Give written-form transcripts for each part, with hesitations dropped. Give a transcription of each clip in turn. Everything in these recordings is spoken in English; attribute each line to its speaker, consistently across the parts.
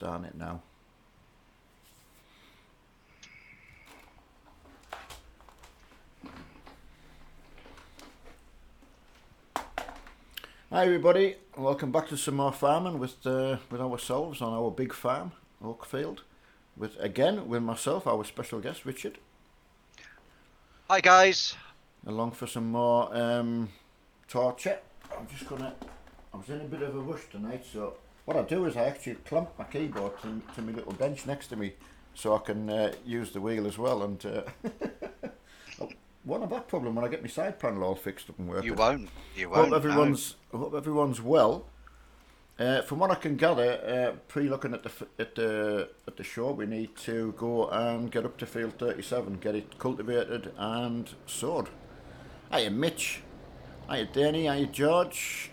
Speaker 1: Darn it now. Hi everybody, welcome back to some more farming with ourselves on our big farm, Oakfeild, with myself, our special guest Richard.
Speaker 2: Hi guys.
Speaker 1: Along for some more torture. I was in a bit of a rush tonight, so what I do is I actually clamp my keyboard to my little bench next to me, so I can use the wheel as well. And won't have that problem when I get my side panel all fixed up and
Speaker 2: You
Speaker 1: working.
Speaker 2: won't. You won't. No.
Speaker 1: Hope everyone's well. From what I can gather, pre-looking at the show, we need to go and get up to field 37, get it cultivated and sowed. Hiya Mitch, hiya Danny, hiya George.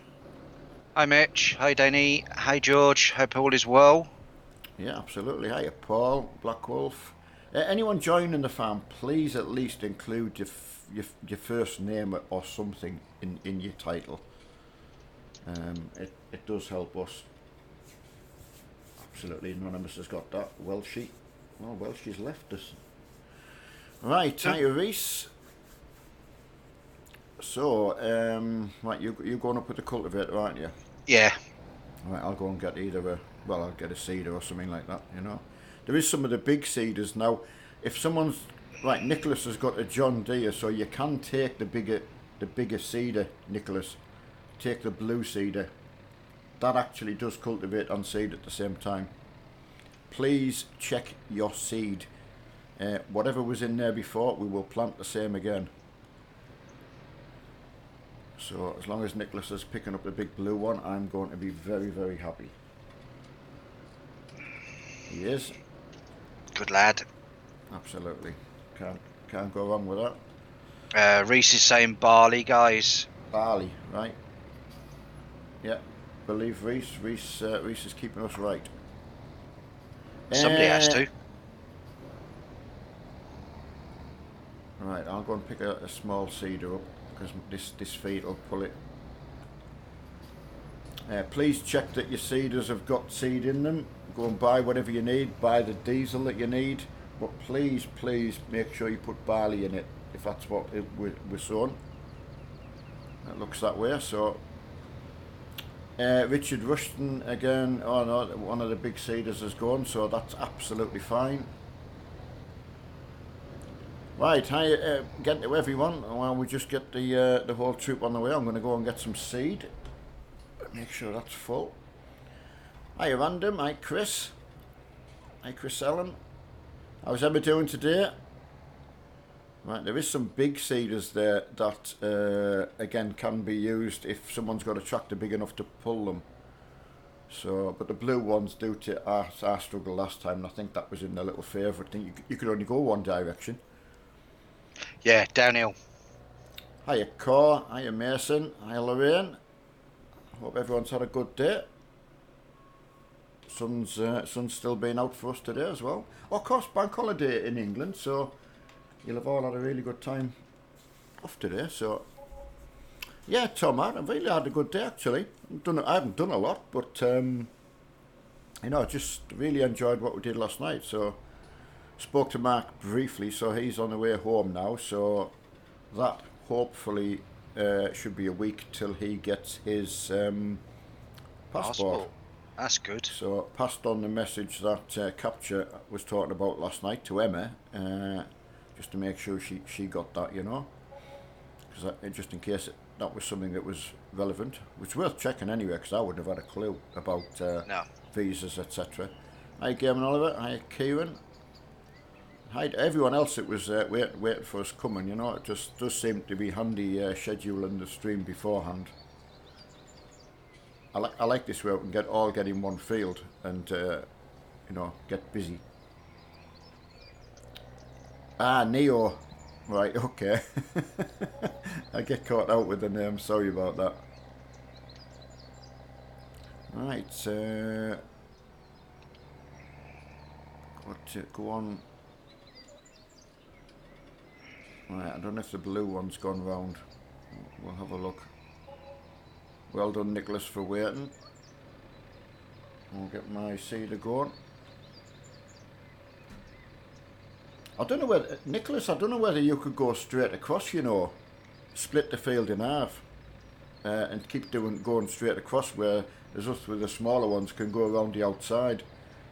Speaker 2: Hi Mitch. Hi Danny. Hi George. Hope all is well.
Speaker 1: Yeah, absolutely. Hiya Paul, Black Wolf. Anyone joining the farm, please at least include your first name or something in your title. It does help us. Absolutely, Anonymous has got that. Welshie's left us. Right, hiya Reese. So, right, you're going up with the cultivator, aren't you?
Speaker 2: Yeah.
Speaker 1: Right, I'll go and get I'll get a seeder or something like that, you know. There is some of the big seeders now. If someone's, right, Nicholas has got a John Deere, so you can take the bigger seeder, Nicholas. Take the blue seeder. That actually does cultivate and seed at the same time. Please check your seed. Whatever was in there before, we will plant the same again. So as long as Nicholas is picking up the big blue one, I'm going to be very, very happy. He is.
Speaker 2: Good lad.
Speaker 1: Absolutely. Can't go wrong with that.
Speaker 2: Reese is saying barley, guys.
Speaker 1: Barley, right? Yeah. Believe Reese. Reese is keeping us right.
Speaker 2: Somebody has to.
Speaker 1: Right, I'll go and pick a small cedar up because this feed will pull it. Please check that your seeders have got seed in them. Go and buy whatever you need. Buy the diesel that you need. But please make sure you put barley in it if that's what we're sowing. It looks that way. So Richard Rushton again. Oh no, one of the big seeders has gone, so that's absolutely fine. Right, hi, getting to everyone. While we just get the whole troop on the way, I'm going to go and get some seed. Make sure that's full. Hi, Random. Hi, Chris. Hi, Chris Allen. How's Emma doing today? Right, there is some big seeders there that, again, can be used if someone's got a tractor big enough to pull them. So, but the blue ones due to our struggle last time, and I think that was in the little favourite thing. You could only go one direction.
Speaker 2: Yeah, downhill.
Speaker 1: Hiya, Cor. Hiya, Mason. Hiya, Lorraine. Hope everyone's had a good day. Sun's still been out for us today as well. Of course, bank holiday in England, so you'll have all had a really good time off today. So, yeah, Tom, I've really had a good day actually. I haven't done a lot, but just really enjoyed what we did last night. So, spoke to Mark briefly, so he's on the way home now. So, that hopefully should be a week till he gets his passport.
Speaker 2: That's good.
Speaker 1: So passed on the message that Capture was talking about last night to Emma, just to make sure she got that, you know, because just in case that was something that was relevant, which is worth checking anyway, because I wouldn't have had a clue about
Speaker 2: No.
Speaker 1: visas, etc. Hi, Gavin Oliver. Hi, Kieran. Hi to everyone else that was waiting for us coming. You know, it just does seem to be handy scheduling the stream beforehand. I like this way we can get in one field and get busy. Neo, right? Okay. I get caught out with the name. Sorry about that. Right. Go on. Right. I don't know if the blue one's gone round. We'll have a look. Well done, Nicholas, for waiting. I'll get my seeder going. I don't know whether, Nicholas, I don't know whether you could go straight across, you know, split the field in half and keep going straight across, where there's us with the smaller ones can go around the outside.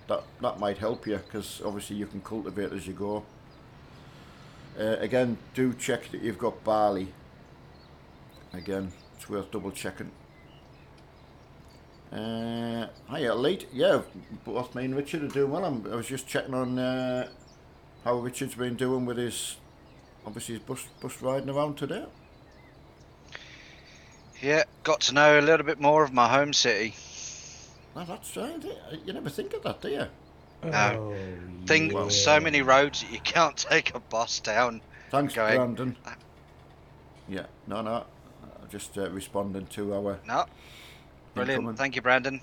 Speaker 1: That might help you, because obviously you can cultivate as you go. Again, do check that you've got barley. Again, it's worth double checking. Hiya, Elite. Yeah, both me and Richard are doing well. I was just checking on how Richard's been doing with his, obviously, his bus riding around today.
Speaker 2: Yeah, got to know a little bit more of my home city.
Speaker 1: Oh, that's right. You never think of that, do you?
Speaker 2: No.
Speaker 3: Yeah.
Speaker 2: So many roads that you can't take a bus down.
Speaker 1: Thanks,
Speaker 2: Going,
Speaker 1: Brandon. Yeah, no. Just responding to our...
Speaker 2: No. Brilliant.
Speaker 1: incoming.
Speaker 2: Thank you, Brandon.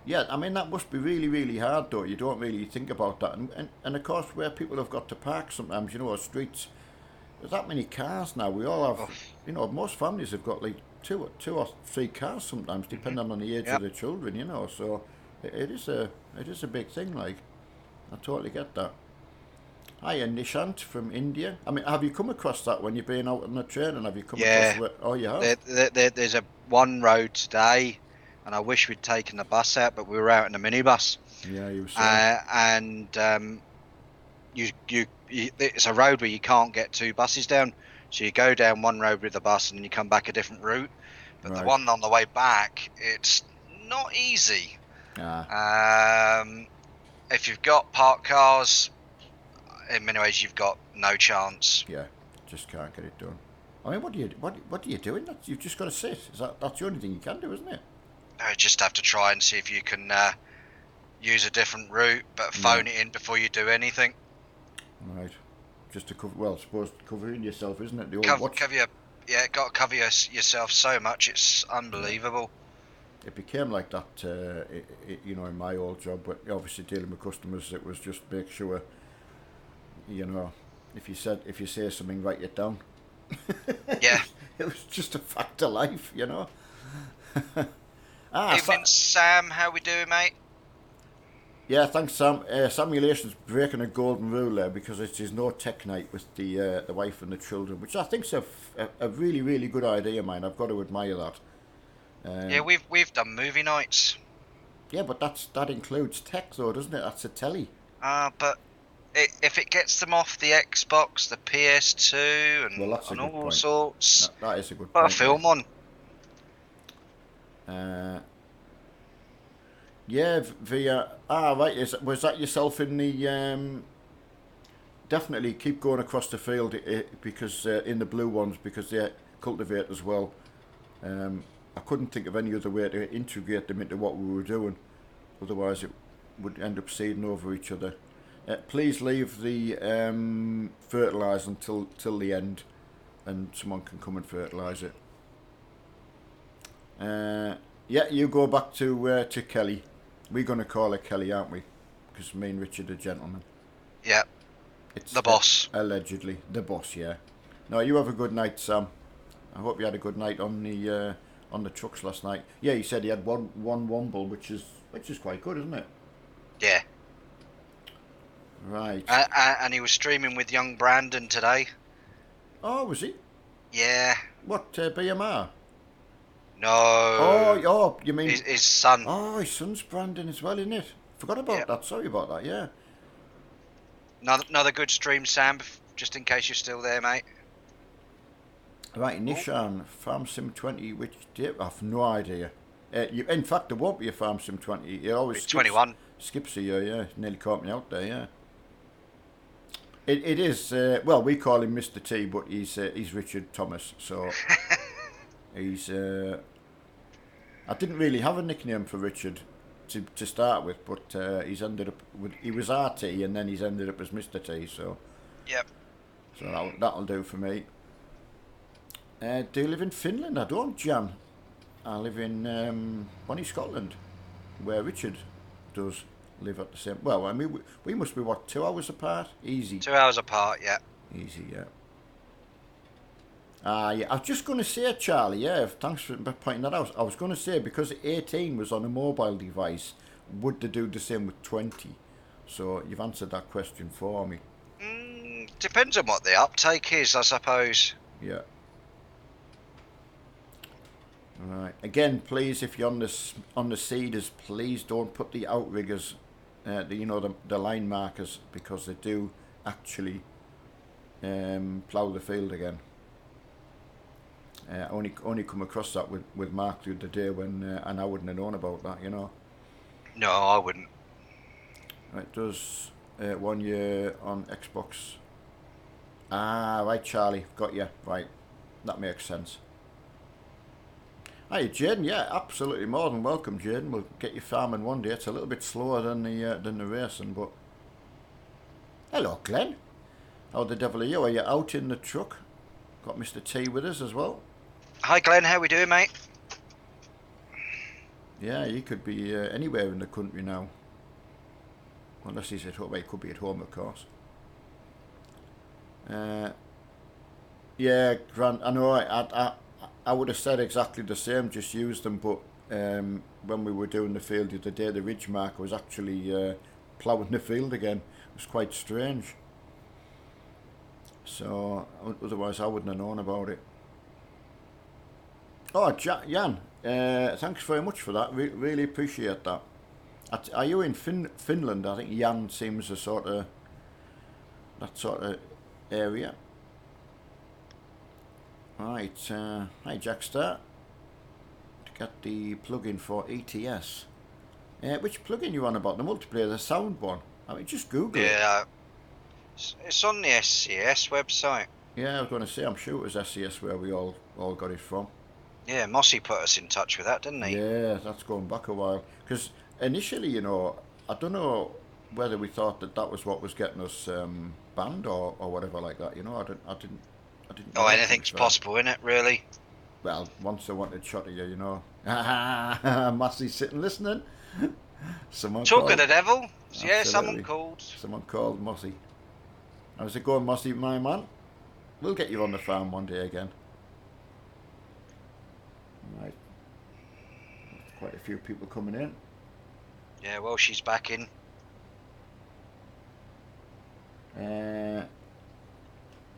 Speaker 1: Yeah, I mean, that must be really, really hard, though. You don't really think about that. And of course, where people have got to park sometimes, you know, streets, there's that many cars now. We all have, you know, most families have got like two or three cars sometimes, depending on the age of the children, you know. So it is a big thing, like. I totally get that. Hiya, Nishant from India. I mean, have you come across that when you've been out on the train, and have you come across where... Oh, you have?
Speaker 2: There's one road today, and I wish we'd taken the bus out, but we were out in a minibus.
Speaker 1: Yeah, you were saying.
Speaker 2: And it's a road where you can't get two buses down. So you go down one road with the bus, and then you come back a different route. But the one on the way back, it's not easy. If you've got parked cars, in many ways you've got no chance.
Speaker 1: Yeah, just can't get it done. I mean, what do you do in that? You've just got to sit. That's the only thing you can do, isn't it?
Speaker 2: You just have to try and see if you can use a different route, but phone it in before you do anything.
Speaker 1: Right. Just to cover, well, I suppose covering yourself, isn't it? The old
Speaker 2: got to cover yourself so much. It's unbelievable.
Speaker 1: It became like that, you know, in my old job. But obviously dealing with customers, it was just make sure, you know, if you say something, write it down.
Speaker 2: Yeah.
Speaker 1: It was just a fact of life, you know.
Speaker 2: Evening, Sam. How we doing, mate?
Speaker 1: Yeah, thanks, Sam. Simulation's breaking a golden rule there, because it is no tech night with the wife and the children, which I think's a really, really good idea, man. I've got to admire that.
Speaker 2: Yeah, we've done movie nights.
Speaker 1: Yeah, but that includes tech, though, doesn't it? That's a telly.
Speaker 2: But if it gets them off the Xbox, the PS2, and,
Speaker 1: that's
Speaker 2: and
Speaker 1: a good
Speaker 2: all
Speaker 1: point.
Speaker 2: sorts,
Speaker 1: that is a good
Speaker 2: put
Speaker 1: point.
Speaker 2: a film on.
Speaker 1: Yeah, right. Was that yourself in the? Definitely keep going across the field because in the blue ones, because they cultivate as well. I couldn't think of any other way to integrate them into what we were doing. Otherwise, it would end up seeding over each other. Please leave the fertiliser till the end, and someone can come and fertilise it. Yeah, you go back to Kelly. We're going to call her Kelly, aren't we? Because me and Richard are gentlemen.
Speaker 2: Yeah. It's the boss.
Speaker 1: Allegedly. The boss, yeah. No, you have a good night, Sam. I hope you had a good night on the trucks last night. Yeah, he said he had one womble, which is quite good, isn't it?
Speaker 2: Yeah.
Speaker 1: Right.
Speaker 2: And he was streaming with young Brandon today.
Speaker 1: Oh, was he?
Speaker 2: Yeah.
Speaker 1: What, BMR?
Speaker 2: No.
Speaker 1: Oh, you mean...
Speaker 2: His son.
Speaker 1: Oh, his son's Brandon as well, isn't it? Forgot about that. Sorry about that, yeah.
Speaker 2: Another good stream, Sam, just in case you're still there, mate.
Speaker 1: Right, Nishan, Farm Sim 20, which day? I have no idea. In fact, there won't be a Farm Sim 20. It always
Speaker 2: skips, 21.
Speaker 1: Skips a year, yeah. Nearly caught me out there, yeah. It is, well, we call him Mr. T, but he's Richard Thomas, so... He's. I didn't really have a nickname for Richard to start with, but he's ended up with. He was RT, and then he's ended up as Mr. T. So.
Speaker 2: Yep.
Speaker 1: So that'll do for me. Do you live in Finland? I don't, Jan. I live in Bonnie, Scotland, where Richard does live at the same. Well, I mean, we must be 2 hours apart. Easy.
Speaker 2: 2 hours apart, yeah.
Speaker 1: Easy, yeah. Yeah, I was just going to say, Charlie, yeah, thanks for pointing that out. I was going to say, because 18 was on a mobile device, would they do the same with 20? So you've answered that question for me.
Speaker 2: Depends on what the uptake is, I suppose.
Speaker 1: Yeah. Right. Again, please, if you're on the seeders, please don't put the outriggers, the line markers, because they do actually plough the field again. Only come across that with Mark the other day when, and I wouldn't have known about that, you know.
Speaker 2: No, I wouldn't.
Speaker 1: It does 1 year on Xbox. Ah, right, Charlie, got you. Right, that makes sense. Hi, Jaden. Yeah, absolutely more than welcome, Jaden. We'll get you farming one day. It's a little bit slower than the racing, but hello, Glenn. How the devil are you? Are you out in the truck? Got Mr. T with us as well.
Speaker 2: Hi, Glenn. How we doing, mate?
Speaker 1: Yeah, he could be anywhere in the country now, unless he's at home. He could be at home, of course. Yeah, Grant. I know. I would have said exactly the same. Just use them, but when we were doing the field the other day, the ridge marker was actually ploughing the field again. It was quite strange. So otherwise, I wouldn't have known about it. Oh, Jan, thanks very much for that. Really appreciate that. Are you in Finland? I think Jan seems that sort of area. Right, hi Jackstar. To get the plugin for ETS. Which plugin you on about? The multiplayer, the sound one? I mean, just Google it.
Speaker 2: Yeah, it's on the SCS website.
Speaker 1: Yeah, I was going to say, I'm sure it was SCS where we all got it from.
Speaker 2: Yeah, Mossy put us in touch with that, didn't he?
Speaker 1: Yeah, that's going back a while. Because initially, you know, I don't know whether we thought that was what was getting us banned or whatever like that. You know, I didn't.
Speaker 2: Oh, anything's possible, isn't it? Really?
Speaker 1: Well, once I wanted shot at you, you know. Massey sitting listening. Someone
Speaker 2: Talk
Speaker 1: called.
Speaker 2: of the devil.
Speaker 1: Absolutely.
Speaker 2: Yeah, someone called.
Speaker 1: Someone called Mossy. How's it going, Mossy, my man? We'll get you on the farm one day again. Right. Quite a few people coming in.
Speaker 2: Yeah, well, she's back in.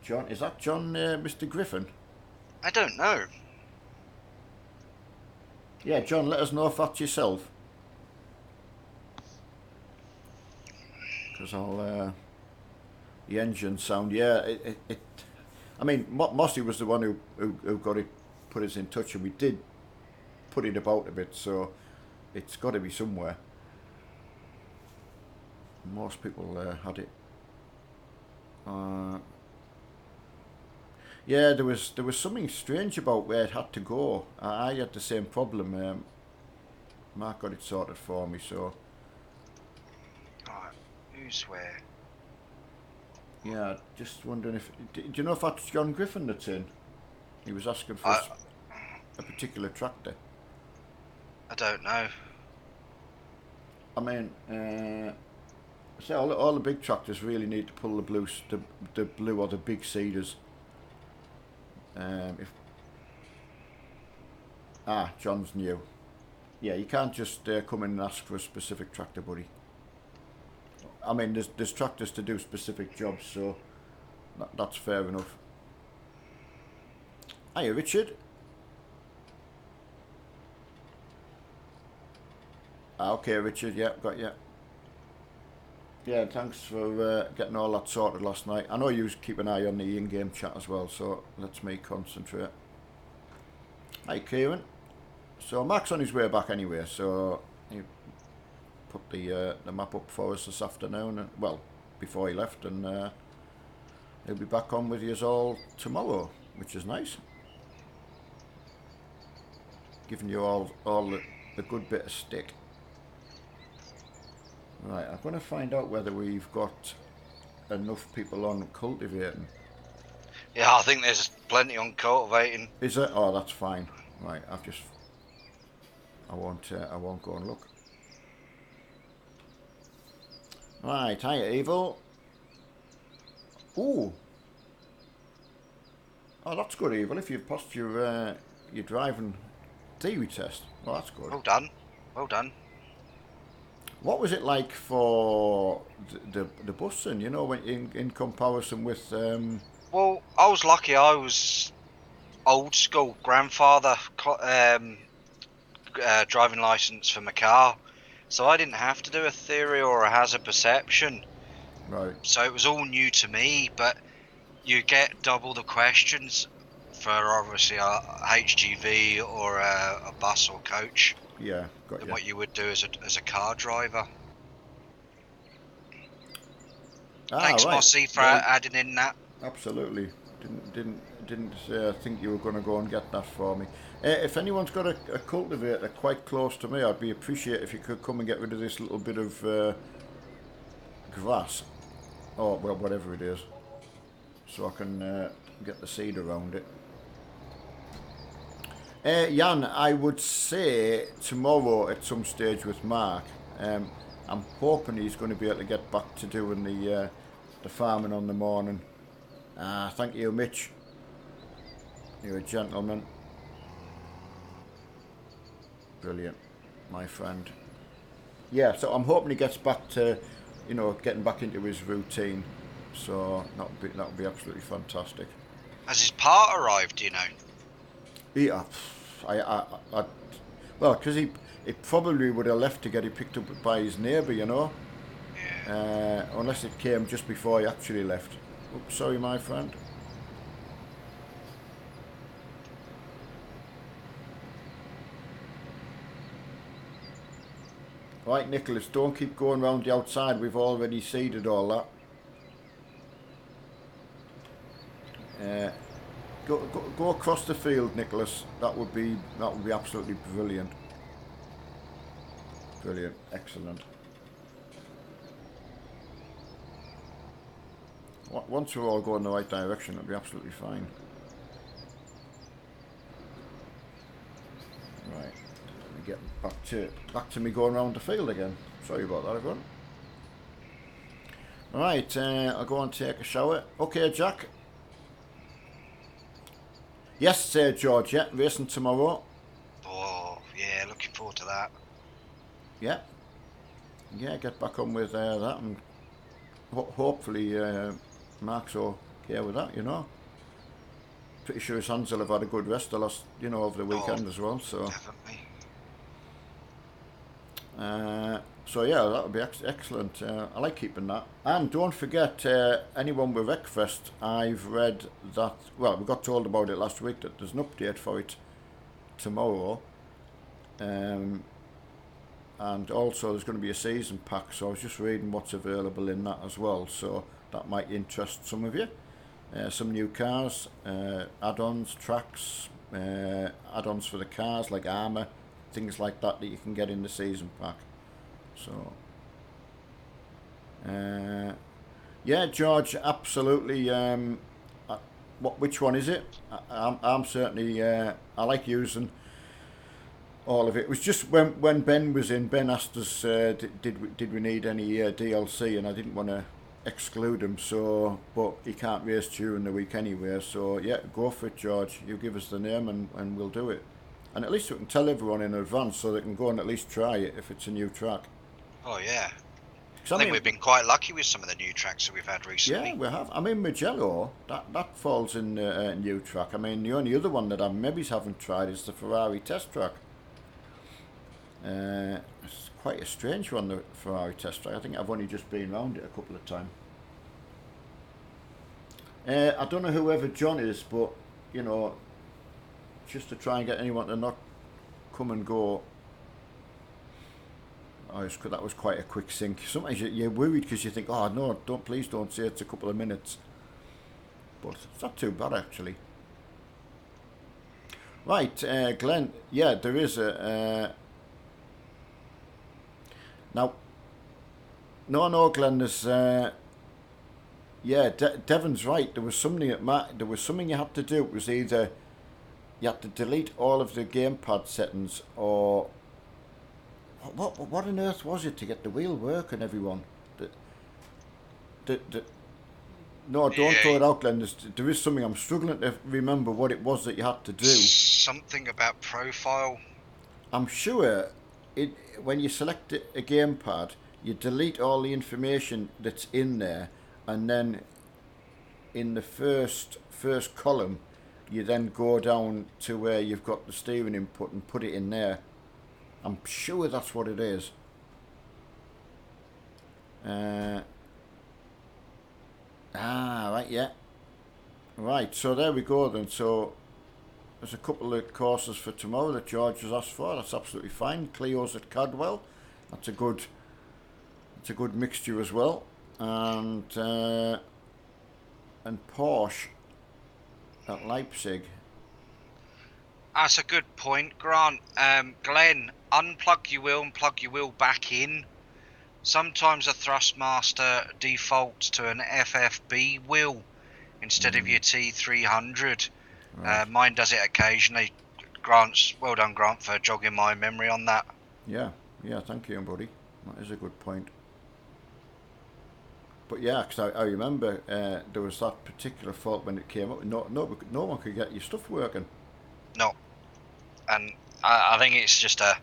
Speaker 1: John, is that John, Mr. Griffin?
Speaker 2: I don't know.
Speaker 1: Yeah, John, let us know if that's yourself. Because I'll, the engine sound, yeah, I mean, Mossy was the one who got it, put us in touch, and we did put it about a bit, so it's got to be somewhere. Most people had it. Yeah, there was something strange about where it had to go. I had the same problem. Mark got it sorted for me, so.
Speaker 2: Right, who's where?
Speaker 1: Yeah, just wondering if. Do you know if that's John Griffin that's in? He was asking for a particular tractor.
Speaker 2: I don't know.
Speaker 1: I mean, say all the big tractors really need to pull the blue or the big seeders. John's new. Yeah, you can't just come in and ask for a specific tractor, buddy. I mean, there's tractors to do specific jobs, so that's fair enough. Hiya, Richard. Okay, Richard. Yeah, got you. Yeah, thanks for getting all that sorted last night. I know you keep an eye on the in-game chat as well, so let's me concentrate. Hi, Kieran. So Mark's on his way back anyway, so he put the map up for us this afternoon, and, well, before he left, and he'll be back on with you all tomorrow, which is nice. Giving you all a good bit of stick. Right, I'm going to find out whether we've got enough people on cultivating.
Speaker 2: Yeah, I think there's plenty on cultivating.
Speaker 1: Is it? Oh, that's fine. Right, I won't go and look. Right, hiya, Evil. Ooh. Oh, that's good, Evil. If you've passed your driving theory test, well, that's good.
Speaker 2: Well done. Well done.
Speaker 1: What was it like for the busing? You know, when in comparison with
Speaker 2: Well, I was lucky. I was old school grandfather driving license for my car, so I didn't have to do a theory or a hazard perception.
Speaker 1: right?
Speaker 2: So it was all new to me, but you get double the questions for obviously a HGV or a bus or coach
Speaker 1: Yeah, got
Speaker 2: than
Speaker 1: you.
Speaker 2: what you would do as a car driver.
Speaker 1: Ah,
Speaker 2: Thanks,
Speaker 1: right.
Speaker 2: Mossy, for
Speaker 1: Well,
Speaker 2: adding in that.
Speaker 1: absolutely. Didn't think you were going to go and get that for me. If anyone's got a cultivator quite close to me, I'd be appreciate if you could come and get rid of this little bit of grass, or well, whatever it is, so I can get the seed around it. Jan, I would say tomorrow at some stage with Mark. I'm hoping he's going to be able to get back to doing the farming on the morning. Thank you, Mitch. You're a gentleman. Brilliant, my friend. Yeah, so I'm hoping he gets back to, getting back into his routine. So that'll be absolutely fantastic.
Speaker 2: Has his part arrived, do you know?
Speaker 1: Yeah, I well, because he probably would have left to get it picked up by his neighbour,
Speaker 2: Yeah.
Speaker 1: unless it came just before he actually left. Oops, sorry, my friend. Right, Nicholas, don't keep going round the outside. We've already seeded all that. Go across the field, Nicholas. That would be absolutely brilliant. Brilliant, excellent. Once we're all going the right direction, it'll be absolutely fine. Right, let me get back to me going around the field again. Sorry about that, everyone. Right, I'll go and take a shower. Okay, Jack. Yes, George. Yeah, racing tomorrow.
Speaker 2: Oh, yeah, looking forward to that.
Speaker 1: Yeah, get back on with that, and hopefully Mark's okay with that. Pretty sure his hands will have had a good rest the last, over the weekend as well. So,
Speaker 2: Definitely.
Speaker 1: so yeah, that would be excellent. I like keeping that. And don't forget, anyone with Wreckfest, I've read that. Well, we got told about it last week that there's an update for it tomorrow. And also there's going to be a season pack, so I was just reading what's available in that as well, so that might interest some of you. Some new cars, add-ons, tracks, add-ons for the cars like armour, things like that you can get in the season pack. So, yeah, George, absolutely. Which one is it? I'm certainly, I like using all of it. It was just when Ben was in, Ben asked us, did we need any DLC, and I didn't want to exclude him, so, but he can't race during the week anyway, so yeah, go for it, George. You give us the name and we'll do it. And at least we can tell everyone in advance so they can go and at least try it if it's a new track.
Speaker 2: Oh, yeah.
Speaker 1: I
Speaker 2: think we've been quite lucky with some of the new tracks that we've had recently.
Speaker 1: Yeah, we have. I mean, Mugello, that falls in a new track. I mean, the only other one that I maybe haven't tried is the Ferrari test track. It's quite a strange one, the Ferrari test track. I think I've only just been round it a couple of times. I don't know whoever John is, but, just to try and get anyone to not come and go. That was quite a quick sync. Sometimes you're worried because you think, oh no, please don't say it's a couple of minutes. But it's not too bad actually. Right, Glenn. Yeah, there is a. Now. No, Glenn. There's. Yeah, Devon's right. There was something there was something you had to do. It was either you had to delete all of the gamepad settings, or what on earth was it to get the wheel working, everyone? No, don't throw it out, Glenn. There is something I'm struggling to remember what it was that you had to do.
Speaker 2: Something about profile.
Speaker 1: I'm sure when you select a gamepad, you delete all the information that's in there, and then in the first column, you then go down to where you've got the steering input and put it in there. I'm sure that's what it is. Right, yeah. Right, so there we go then. So there's a couple of courses for tomorrow that George has asked for. That's absolutely fine. Clio's at Cadwell. That's a good mixture as well. And Porsche at Leipzig.
Speaker 2: That's a good point, Grant. Glenn, unplug your wheel and plug your wheel back in. Sometimes a Thrustmaster defaults to an FFB wheel instead of your T300.
Speaker 1: Right.
Speaker 2: Mine does it occasionally. Well done, Grant, for jogging my memory on that.
Speaker 1: Yeah, thank you, buddy. That is a good point. But yeah, because I remember there was that particular fault when it came up. No one could get your stuff working.
Speaker 2: No, and I think it's just a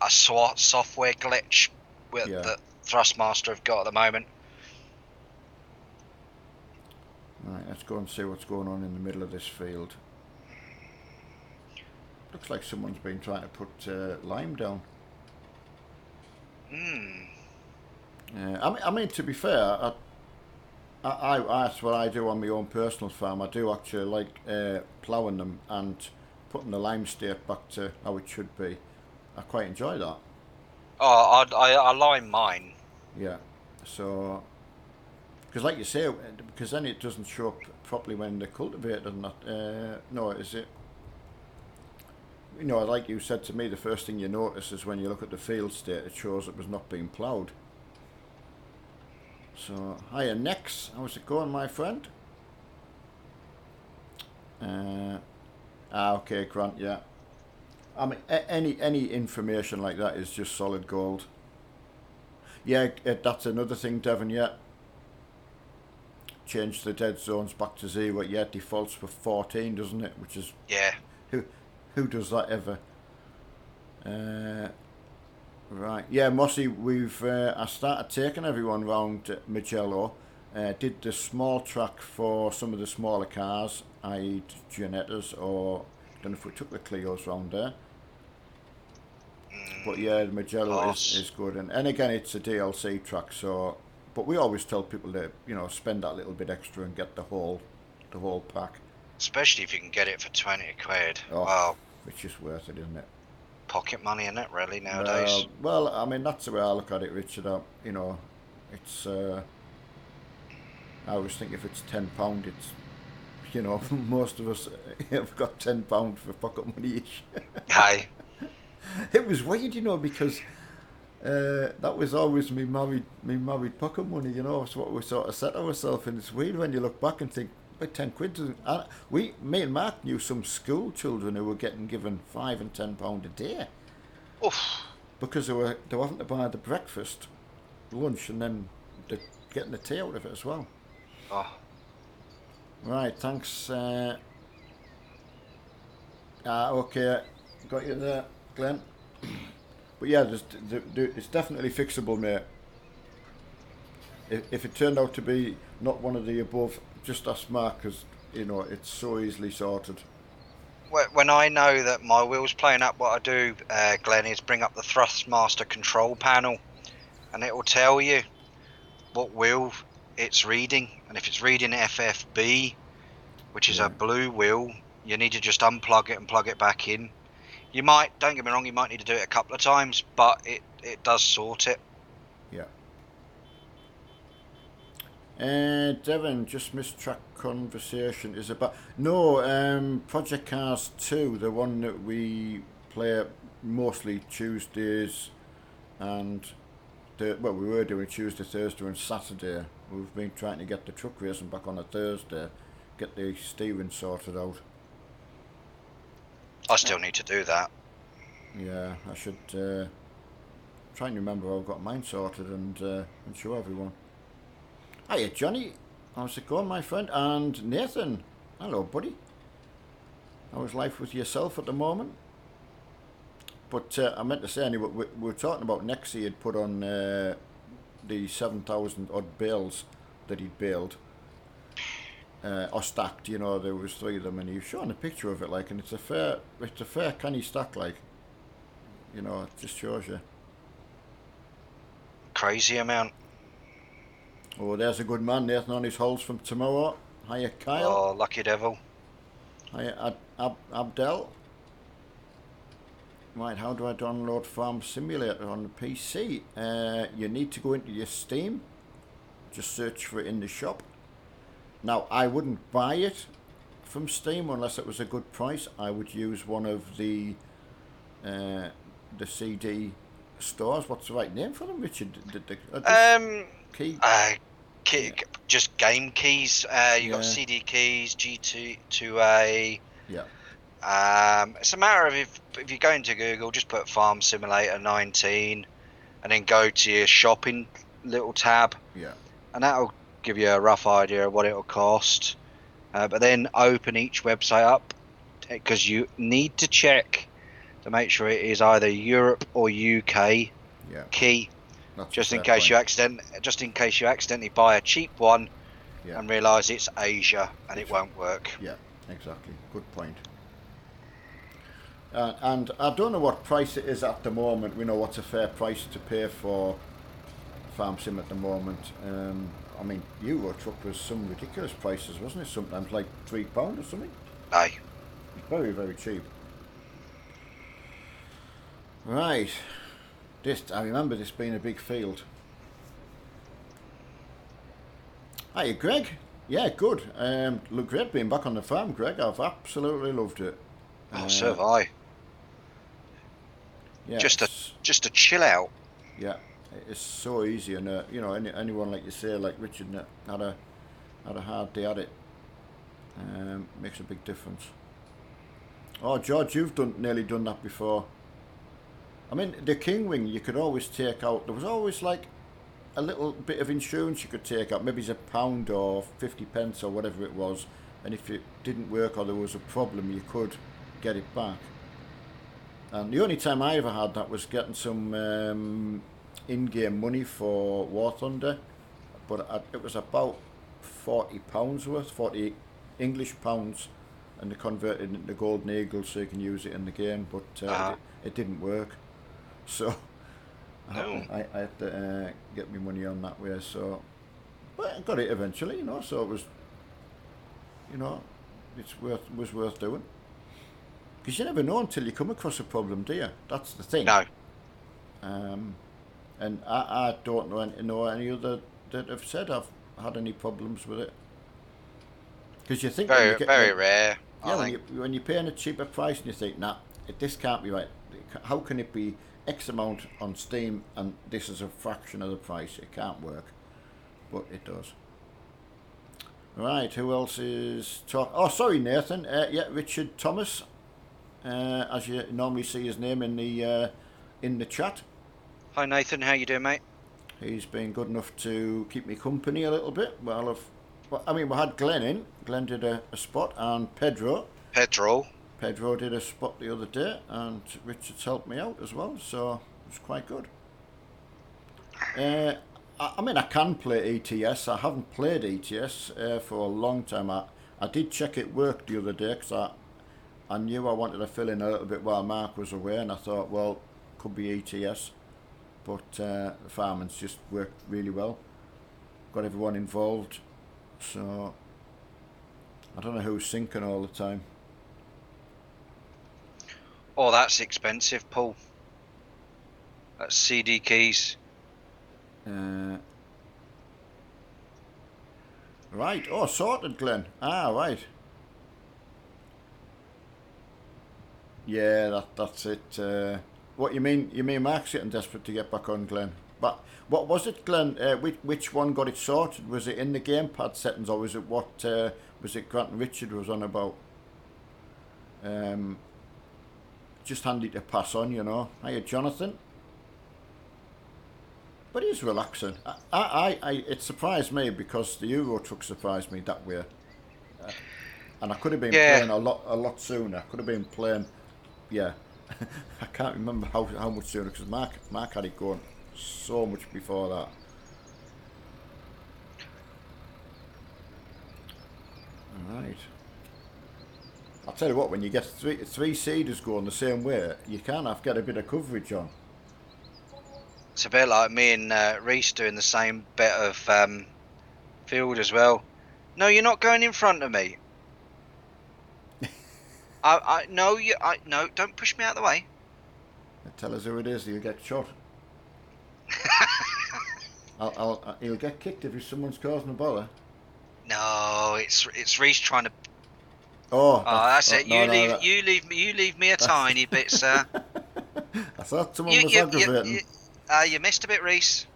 Speaker 2: software glitch that Thrustmaster have got at the moment.
Speaker 1: Right, let's go and see what's going on in the middle of this field. Looks like someone's been trying to put lime down. I mean, to be fair, that's what I do on my own personal farm. I do actually like ploughing them and putting the lime state back to how it should be. I quite enjoy that.
Speaker 2: Oh, I lime mine.
Speaker 1: Yeah, so because like you say, because then it doesn't show up properly when they're cultivated and that. No, is it? You know, like you said to me, the first thing you notice is when you look at the field state, it shows it was not being ploughed. So, hiya Nex, how's it going, my friend? Okay, Grant, yeah. I mean, any information like that is just solid gold. Yeah, that's another thing, Devon, yeah. Change the dead zones back to 0, yeah, defaults for 14, doesn't it? Which is...
Speaker 2: Yeah.
Speaker 1: Who does that ever? Right, yeah, Mossy, I started taking everyone round Mugello. Did the small track for some of the smaller cars, i.e. Gianettas, or I don't know if we took the Clios round there. But yeah, the Mugello is good, and again, it's a DLC track. So, but we always tell people to spend that little bit extra and get the whole pack.
Speaker 2: Especially if you can get it for 20 quid.
Speaker 1: Oh,
Speaker 2: wow,
Speaker 1: it's just worth it, isn't it?
Speaker 2: Pocket money, isn't it, really, nowadays?
Speaker 1: Well, I mean, that's the way I look at it, Richard. It's I always think if it's £10, it's most of us have got £10 for pocket money each.
Speaker 2: Aye.
Speaker 1: It was weird, because that was always me married pocket money. It's what we sort of set ourselves, and it's weird when you look back and think, about 10 quid. Me and Mark knew some school children who were getting given £5 and £10 a day.
Speaker 2: Oof.
Speaker 1: Because they were having to buy the breakfast, lunch, and then they're getting the tea out of it as well.
Speaker 2: Oh.
Speaker 1: Right, thanks. Okay, got you there, Glenn. But yeah, it's definitely fixable, mate. If it turned out to be not one of the above, just ask Mark, because it's so easily sorted.
Speaker 2: When I know that my wheel's playing up, what I do, Glenn, is bring up the Thrustmaster control panel, and it will tell you what wheel it's reading. And if it's reading FFB, which is a blue wheel, you need to just unplug it and plug it back in. Don't get me wrong, you might need to do it a couple of times, but it does sort it.
Speaker 1: Yeah. Devon, just missed track conversation is about... No, Project Cars 2, the one that we play mostly Tuesdays and... we were doing Tuesday, Thursday and Saturday. We've been trying to get the truck racing back on a Thursday, get the steering sorted out.
Speaker 2: I still need to do that.
Speaker 1: Yeah, I should try and remember how I got mine sorted and show everyone. Hiya Johnny, how's it going, my friend? And Nathan, hello buddy. How's life with yourself at the moment? But I meant to say anyway, we were talking about next year he'd put on the 7,000 odd bales that he'd baled. Or stacked, you know, there was 3 of them, and he was showing a picture of it, like, and it's a fair canny stack, like, you know, it just shows you.
Speaker 2: Crazy amount.
Speaker 1: Oh, there's a good man, Nathan, on his holes from tomorrow. Hiya, Kyle.
Speaker 2: Oh, lucky devil.
Speaker 1: Hiya, Abdel. Right, how do I download Farm Simulator on the PC? You need to go into your Steam, just search for it in the shop. Now, I wouldn't buy it from Steam unless it was a good price. I would use one of the CD stores. What's the right name for them, Richard? Key?
Speaker 2: Yeah. Just game keys. You got CD keys, G2A.
Speaker 1: Yeah.
Speaker 2: It's a matter of if you go into Google, just put Farm Simulator 19, and then go to your shopping little tab.
Speaker 1: Yeah.
Speaker 2: And that'll give you a rough idea of what it'll cost. But then open each website up, because you need to check to make sure it is either Europe or UK key.
Speaker 1: That's
Speaker 2: just in case you accidentally buy a cheap one and realise it's Asia and it won't work.
Speaker 1: Yeah, exactly. Good point. And I don't know what price it is at the moment. We know what's a fair price to pay for Farm Sim at the moment. I mean, Euro Truck was some ridiculous prices, wasn't it? Sometimes like £3 or something.
Speaker 2: Aye.
Speaker 1: Very, very cheap. Right. I remember this being a big field. Hiya, Greg. Yeah, good. Look, great being back on the farm, Greg. I've absolutely loved it.
Speaker 2: Oh, so have I.
Speaker 1: Yeah,
Speaker 2: just to chill out.
Speaker 1: Yeah, it's so easy, and you know, anyone like you say, like Richard, had a hard day at it. Makes a big difference. Oh, George, you've nearly done that before. I mean, the King Wing, you could always take out. There was always like a little bit of insurance you could take out. Maybe it's £1 or 50 pence or whatever it was. And if it didn't work or there was a problem, you could get it back. And the only time I ever had that was getting some in-game money for War Thunder. But it was about £40 worth, 40 English pounds. And they converted it into Golden Eagle so you can use it in the game. But it didn't work. So I had to get my money on that way. So, but I got it eventually, you know. So it was, you know, was worth doing. Because you never know until you come across a problem, do you? That's the thing.
Speaker 2: No.
Speaker 1: And I don't know any other that have said I've had any problems with it. Because you think
Speaker 2: very rare.
Speaker 1: Yeah, when you're paying a cheaper price and you think, nah, this can't be right. How can it be X amount on Steam and this is a fraction of the price? It can't work, but it does. Right, who else is talking? Oh, sorry, Nathan. Yeah, Richard Thomas, as you normally see his name in the chat.
Speaker 2: Hi, Nathan. How you doing, mate?
Speaker 1: He's been good enough to keep me company a little bit. Well, we had Glenn in. Glenn did a spot, and Pedro did a spot the other day, and Richard's helped me out as well, so it was quite good. I mean, I can play ETS. I haven't played ETS for a long time. I did check it worked the other day because I knew I wanted to fill in a little bit while Mark was away, and I thought, well, could be ETS. But the farming's just worked really well. Got everyone involved, so I don't know who's syncing all the time.
Speaker 2: Oh, that's expensive, Paul. That's CD keys.
Speaker 1: Right. Oh, sorted, Glenn. Ah, right. Yeah, that's it. What you mean? You mean Mark's getting desperate to get back on, Glenn? But what was it, Glenn? Which one got it sorted? Was it in the gamepad settings, or was it what? Was it Grant and Richard was on about? Just handy to pass on, you know. Hiya, Jonathan. But he's relaxing. It surprised me because the Euro Truck surprised me that way, and I could have been playing a lot sooner. Could have been playing, I can't remember how much sooner, because Mark had it going so much before that. Alright. I'll tell you what, when you get three seeders going the same way, you can have get a bit of coverage on.
Speaker 2: It's a bit like me and Reese doing the same bit of field as well. No, you're not going in front of me. No, don't push me out of the way.
Speaker 1: Tell us who it is, he'll get shot. He'll get kicked if someone's causing a bother.
Speaker 2: No, it's Reese trying to.
Speaker 1: Oh,
Speaker 2: that's it.
Speaker 1: No,
Speaker 2: You leave me a tiny bit, sir.
Speaker 1: I thought someone was aggravating.
Speaker 2: You missed a bit, Reese.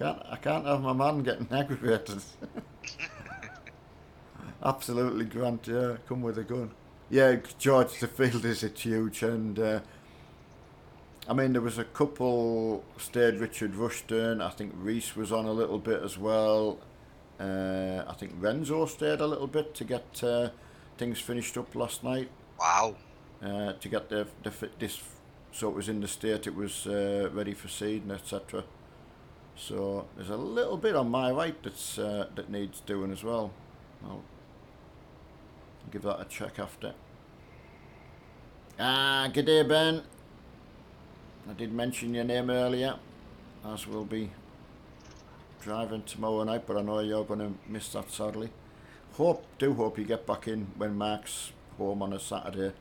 Speaker 1: I can't have my man getting aggravated. Absolutely, Grant. Yeah, come with a gun. Yeah, George, the field is huge, and I mean there was a couple stayed. Richard Rushton. I think Reese was on a little bit as well. I think Renzo stayed a little bit to get things finished up last night.
Speaker 2: Wow.
Speaker 1: To get this, so it was in the state it was ready for seeding, etc. So there's a little bit on my right that needs doing as well. I'll give that a check after. Good day, Ben. I did mention your name earlier, as we'll be driving tomorrow night, but I know you're going to miss that sadly. Hope you get back in when Mark's home on a Saturday.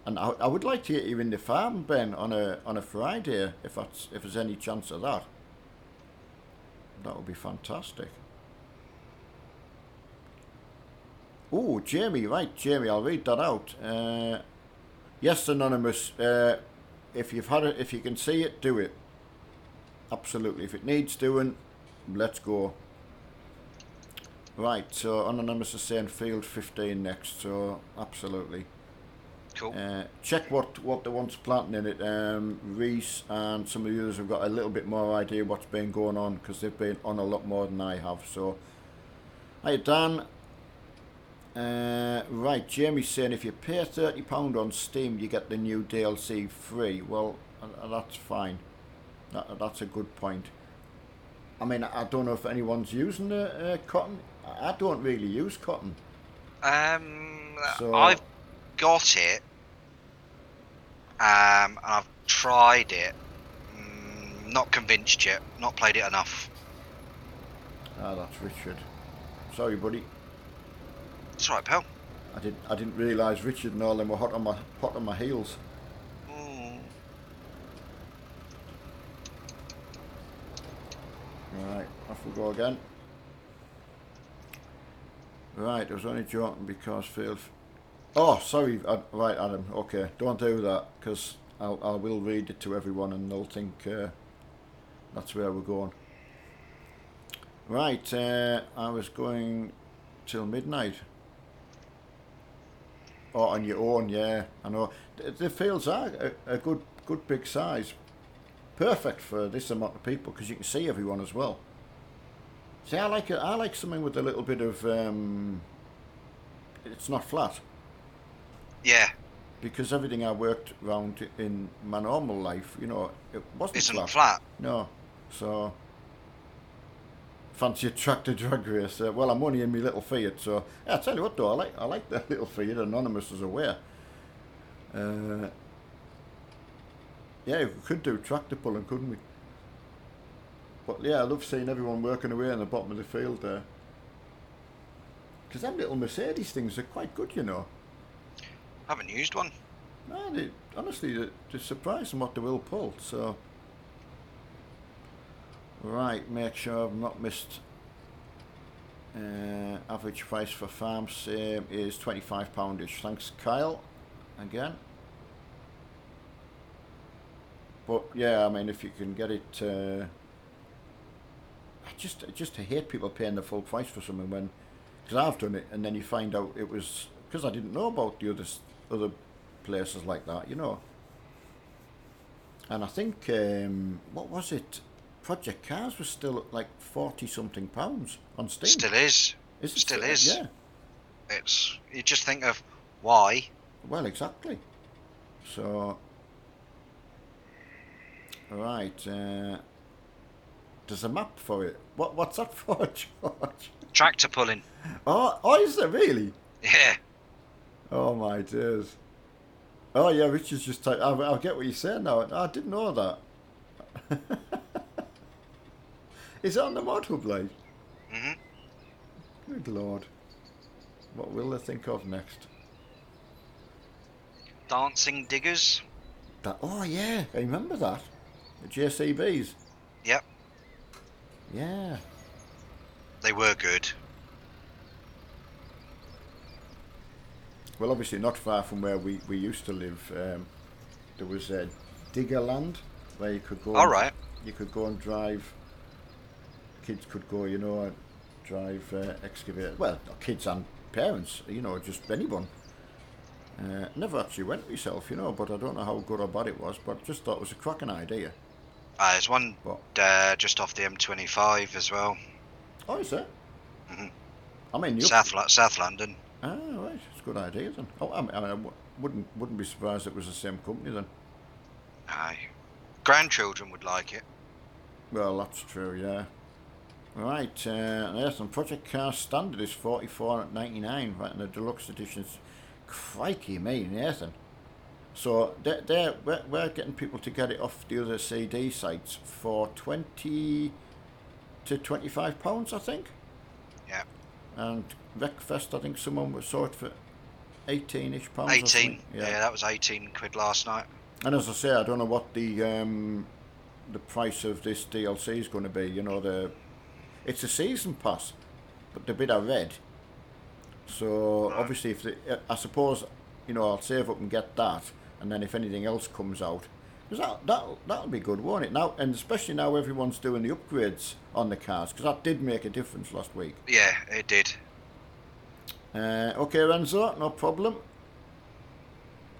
Speaker 1: And I would like to get you in the farm, Ben, on a Friday, if there's any chance of that. That would be fantastic. Oh, Jamie, right, Jamie, I'll read that out. Yes, Anonymous, if you can see it, do it. Absolutely. If it needs doing, let's go. Right, so Anonymous is saying field 15 next, so absolutely.
Speaker 2: Cool.
Speaker 1: Check what the ones planting in it. Reese and some of the others have got a little bit more idea what's been going on, because they've been on a lot more than I have. So, hi Dan. Right, Jamie's saying if you pay £30 on Steam, you get the new DLC free. Well, that's fine. That's a good point. I mean, I don't know if anyone's using the cotton. I don't really use cotton.
Speaker 2: So I've got it. And I've tried it. Not convinced yet. Not played it enough.
Speaker 1: That's Richard. Sorry, buddy.
Speaker 2: It's alright, pal.
Speaker 1: I didn't realise Richard and all them were hot on my heels. Right, off we go again. Right, I was only joking because field. Oh, sorry. Right, Adam. Okay, don't do that, because I will read it to everyone and they'll think that's where we're going. Right, I was going till midnight. Oh, on your own, yeah. I know. The fields are a good big size. Perfect for this amount of people, because you can see everyone as well. See, I like something with a little bit of. It's not flat.
Speaker 2: Yeah.
Speaker 1: Because everything I worked around in my normal life, it wasn't
Speaker 2: Isn't flat.
Speaker 1: No. So, fancy a tractor drag race. Well, I'm only in my little Fiat, so yeah, I tell you what though, I like that little Fiat. Anonymous is aware. Yeah, we could do tractor pulling, couldn't we? But yeah, I love seeing everyone working away in the bottom of the field there. Because them little Mercedes things are quite good,
Speaker 2: Haven't used one.
Speaker 1: No, honestly, they're surprising what they will pull, so. Right, make sure I've not missed. Average price for farm same is £25-ish. Thanks, Kyle. Again. But yeah, I mean, if you can get it, I just hate people paying the full price for something when, because I've done it and then you find out it was because I didn't know about the other places like that, And I think what was it? Project Cars was still at like £40-something on Steam.
Speaker 2: Still is.
Speaker 1: Is it
Speaker 2: still is.
Speaker 1: Yeah.
Speaker 2: It's, you just think of why.
Speaker 1: Well, exactly. So, right, there's a map for it. What's that for, George?
Speaker 2: Tractor pulling.
Speaker 1: Oh, is there really?
Speaker 2: Yeah.
Speaker 1: Oh my days. Oh yeah, Richard's just typed. I'll get what you're saying now. I didn't know that. Is it on the mod hub, like?
Speaker 2: Mhm.
Speaker 1: Good lord. What will they think of next?
Speaker 2: Dancing diggers.
Speaker 1: Oh yeah, I remember that. The JCBs.
Speaker 2: Yep.
Speaker 1: Yeah.
Speaker 2: They were good.
Speaker 1: Well, obviously not far from where we used to live. There was a Diggerland where you could go.
Speaker 2: All right.
Speaker 1: You could go and drive. Kids could go, and drive excavator. Well, not kids and parents, just anyone. Never actually went myself, but I don't know how good or bad it was. But just thought it was a cracking idea.
Speaker 2: There's one just off the M25 as well.
Speaker 1: Oh, is it?
Speaker 2: Mhm.
Speaker 1: I mean,
Speaker 2: South London.
Speaker 1: Ah, right. It's a good idea then. Oh, I mean, wouldn't be surprised if it was the same company then.
Speaker 2: Aye. Grandchildren would like it.
Speaker 1: Well, that's true, yeah. Right, yes, and Project Car Standard is $44.99, right, and the deluxe edition's crikey me, Nathan. So we're getting people to get it off the other CD sites for £20 to £25, I think.
Speaker 2: Yeah.
Speaker 1: And Wreckfest, I think someone saw it for 18-ish pounds.
Speaker 2: 18. Yeah, that was 18 quid last night.
Speaker 1: And as I say, I don't know what the price of this DLC is going to be. It's a season pass, but the bit I read. So obviously, I suppose I'll save up and get that, and then if anything else comes out, because that'll be good, won't it? Now, and especially now everyone's doing the upgrades on the cars, because that did make a difference last week.
Speaker 2: Yeah, it did.
Speaker 1: Okay, Renzo, no problem.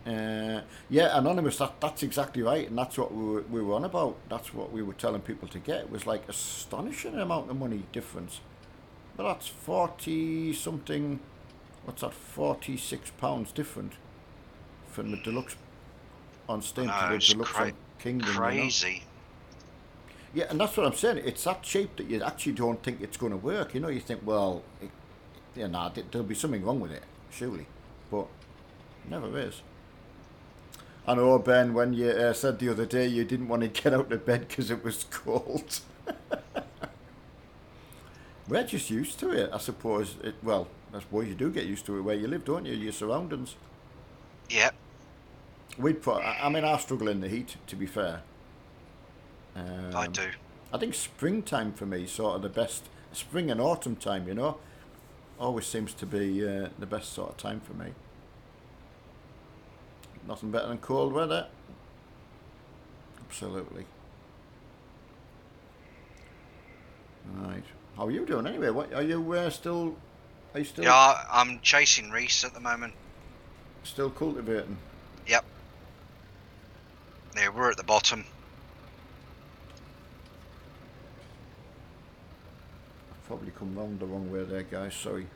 Speaker 1: Yeah, Anonymous, that's exactly right, and that's what we were on about. That's what we were telling people to get. It was like astonishing amount of money difference. But that's 40 something. What's that? £46 different from the deluxe on Steam to the deluxe on Kingdom.
Speaker 2: Crazy.
Speaker 1: Yeah, and that's what I'm saying. It's that cheap that you actually don't think it's going to work. You think, well, there'll be something wrong with it, surely, but never is. I know, Ben, when you said the other day you didn't want to get out of bed because it was cold. We're just used to it, I suppose. I suppose you do get used to it where you live, don't you? Your surroundings.
Speaker 2: Yep.
Speaker 1: I struggle in the heat, to be fair.
Speaker 2: I do.
Speaker 1: I think springtime for me is sort of the best. Spring and autumn time, always seems to be the best sort of time for me. Nothing better than cold weather. Absolutely. Right. How are you doing anyway? What are you still? Are you still?
Speaker 2: Yeah, I'm chasing Reese at the moment.
Speaker 1: Still cultivating.
Speaker 2: Yep. Yeah, we're at the bottom.
Speaker 1: I've probably come round the wrong way there, guys. Sorry.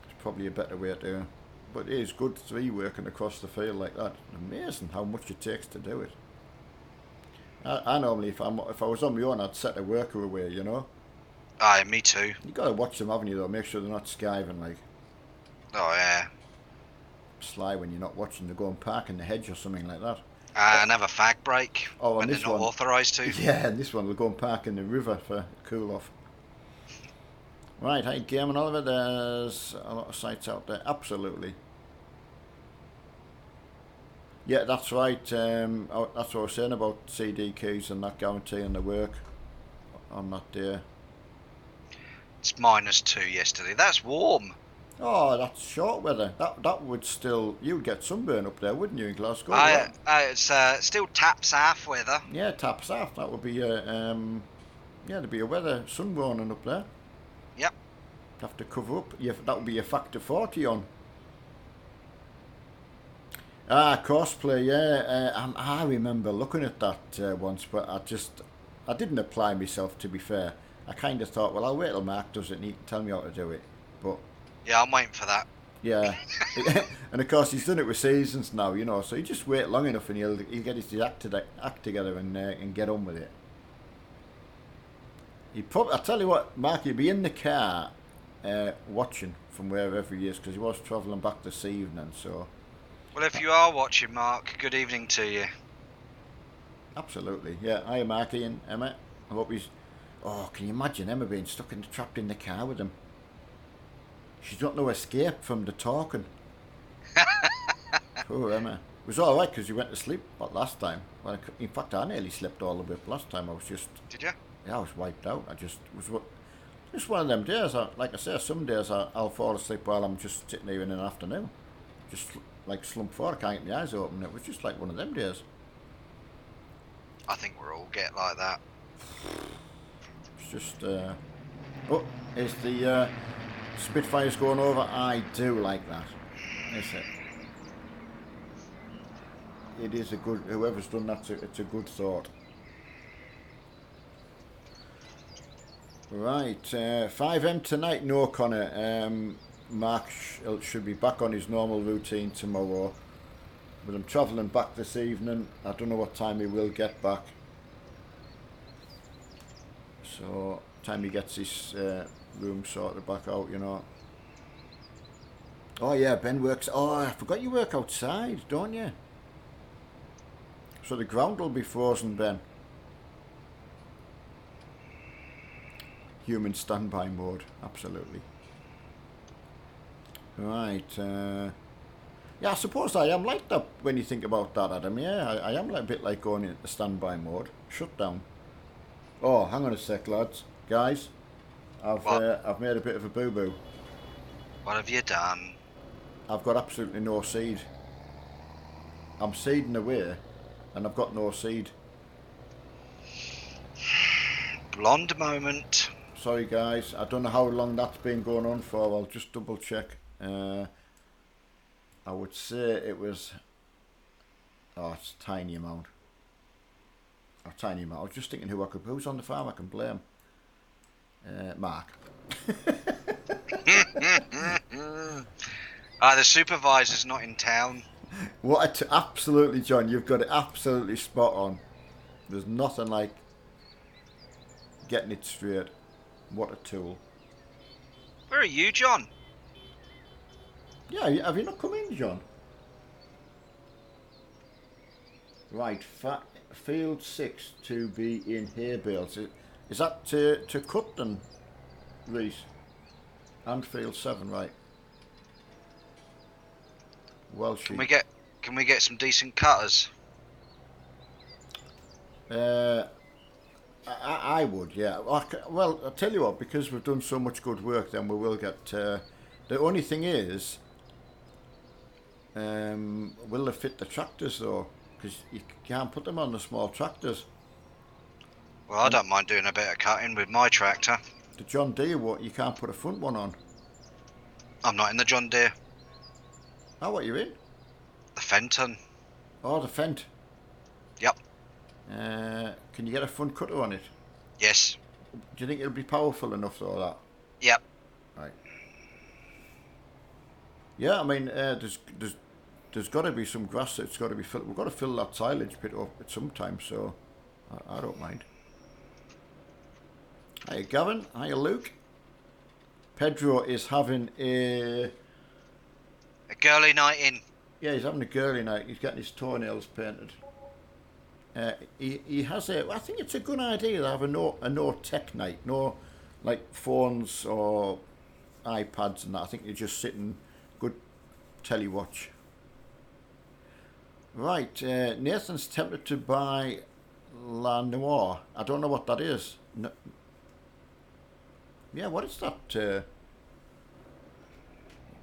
Speaker 1: It's probably a better way to. But it is good to be working across the field like that. Amazing how much it takes to do it. I normally, if I was on my own, I'd set a worker away,
Speaker 2: Aye, me too.
Speaker 1: You got to watch them, haven't you, though? Make sure they're not skiving, like.
Speaker 2: Oh, yeah.
Speaker 1: Sly when you're not watching. They go and park in the hedge or something like that.
Speaker 2: And have a fag break when they're not authorised to.
Speaker 1: Yeah, and this one, they'll go and park in the river for cool off. Right, hey, Game and Oliver, there's a lot of sites out there. Absolutely. Yeah, that's right. That's what I was saying about CD keys and not guaranteeing the work on that day.
Speaker 2: It's -2 yesterday. That's warm.
Speaker 1: Oh, that's short weather. That would still... You'd get sunburn up there, wouldn't you, in Glasgow?
Speaker 2: It's still tap south weather.
Speaker 1: Yeah, tap south. That would be there'd be a weather sun warning up there.
Speaker 2: Yep.
Speaker 1: Have to cover up. That would be a factor 40 on. Cosplay, yeah. I remember looking at that once, but I didn't apply myself, to be fair. I kind of thought, well, I'll wait till Mark does it and he can tell me how to do it. But
Speaker 2: yeah, I'm waiting for that.
Speaker 1: Yeah. And of course he's done it with seasons now, you know. So you just wait long enough, and he'll get his act together and get on with it. I tell you what, Mark, he'll be in the car watching from wherever he is, because he was travelling back this evening. So.
Speaker 2: Well, if you are watching, Mark, good evening to you.
Speaker 1: Absolutely, yeah. Hi, Marky and Emma. I hope he's. Oh, can you imagine Emma being trapped in the car with him? She's got no escape from the talking. Poor Emma. It was all right because you went to sleep last time. Well, in fact, I nearly slept all the way up last time. I was just.
Speaker 2: Did you?
Speaker 1: Yeah, I was wiped out. Just one of them days. Like I say, some days I'll fall asleep while I'm just sitting here in an afternoon, just like slump forward. I can't get my eyes open. It was just like one of them days.
Speaker 2: I think we're all get like that.
Speaker 1: It's just. Oh, is the Spitfire's going over? I do like that. Is it? It is a good. Whoever's done that, it's a good thought. Right, 5M tonight. No, Connor. Mark should be back on his normal routine tomorrow. But I'm travelling back this evening. I don't know what time he will get back. So, time he gets his room sorted back out, you know. Oh yeah, Ben works. Oh, I forgot you work outside, don't you? So the ground will be frozen, Ben. Human standby mode, absolutely. Right. Yeah, I suppose I am like that when you think about that, Adam. Yeah, I am a bit like going into standby mode. Shut down. Oh, hang on a sec, lads. Guys, I've made a bit of a boo-boo.
Speaker 2: What have you done?
Speaker 1: I've got absolutely no seed. I'm seeding away, and I've got no seed.
Speaker 2: Blonde moment.
Speaker 1: Sorry, guys. I don't know how long that's been going on for. I'll just double check. I would say it was. Oh, it's a tiny amount. A tiny amount. I was just thinking who's on the farm I can blame. Mark.
Speaker 2: The supervisor's not in town.
Speaker 1: Absolutely, John. You've got it absolutely spot on. There's nothing like getting it straight. What a tool.
Speaker 2: Where are you, John?
Speaker 1: Yeah, have you not come in, John? Right, field 6 to be in hay bales. Is that to cut then, Reese? And field 7, right. Well,
Speaker 2: Can we get some decent cutters?
Speaker 1: I would, yeah. Well, I'll tell you what, because we've done so much good work, then we will get. The only thing is, will they fit the tractors though? Because you can't put them on the small tractors.
Speaker 2: Well, I don't mind doing a bit of cutting with my tractor.
Speaker 1: The John Deere, you can't put a front one on.
Speaker 2: I'm not in the John Deere.
Speaker 1: Oh, what you in?
Speaker 2: The Fenton.
Speaker 1: Oh, the Fent.
Speaker 2: Yep.
Speaker 1: Can you get a front cutter on it?
Speaker 2: Yes.
Speaker 1: Do you think it'll be powerful enough though, that?
Speaker 2: Yep.
Speaker 1: Right. Yeah, I mean, there's got to be some grass that's got to be filled. We've got to fill that silage pit up at some time, so I don't mind. Hiya, Gavin. Hiya, Luke. Pedro is having a
Speaker 2: girly night in.
Speaker 1: Yeah, he's having a girly night. He's getting his toenails painted. He has a. I think it's a good idea to have a no tech night. No, like phones or iPads and that. I think you're just sitting, good telly watch. Right, Nathan's tempted to buy La Noire. I don't know what that is. No, yeah, what is that?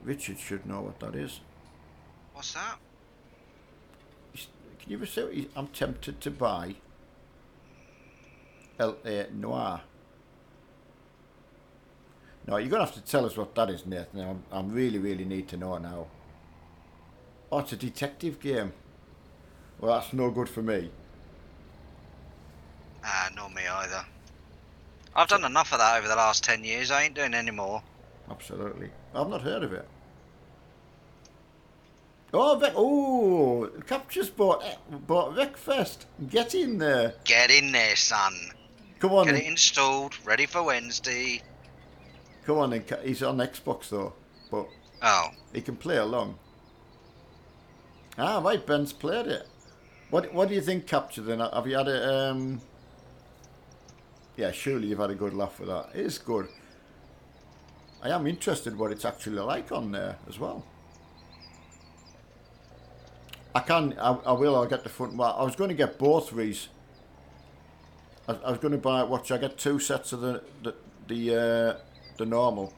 Speaker 1: Richard should know what that is.
Speaker 2: What's that?
Speaker 1: Can you say I'm tempted to buy La Noire? No, you're going to have to tell us what that is, Nathan. I really need to know now. Oh, it's a detective game. Well, that's no good for me.
Speaker 2: Not me either. I've done enough of that over the last 10 years. I ain't doing any more.
Speaker 1: Absolutely. I've not heard of it. Capture's bought Wreckfest. Get in there.
Speaker 2: Get in there, son.
Speaker 1: Come on,
Speaker 2: Get
Speaker 1: then.
Speaker 2: it installed, ready for Wednesday.
Speaker 1: Come on, then. He's on Xbox though, but
Speaker 2: Oh,
Speaker 1: he can play along. Ah, right. Ben's played it. What do you think, Capture? Then have you had it? Yeah, surely you've had a good laugh with that. It is good. I am interested what it's actually like on there as well. I will. I'll get the front. Well, I was going to get both Reese. I was going to buy. What should I get? 2 sets of the normal.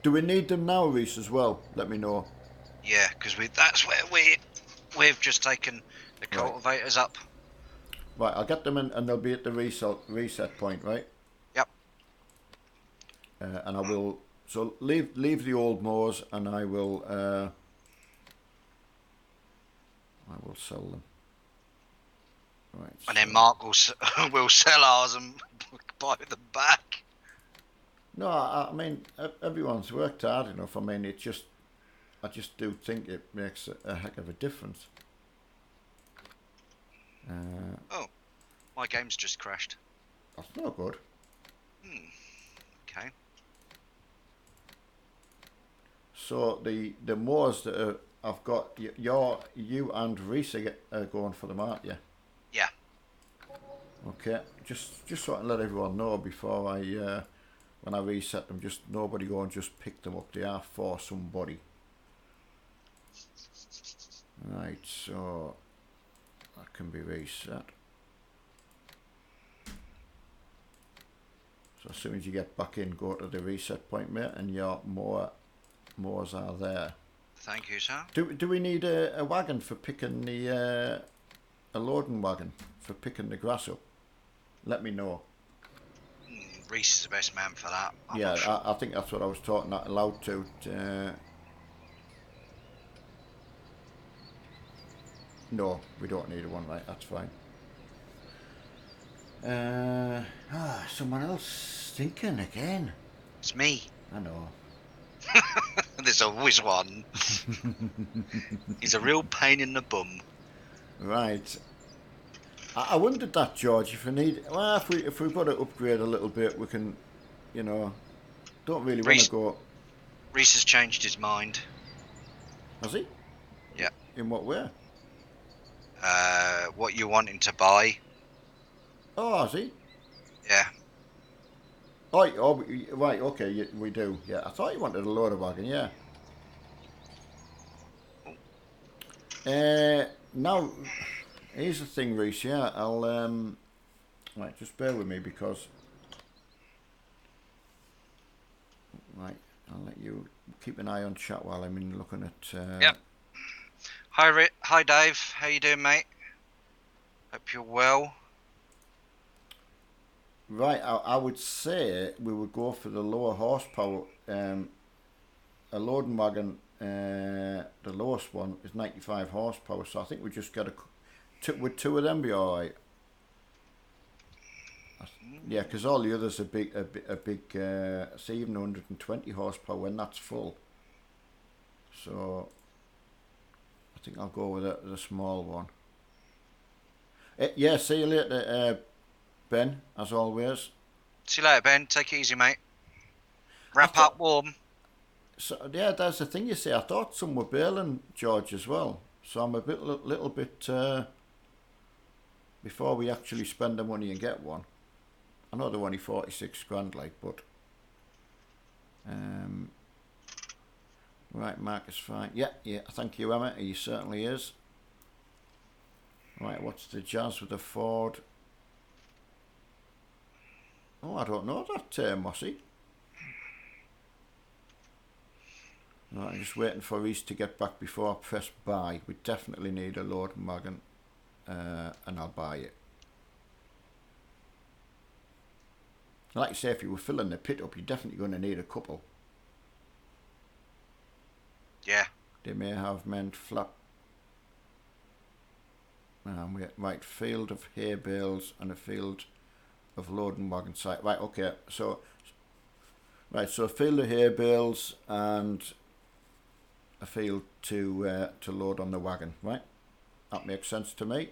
Speaker 1: Do we need them now, Reese, as well? Let me know.
Speaker 2: yeah, because that's where we've just taken the cultivators up.
Speaker 1: Right, I'll get them in, and they'll be at the reset point, right?
Speaker 2: Yep.
Speaker 1: And I will. So leave the old mowers, and I will sell them. Right.
Speaker 2: And then Mark will will sell ours and buy them back.
Speaker 1: No, I mean everyone's worked hard enough. I mean, I just do think it makes a heck of a difference.
Speaker 2: Oh, my game's just crashed.
Speaker 1: That's not good.
Speaker 2: Okay.
Speaker 1: So the mowers that I've got, you and Reese are going for them, aren't you?
Speaker 2: Yeah.
Speaker 1: Okay. Just so I can let everyone know before I when I reset them, just nobody go and just pick them up. They are for somebody. Right. So that can be reset. So as soon as you get back in, go to the reset point, mate, and your mowers are there.
Speaker 2: Thank you, sir.
Speaker 1: Do we need a wagon for picking a loading wagon for picking the grass up? Let me know.
Speaker 2: Reese is the best man for that.
Speaker 1: Yeah, I think that's what I was talking out loud to. No, we don't need one, right? That's fine. Someone else thinking again.
Speaker 2: It's me.
Speaker 1: I know.
Speaker 2: There's always one. He's a real pain in the bum.
Speaker 1: Right. I wondered that, George. If we've got to upgrade a little bit, we can, don't really want to go.
Speaker 2: Reese has changed his mind.
Speaker 1: Has he?
Speaker 2: Yeah.
Speaker 1: In what way?
Speaker 2: What you wanting to buy?
Speaker 1: Oh, has he?
Speaker 2: Yeah.
Speaker 1: Oh, right. Okay, we do. Yeah, I thought you wanted a loader wagon. Yeah. Now, here's the thing, Reese. Yeah, I'll right. Just bear with me because. Right, I'll let you keep an eye on chat while I'm in looking at.
Speaker 2: Yep. Hi, Dave. How you doing, mate? Hope you're well.
Speaker 1: Right, I would say we would go for the lower horsepower. A loading wagon, the lowest one is 95 horsepower. So I think we just got would 2 of them be all right? Yeah, because all the others are big. Say even 120 horsepower when that's full. So I think I'll go with the small one. Yeah, see you later, Ben, as always.
Speaker 2: See you later, Ben. Take it easy, mate. Wrap up warm.
Speaker 1: So yeah, that's the thing you say. I thought some were bailing George as well. So I'm a little bit before we actually spend the money and get one. I know they're only 46 grand, like, but right, Mark is fine. Yeah, thank you, Emma. He certainly is. Right, what's the jazz with the Ford? Oh, I don't know that, Mossy. Right, I'm just waiting for Reese to get back before I press buy. We definitely need a loading wagon, and I'll buy it. Like you say, if you were filling the pit up, you're definitely going to need a couple.
Speaker 2: Yeah.
Speaker 1: They may have meant flat. Right, field of hay bales and a field of loading wagon site. Right, okay. So a field of hay bales and a field to load on the wagon, right? That makes sense to me.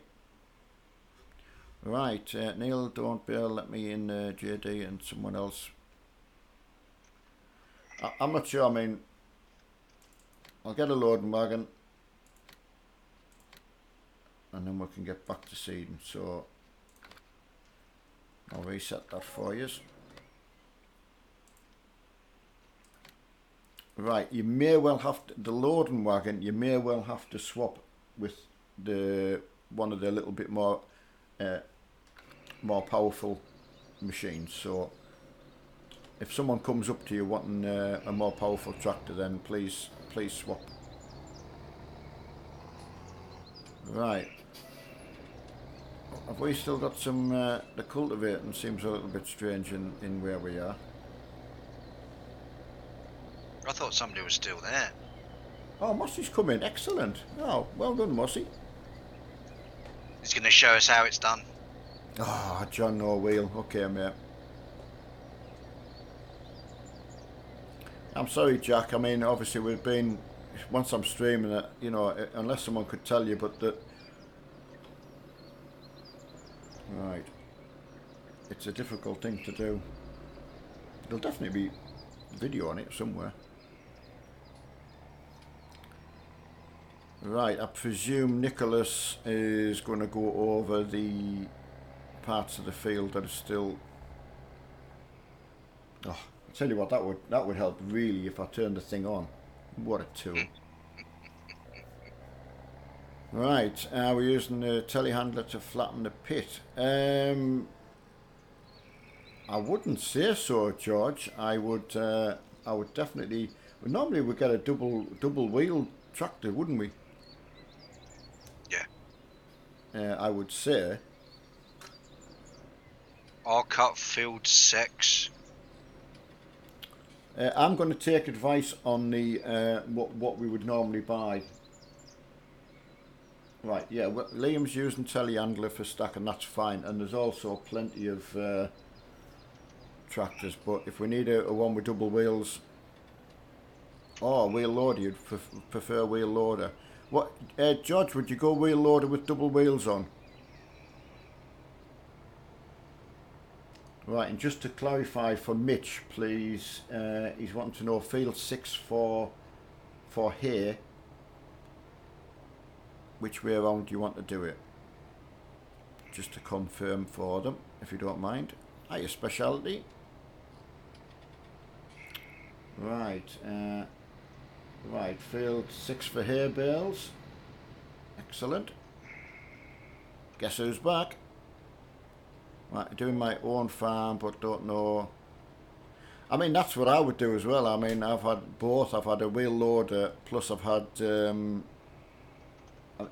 Speaker 1: Right, Neil, don't bail, let me in, JD and someone else. I'm not sure, I mean, I'll get a loading wagon and then we can get back to seeding, so I'll reset that for you. Right, you may well have to, the loading wagon, you may well have to swap with the one of the little bit more powerful machines. So if someone comes up to you wanting a more powerful tractor, then please swap. Right, have we still got some the cultivating seems a little bit strange in where we are.
Speaker 2: I thought somebody was still there.
Speaker 1: Oh, Mossy's come in, excellent. Oh, well done, Mossy.
Speaker 2: He's going to show us how it's done.
Speaker 1: Ah, oh, John no wheel. Okay, mate. I'm sorry, Jack. I mean, obviously we've been, once I'm streaming it, you know, unless someone could tell you, but that, right, it's a difficult thing to do. There'll definitely be video on it somewhere. Right, I presume Nicholas is going to go over the parts of the field that are still. Oh, I'll tell you what, that would help really if I turned the thing on. What a tool! Right, we're using the telehandler to flatten the pit. I wouldn't say so, George. I would definitely. Well, normally we get a double wheel tractor, wouldn't we?
Speaker 2: Yeah.
Speaker 1: I would say.
Speaker 2: I'll cut field 6.
Speaker 1: I'm going to take advice on the what we would normally buy. Right, yeah, well, Liam's using telehandler for stacking, that's fine, and there's also plenty of tractors, but if we need a one with double wheels, wheel loader, you'd prefer wheel loader. What, George, would you go wheel loader with double wheels on? Right, and just to clarify for Mitch, please, he's wanting to know field 6 for hay. Which way around do you want to do it? Just to confirm for them, if you don't mind. Your speciality. Right, right, field 6 for hay bales. Excellent. Guess who's back? Right, doing my own farm, but don't know. I mean, that's what I would do as well. I mean, I've had both. I've had a wheel loader, plus I've had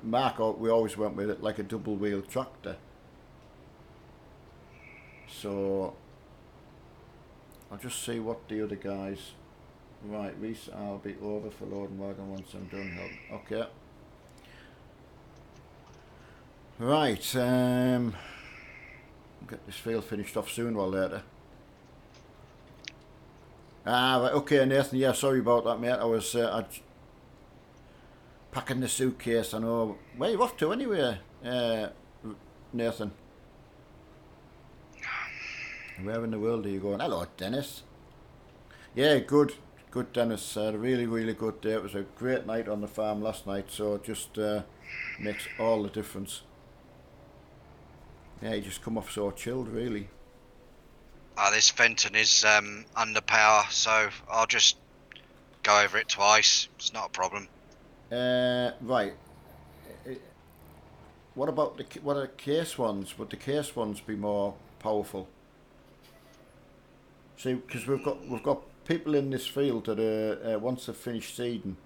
Speaker 1: Mark. We always went with it like a double wheel tractor. So I'll just see what the other guys. Right, Reese, I'll be over for loading wagon once I'm done. Okay. Right. Get this field finished off sooner or later. Right, okay, Nathan. Yeah, sorry about that, mate. I was packing the suitcase. I know. Where are you off to anyway, Nathan? Where in the world are you going? Hello, Dennis. Yeah, good, Dennis. Had a really, really good day. It was a great night on the farm last night, so it just makes all the difference. Yeah, you just come off so chilled, really.
Speaker 2: This Fenton is under power, so I'll just go over it twice. It's not a problem.
Speaker 1: Right. What about what are the case ones? Would the case ones be more powerful? See, because we've got people in this field that are once they've finished seeding,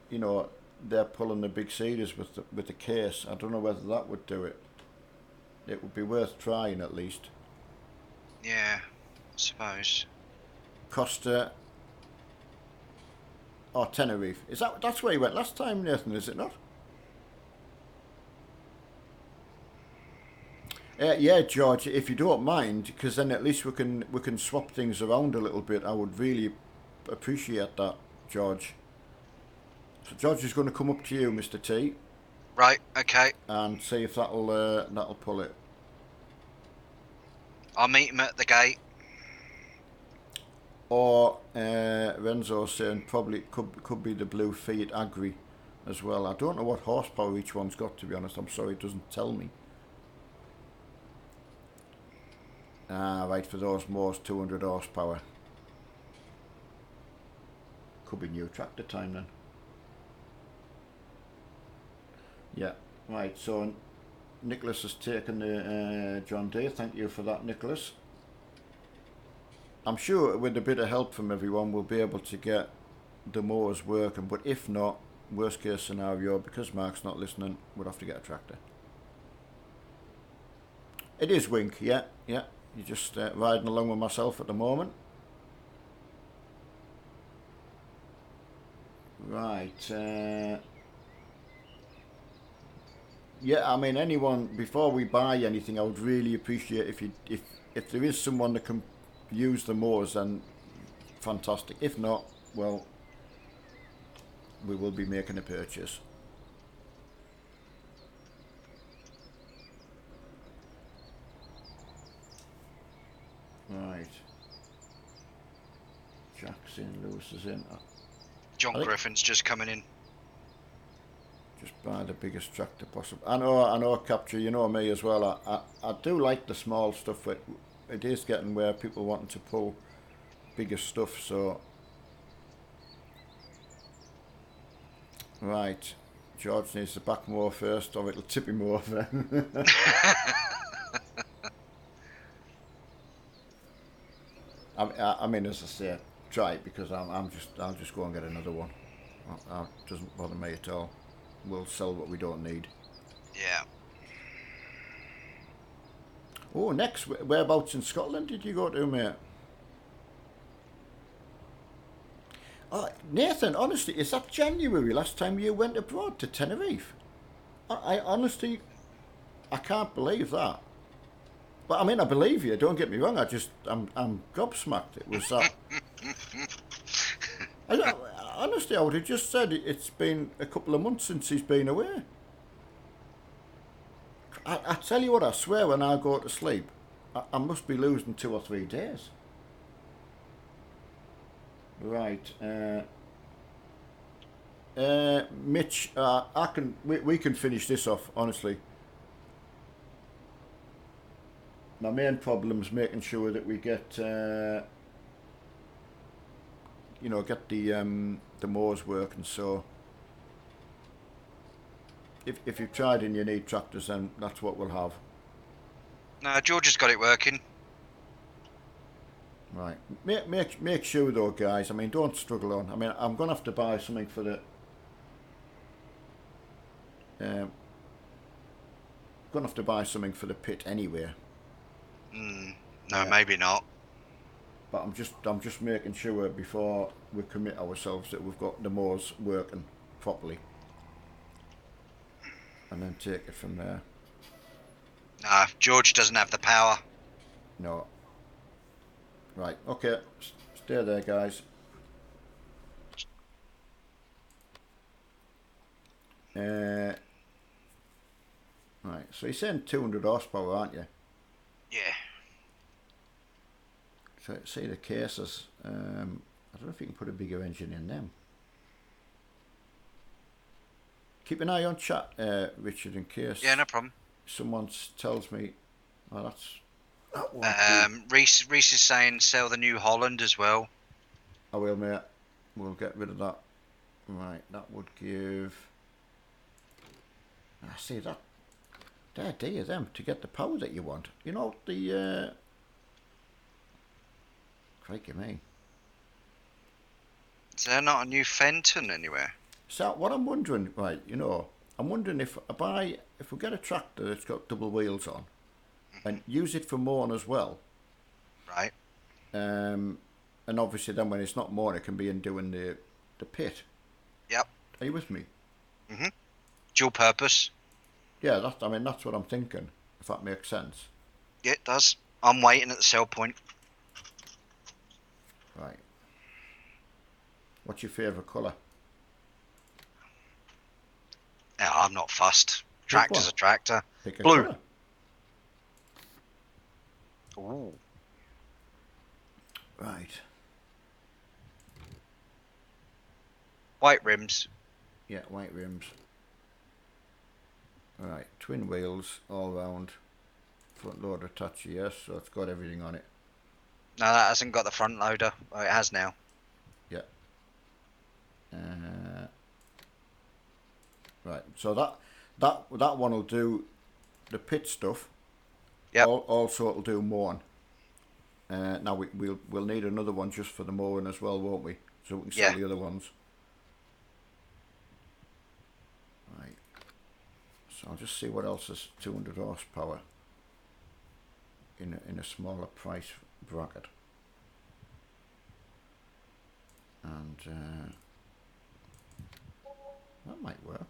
Speaker 1: you know, they're pulling the big seeders with the case. I don't know whether that would do it. It would be worth trying at least.
Speaker 2: Yeah, I suppose.
Speaker 1: Costa or Tenerife. That's where you went last time, Nathan, is it not? Yeah, George, if you don't mind, because then at least we can swap things around a little bit. I would really appreciate that, George. So George is going to come up to you, Mr. T,
Speaker 2: Right, okay.
Speaker 1: and see if that'll pull it.
Speaker 2: I'll meet him at the gate.
Speaker 1: Or Renzo's saying probably could be the blue Fiat Agri as well. I don't know what horsepower each one's got, to be honest. I'm sorry, it doesn't tell me. Ah, right, for those mowers, 200 horsepower. Could be new tractor time then. Yeah, right, so Nicholas has taken the John Deere. Thank you for that, Nicholas. I'm sure with a bit of help from everyone we'll be able to get the mowers working, but if not, worst case scenario, because Mark's not listening, we'll have to get a tractor. It is Wink, yeah. You're just riding along with myself at the moment. Right, yeah, I mean, anyone, before we buy anything, I would really appreciate if there is someone that can use the mowers, then fantastic. If not, well, we will be making a purchase. Right. Jack's in, Lewis is in.
Speaker 2: John Griffin's just coming in.
Speaker 1: Just buy the biggest tractor possible. I know, Capture, you know me as well. I do like the small stuff, but it is getting where people wanting to pull bigger stuff, so. Right. George needs the back mower first, or it'll tip him over. I mean, as I say, try it, because I'll just go and get another one. It doesn't bother me at all. We'll sell what we don't need.
Speaker 2: Yeah.
Speaker 1: Oh, next, whereabouts in Scotland did you go to, mate? Oh, Nathan, honestly, is that January last time you went abroad to Tenerife? I honestly, I can't believe that. But I mean, I believe you. Don't get me wrong. I'm gobsmacked. It was that. Honestly, I would have just said it's been a couple of months since he's been away. I tell you what, I swear when I go to sleep, I must be losing 2 or 3 days. Right. Mitch, we can finish this off, honestly. My main problem is making sure that we get, get the mowers working. So, if you've tried and you need tractors, then that's what we'll have.
Speaker 2: No, George has got it working.
Speaker 1: Right. Make sure though, guys. I mean, don't struggle on. I mean, I'm gonna have to buy something for the. Gonna have to buy something for the pit anyway.
Speaker 2: No, yeah. Maybe not.
Speaker 1: But I'm just making sure before we commit ourselves that we've got the mowers working properly, and then take it from there.
Speaker 2: Nah, George doesn't have the power.
Speaker 1: No. Right. Okay. Stay there, guys. Right. So you're saying 200 horsepower, aren't you?
Speaker 2: Yeah.
Speaker 1: So see the cases. I don't know if you can put a bigger engine in them. Keep an eye on chat, Richard, in case.
Speaker 2: Yeah, no problem.
Speaker 1: Someone tells me, oh, that's.
Speaker 2: Reese is saying sell the New Holland as well.
Speaker 1: I will, mate. We'll get rid of that. Right, that would give. I see that. The idea of them to get the power that you want. You know the. Crikey me.
Speaker 2: Is there not a new Fenton anywhere?
Speaker 1: So what I'm wondering, right? I'm wondering if we get a tractor that's got double wheels on, and use it for mowing as well.
Speaker 2: Right.
Speaker 1: And obviously then when it's not mowing, it can be in doing the pit.
Speaker 2: Yep.
Speaker 1: Are you with me?
Speaker 2: Mhm. Dual purpose.
Speaker 1: Yeah, that's what I'm thinking. If that makes sense.
Speaker 2: Yeah, it does. I'm waiting at the sell point.
Speaker 1: Right. What's your favourite colour?
Speaker 2: Yeah, I'm not fussed.
Speaker 1: Pick
Speaker 2: Tractor's
Speaker 1: one.
Speaker 2: a tractor.
Speaker 1: Pick a
Speaker 2: Blue.
Speaker 1: colour.
Speaker 2: Ooh.
Speaker 1: Right.
Speaker 2: White rims.
Speaker 1: Yeah, white rims. Right, twin wheels all round. Front loader touchy, yes, so it's got everything on it.
Speaker 2: No, that hasn't got the front loader. Oh, it has now.
Speaker 1: Yeah. Right, so that one will do the pit stuff.
Speaker 2: Yep.
Speaker 1: Also, it'll do mowing. Now we'll need another one just for the mowing as well, won't we? So we can sell
Speaker 2: Yeah.
Speaker 1: the other ones. Right. So I'll just see what else is 200 horsepower in a smaller price bracket. And that might work.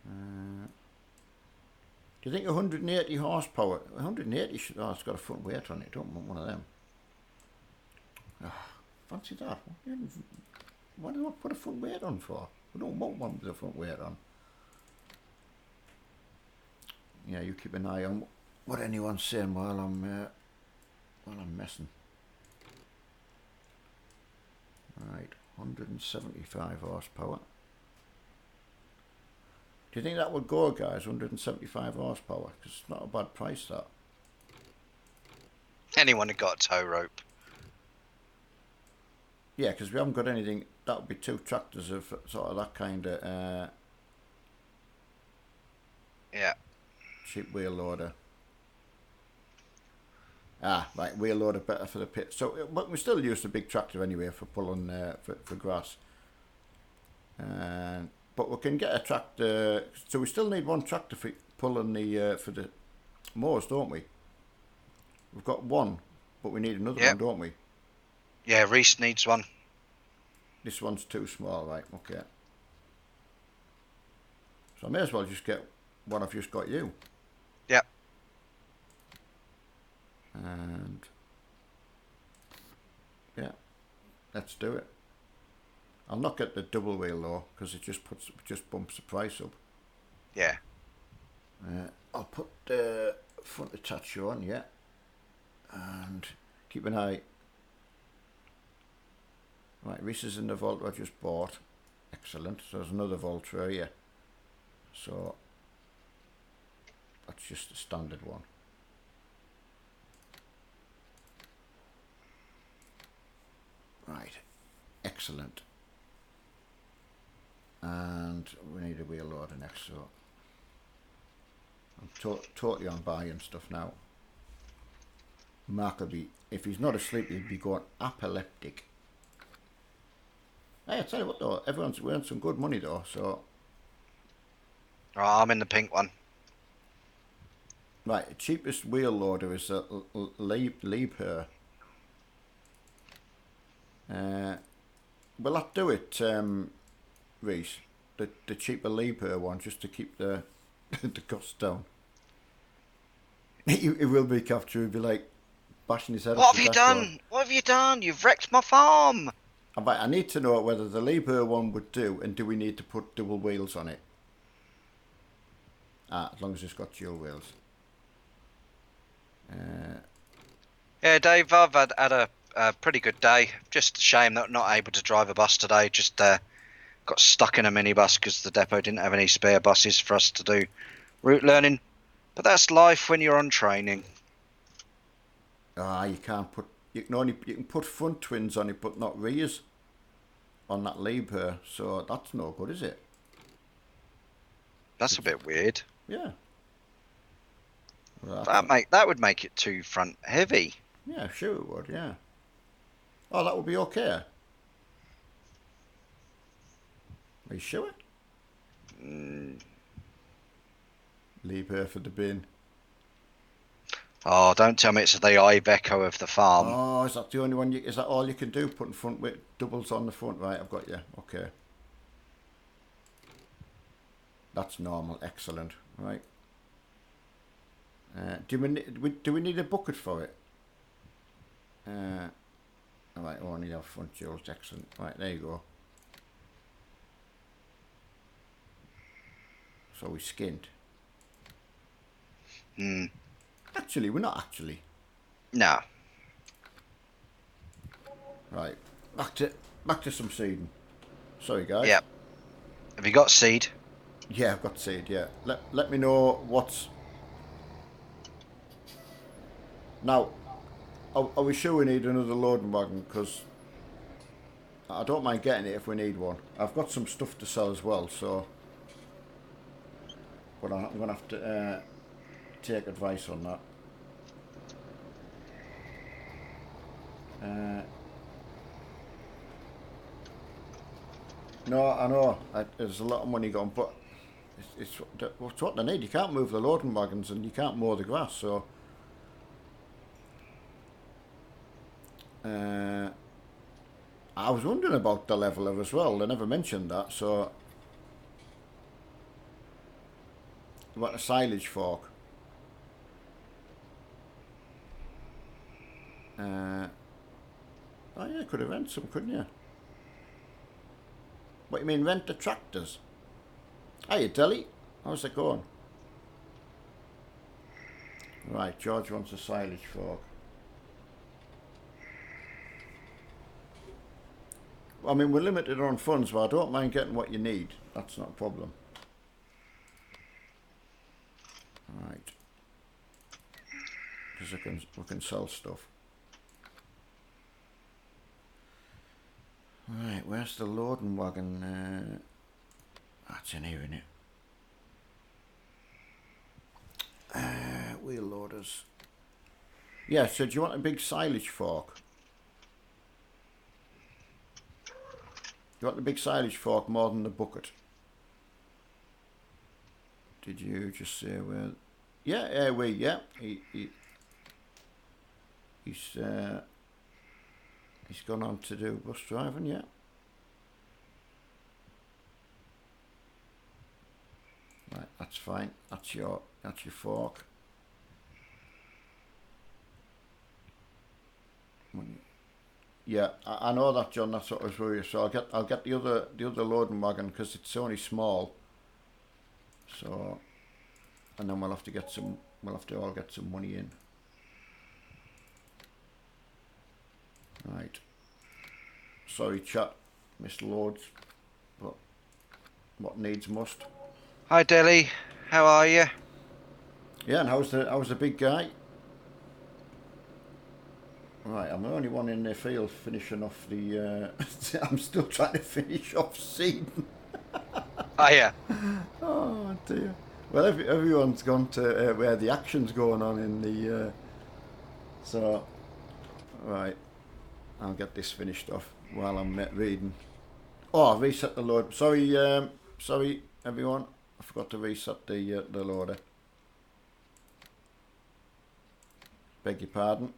Speaker 1: Do you think 180 horsepower? 180 should. Oh, it's got a front weight on it. Don't want one of them. Fancy that. Why do I put a front weight on for? We don't want one with a front weight on. Yeah, you keep an eye on what anyone's saying while I'm messing. Right, 175 horsepower. Do you think that would go, guys? 175 horsepower, because it's not a bad price, that.
Speaker 2: Anyone who got a tow rope.
Speaker 1: Yeah, because we haven't got anything. That would be 2 tractors of sort of that kind of
Speaker 2: Yeah.
Speaker 1: cheap wheel loader. Ah, right, wheel loader better for the pit. So, but we still use the big tractor anyway for pulling for grass. But we can get a tractor. So we still need one tractor for pulling the for the moors, don't we? We've got one, but we need another one, don't we?
Speaker 2: Yeah, Reese needs one.
Speaker 1: This one's too small, right? Okay. So I may as well just get what I've just got you.
Speaker 2: Yep.
Speaker 1: And yeah, let's do it. I'll not get the double wheel though, because it just bumps the price up.
Speaker 2: Yeah.
Speaker 1: I'll put the front attacher on, yeah, and keep an eye. Right, Reese is in the Voltra I just bought. Excellent. So there's another Voltra here. So that's just the standard one. Right, excellent. And we need a wheel loader next, so I'm totally on buying stuff now. Mark will be, if he's not asleep, he'll be going epileptic. Hey, I tell you what though, everyone's earned some good money though, so.
Speaker 2: Right, I'm in the pink one.
Speaker 1: Right, the cheapest wheel loader is a Liebherr. Will that do it, Reese? The cheaper Liebherr one, just to keep the the cost down. It will be captured. He'll be like bashing his head.
Speaker 2: What
Speaker 1: off
Speaker 2: have you
Speaker 1: the dashboard.
Speaker 2: done? What have you done? You've wrecked my farm.
Speaker 1: I need to know whether the Liebherr one would do, and do we need to put double wheels on it? As long as it's got dual wheels.
Speaker 2: Yeah, Dave, I've had a pretty good day. Just a shame that I'm not able to drive a bus today. Just got stuck in a minibus because the depot didn't have any spare buses for us to do route learning. But that's life when you're on training.
Speaker 1: You can't put. You can put front twins on it, but not rears on that Liebherr. So that's no good, is it?
Speaker 2: That's a bit weird.
Speaker 1: Yeah. Well,
Speaker 2: That would make it too front heavy.
Speaker 1: Yeah, sure it would. Yeah. Oh, that would be okay. Are you sure? Liebherr for the bin.
Speaker 2: Oh, don't tell me it's the Iveco of the farm.
Speaker 1: Oh, is that the only one? Is that all you can do? Putting front with doubles on the front, right? I've got you. Okay. That's normal. Excellent. Right. Do we need a bucket for it? All right. Oh, I need our front jewels. Excellent. Right, there you go. So we skinned.
Speaker 2: Hmm.
Speaker 1: Actually, we're not actually.
Speaker 2: No.
Speaker 1: Right, back to some seeding. Sorry, guys.
Speaker 2: Yeah. Have you got seed?
Speaker 1: Yeah, I've got seed. Yeah, let me know what's now. Are we sure we need another loading wagon? Because I don't mind getting it if we need one. I've got some stuff to sell as well, so but I'm gonna have to take advice on that. No, I know. There's a lot of money gone, but it's what they need. You can't move the loading wagons and you can't mow the grass, so I was wondering about the leveler as well. They never mentioned that, so what a silage fork. Oh yeah, could have rent some, couldn't you? What you mean, rent the tractors? Hiya, Delhi. How's it going? Right, George wants a silage fork. I mean, we're limited on funds, but I don't mind getting what you need. That's not a problem. Right. Because we can sell stuff. Right, where's the loading wagon? That's in here, isn't it? Wheel loaders. Yeah, so do you want a big silage fork? You want the big silage fork more than the bucket? Did you just say where? Yeah, yeah. He's gone on to do bus driving, yeah. Right, that's fine. That's your fork. Yeah, I know that, John. That's what I was worried. So I'll get the other loading wagon because it's only small. So, and then we'll have to all get some money in. Right. Sorry, chat, missed loads, but what needs must.
Speaker 2: Hi, Delhi. How are you?
Speaker 1: Yeah, and how's the big guy? Right, I'm the only one in the field finishing off the. I'm still trying to finish off seed.
Speaker 2: Oh, yeah.
Speaker 1: Oh dear. Well, everyone's gone to where the action's going on in the. So, right, I'll get this finished off while I'm reading. Oh, I reset the load. Sorry, everyone. I forgot to reset the loader. Beg your pardon.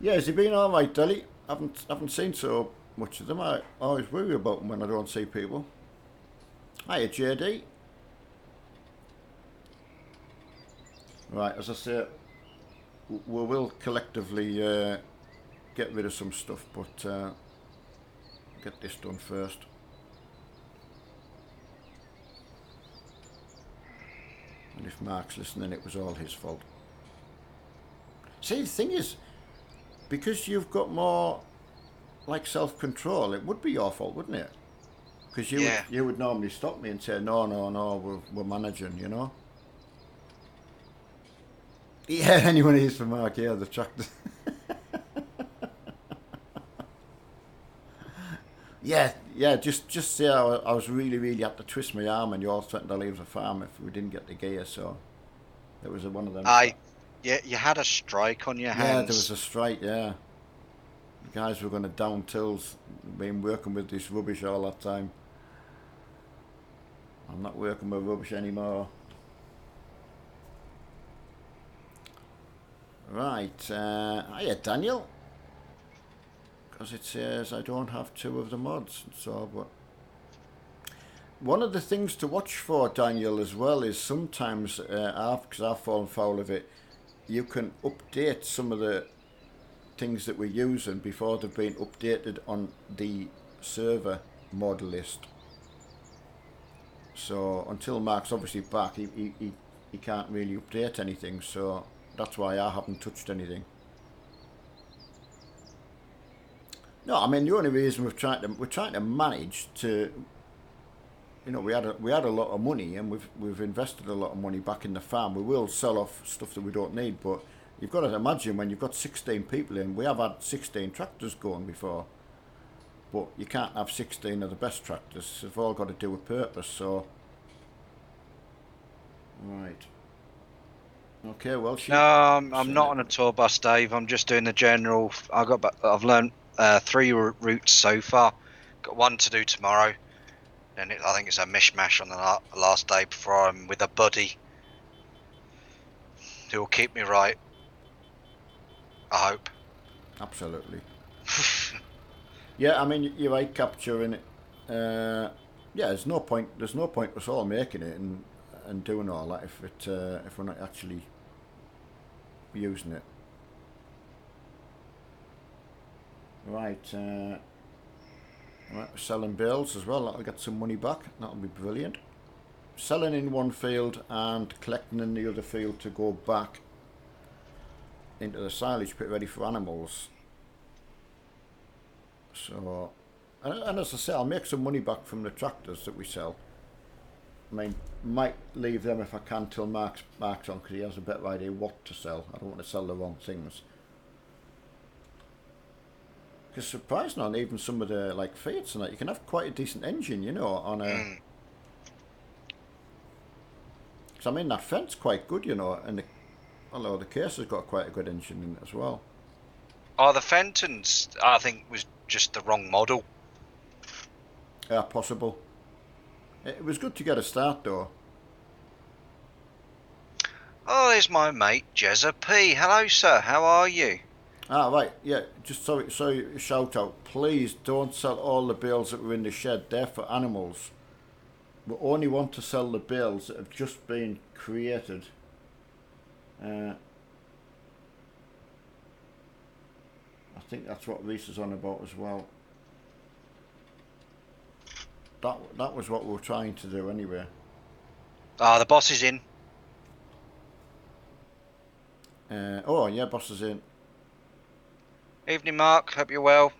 Speaker 1: Yeah, has he been all right, Delhi? Haven't seen so much of them. I always worry about them when I don't see people. Hiya, JD. Right, as I say, we will collectively get rid of some stuff, but get this done first. And if Mark's listening, it was all his fault. See, the thing is, because you've got more like self-control, it would be your fault, wouldn't it? Because you would normally stop me and say, no, we're managing, you know. Yeah, anyone is for Mark, yeah, the tractor. yeah, just say I was really had to twist my arm and you all threatened to leave the farm if we didn't get the gear, so there was one of them.
Speaker 2: Yeah, you had a strike on your hands.
Speaker 1: Yeah, there was a strike, yeah. The guys were going to down tills, been working with this rubbish all that time. I'm not working with rubbish anymore. Right, hiya Daniel. Because it says I don't have 2 of the mods, so but one of the things to watch for, Daniel, as well is sometimes because I've fallen foul of it, you can update some of the things that we're using before they've been updated on the server mod list. So until Mark's obviously back, he can't really update anything. So that's why I haven't touched anything. No, I mean the only reason we're trying to manage to, you know, we had a lot of money and we've invested a lot of money back in the farm. We will sell off stuff that we don't need, but you've got to imagine when you've got 16 people in. We have had 16 tractors going before, but you can't have 16 of the best tractors. They've all got to do a purpose. So, right. Okay, well,
Speaker 2: No, I'm not on a tour bus, Dave. I'm just doing the general. I've learned 3 routes so far. Got 1 to do tomorrow. And I think it's a mishmash on the last day before I'm with a buddy who will keep me right. I hope.
Speaker 1: Absolutely. Yeah, I mean you're right, capturing it. Yeah, there's no point. There's no point us all making it and doing all that if we're not actually using it. Right. Right, selling bales as well. That'll get some money back. That'll be brilliant. Selling in one field and collecting in the other field to go back into the silage pit ready for animals. So, and as I say, I'll make some money back from the tractors that we sell. I mean, might leave them if I can till Mark's on, because he has a better idea what to sell. I don't want to sell the wrong things. Because surprisingly, on even some of the like Fiats and that, you can have quite a decent engine, you know, on a. Because I mean that Fent's quite good, you know, and although the case has got quite a good engine in it as well.
Speaker 2: Oh, the Fenton's, I think, was just the wrong model.
Speaker 1: Yeah, possible. It was good to get a start though.
Speaker 2: Oh, there's my mate Jezza P. Hello, sir. How are you?
Speaker 1: Ah, right, yeah, just sorry, shout out. Please don't sell all the bales that were in the shed. They're for animals. We only want to sell the bales that have just been created. I think that's what Reese is on about as well. That was what we were trying to do anyway.
Speaker 2: Ah, the boss is in.
Speaker 1: Oh, yeah, boss is in.
Speaker 2: Evening, Mark. Hope you're well.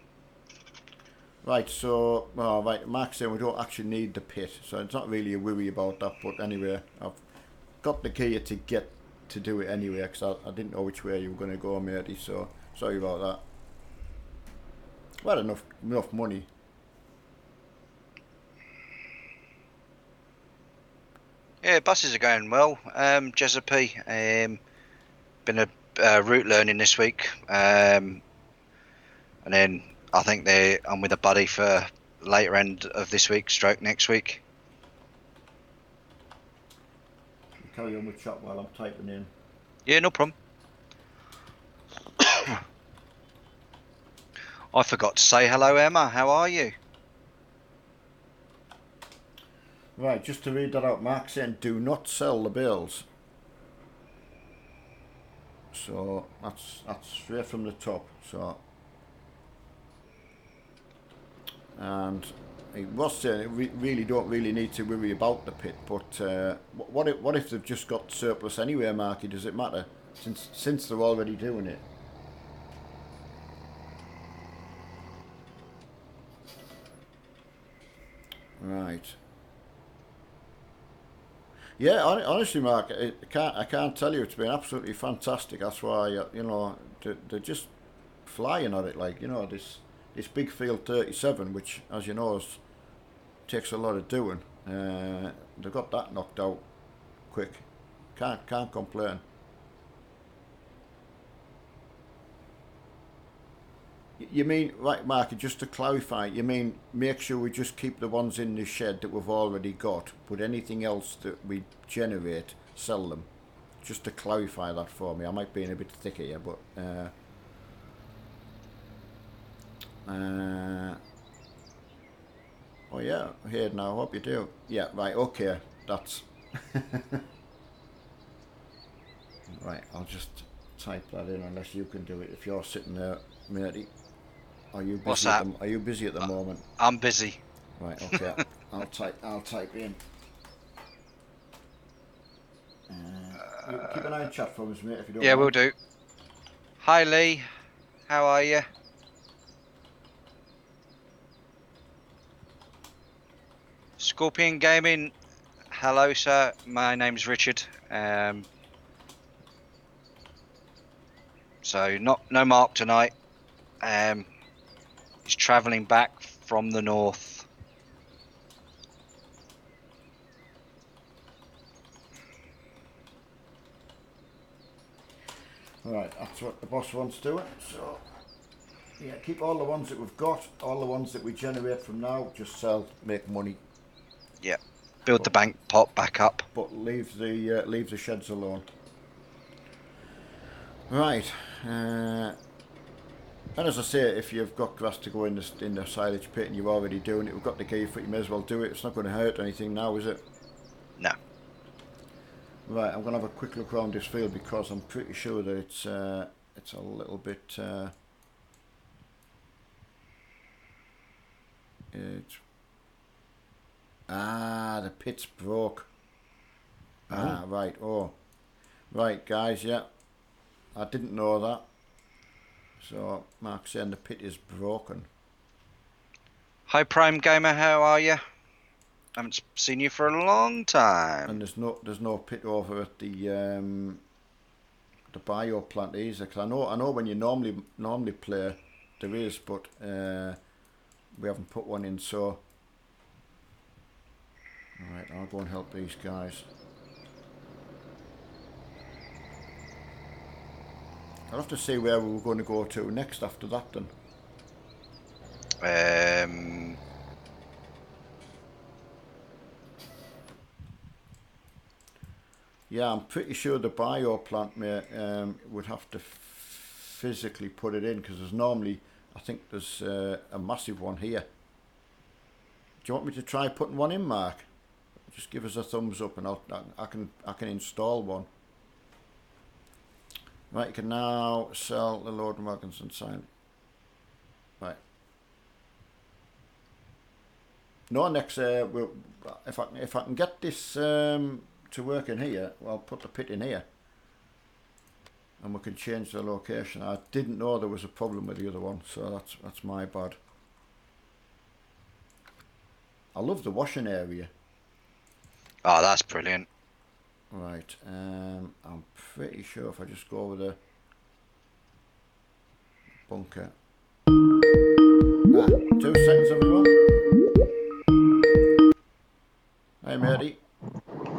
Speaker 1: Right, so, right, Mark's saying we don't actually need the pit, so it's not really a worry about that, but anyway, I've got the gear to get to do it anyway, because I didn't know which way you were going to go, matey, so sorry about that. Well, enough money.
Speaker 2: Yeah, buses are going well. Jezza P. Been a route learning this week. And then I think I'm with a buddy for later end of this week, stroke next week.
Speaker 1: Carry on with chat while I'm typing in.
Speaker 2: Yeah, no problem. I forgot to say hello, Emma. How are you?
Speaker 1: Right, just to read that out, Mark saying do not sell the bales. So that's straight from the top. So, and he was saying we really don't need to worry about the pit, but what if they've just got surplus anyway, Marky? Does it matter since they're already doing it? Right. Yeah, honestly, Mark, I can't tell you. It's been absolutely fantastic. That's why you know they're just flying at it. Like, you know, this big field 37, which, as you know, takes a lot of doing. They got that knocked out quick. Can't complain. You mean, right, Mark, just to clarify, you mean make sure we just keep the ones in the shed that we've already got, but anything else that we generate, sell them? Just to clarify that for me. I might be in a bit thick here, but... oh yeah, here now, I hope you do. Yeah, right, okay, that's... Right, I'll just type that in unless you can do it if you're sitting there, matey. Are you busy?
Speaker 2: What's that?
Speaker 1: Are you busy at the moment?
Speaker 2: I'm busy.
Speaker 1: Right, okay. I'll type in. You keep an eye on chat for us, mate, if you don't
Speaker 2: Yeah,
Speaker 1: mind.
Speaker 2: we'll do. Hi, Lee. How are you? Scorpion Gaming. Hello, sir. My name's Richard. So no Mark tonight. He's travelling back from the north.
Speaker 1: Right, that's what the boss wants to do. So, yeah, keep all the ones that we've got, all the ones that we generate from now, just sell, make money.
Speaker 2: Yeah. Build the bank pot back up.
Speaker 1: But leave the sheds alone. Right. And as I say, if you've got grass to go in the silage pit and you're already doing it, we've got the gear for it, you may as well do it. It's not going to hurt anything now, is it?
Speaker 2: No.
Speaker 1: Right, I'm going to have a quick look around this field because I'm pretty sure that it's a little bit... the pit's broke. Right, Right, guys, yeah. I didn't know that. So, Mark's saying the pit is broken.
Speaker 2: Hi, Prime Gamer. How are you? Haven't seen you for a long time.
Speaker 1: And there's no pit over at the bio plant either. Cause I know when you normally play there is, but we haven't put one in. So, all right, I'll go and help these guys. I'll have to see where we were going to go to next after that then. Yeah, I'm pretty sure the bio plant would have to physically put it in because there's normally, I think there's a massive one here. Do you want me to try putting one in, Mark? Just give us a thumbs up and I can install one. Right, you can now sell the loading wagons and sign. Right. No, next if I can get this to work in here, well, I'll put the pit in here, and we can change the location. I didn't know there was a problem with the other one, so that's my bad. I love the washing area.
Speaker 2: Oh, that's brilliant.
Speaker 1: Right, I'm pretty sure if I just go over the bunker. 2 seconds, everyone. Hey, matey.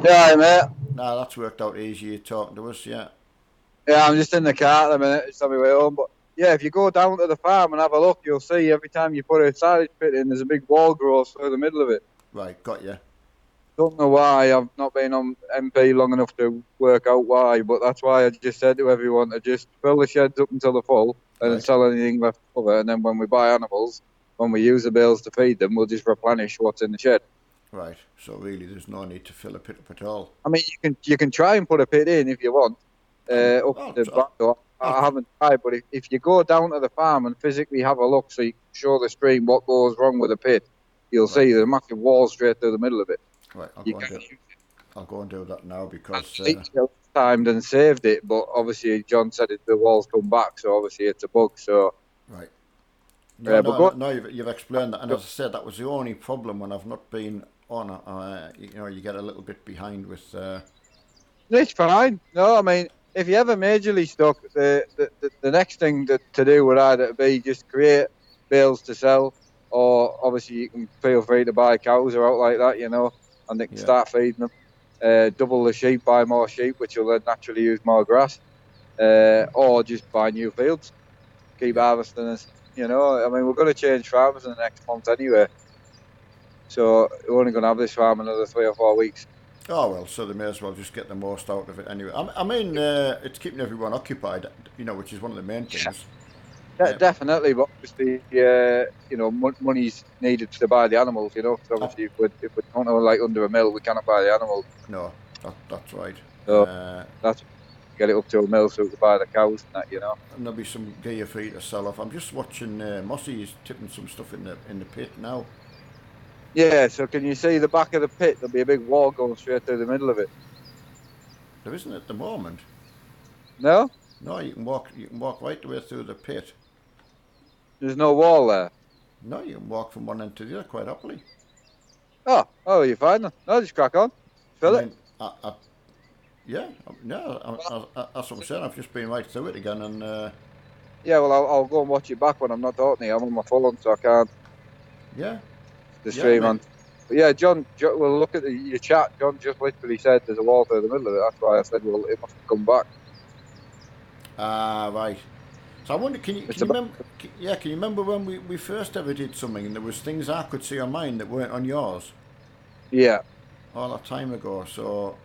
Speaker 3: Yeah, mate.
Speaker 1: Nah, that's worked out easy. You're talking to us, yeah.
Speaker 3: Yeah, I'm just in the car at the minute. It's on my way home. But yeah, if you go down to the farm and have a look, you'll see every time you put a silage pit in, there's a big wall grows through the middle of it.
Speaker 1: Right, got you.
Speaker 3: Don't know why. I've not been on MP long enough to work out why, but that's why I just said to everyone to just fill the sheds up until they're full and
Speaker 1: Right.
Speaker 3: sell anything left over. And then when we buy animals, when we use the bales to feed them, we'll just replenish what's in the shed.
Speaker 1: Right, so really there's no need to fill a pit up at all.
Speaker 3: I mean, you can try and put a pit in if you want. I haven't tried, but if you go down to the farm and physically have a look so you can show the stream what goes wrong with the pit, you'll see there's a massive wall straight through the middle of it.
Speaker 1: Right, I'll go and do that now because...
Speaker 3: timed and saved it, but obviously John said the walls come back, so obviously it's a bug, so...
Speaker 1: Right. No, you've explained that, and as I said, that was the only problem when I've not been on. You get a little bit behind with...
Speaker 3: It's fine. No, I mean, if you ever majorly stuck, the next thing to do would either be just create bales to sell, or obviously you can feel free to buy cows or out like that, and they can start feeding them. Double the sheep, buy more sheep, which will then naturally use more grass, or just buy new fields, keep harvesting us. I mean, we're going to change farmers in the next month anyway, so we're only going to have this farm another 3 or 4 weeks.
Speaker 1: Oh well, so they may as well just get the most out of it anyway. I mean, it's keeping everyone occupied, which is one of the main things.
Speaker 3: Definitely, but obviously, money's needed to buy the animals. Because obviously, if we don't know, like under a mill, we cannot buy the animals.
Speaker 1: No, that's right.
Speaker 3: So that's get it up to a mill so we can buy the cows and that.
Speaker 1: And there'll be some gear for you to sell off. I'm just watching Mossy is tipping some stuff in the pit now.
Speaker 3: Yeah. So can you see the back of the pit? There'll be a big wall going straight through the middle of it.
Speaker 1: There isn't at the moment.
Speaker 3: No,
Speaker 1: No, you can walk. You can walk right the way through the pit.
Speaker 3: there's no wall there.
Speaker 1: No, you can walk from one end to the other quite happily.
Speaker 3: Oh, you're fine then. No, just crack on.
Speaker 1: I
Speaker 3: Fill it.
Speaker 1: mean, yeah, that's what I'm saying. I've just been right through it again, and
Speaker 3: Yeah, well, I'll go and watch it back when I'm not talking to you. I'm on my phone, so I can't
Speaker 1: yeah,
Speaker 3: the
Speaker 1: yeah. I
Speaker 3: stream
Speaker 1: mean,
Speaker 3: on. But yeah, John, well, look at your chat. John just literally said there's a wall through the middle of it. That's why I said, well, it must have come back.
Speaker 1: right. So I wonder, can
Speaker 3: It's
Speaker 1: you
Speaker 3: about
Speaker 1: remember? Can you remember when we first ever did something, and there was things I could see on mine that weren't on yours
Speaker 3: yeah.
Speaker 1: all that time ago. So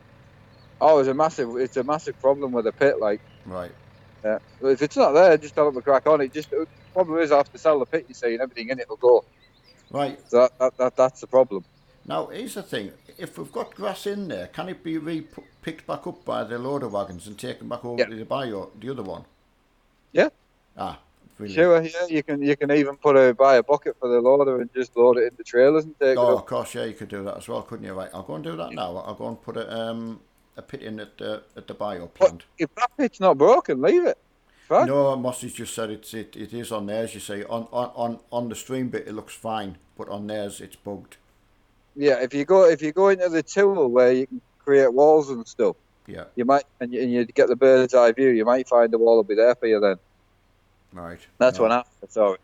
Speaker 3: Oh, it's a massive problem with the pit. Like,
Speaker 1: right,
Speaker 3: yeah. Well, if it's not there, just tell them to crack on. The problem is I have to sell the pit. You see, and everything in it will go.
Speaker 1: right.
Speaker 3: So that's the problem.
Speaker 1: Now here's the thing: if we've got grass in there, can it be picked back up by the loader wagons and taken back over
Speaker 3: Yeah.
Speaker 1: to the bio, the other one?
Speaker 3: Yeah.
Speaker 1: Ah, brilliant.
Speaker 3: Sure. Yeah. You can even buy a bucket for the loader and just load it into trailers and take it
Speaker 1: Oh,
Speaker 3: up.
Speaker 1: of course, yeah, you could do that as well, couldn't you? Right, I'll go and do that now. I'll go and put a pit in at the bio
Speaker 3: But
Speaker 1: plant.
Speaker 3: if that pit's not broken, leave it. Fine.
Speaker 1: No, Mossy's just said it is on theirs. You see, on the stream bit it looks fine, but on theirs it's bugged.
Speaker 3: Yeah. If you go into the tool where you can create walls and stuff,
Speaker 1: Yeah,
Speaker 3: you might and you get the bird's eye view. You might find the wall will be there for you then.
Speaker 1: right.
Speaker 3: That's
Speaker 1: No,
Speaker 3: what happens. So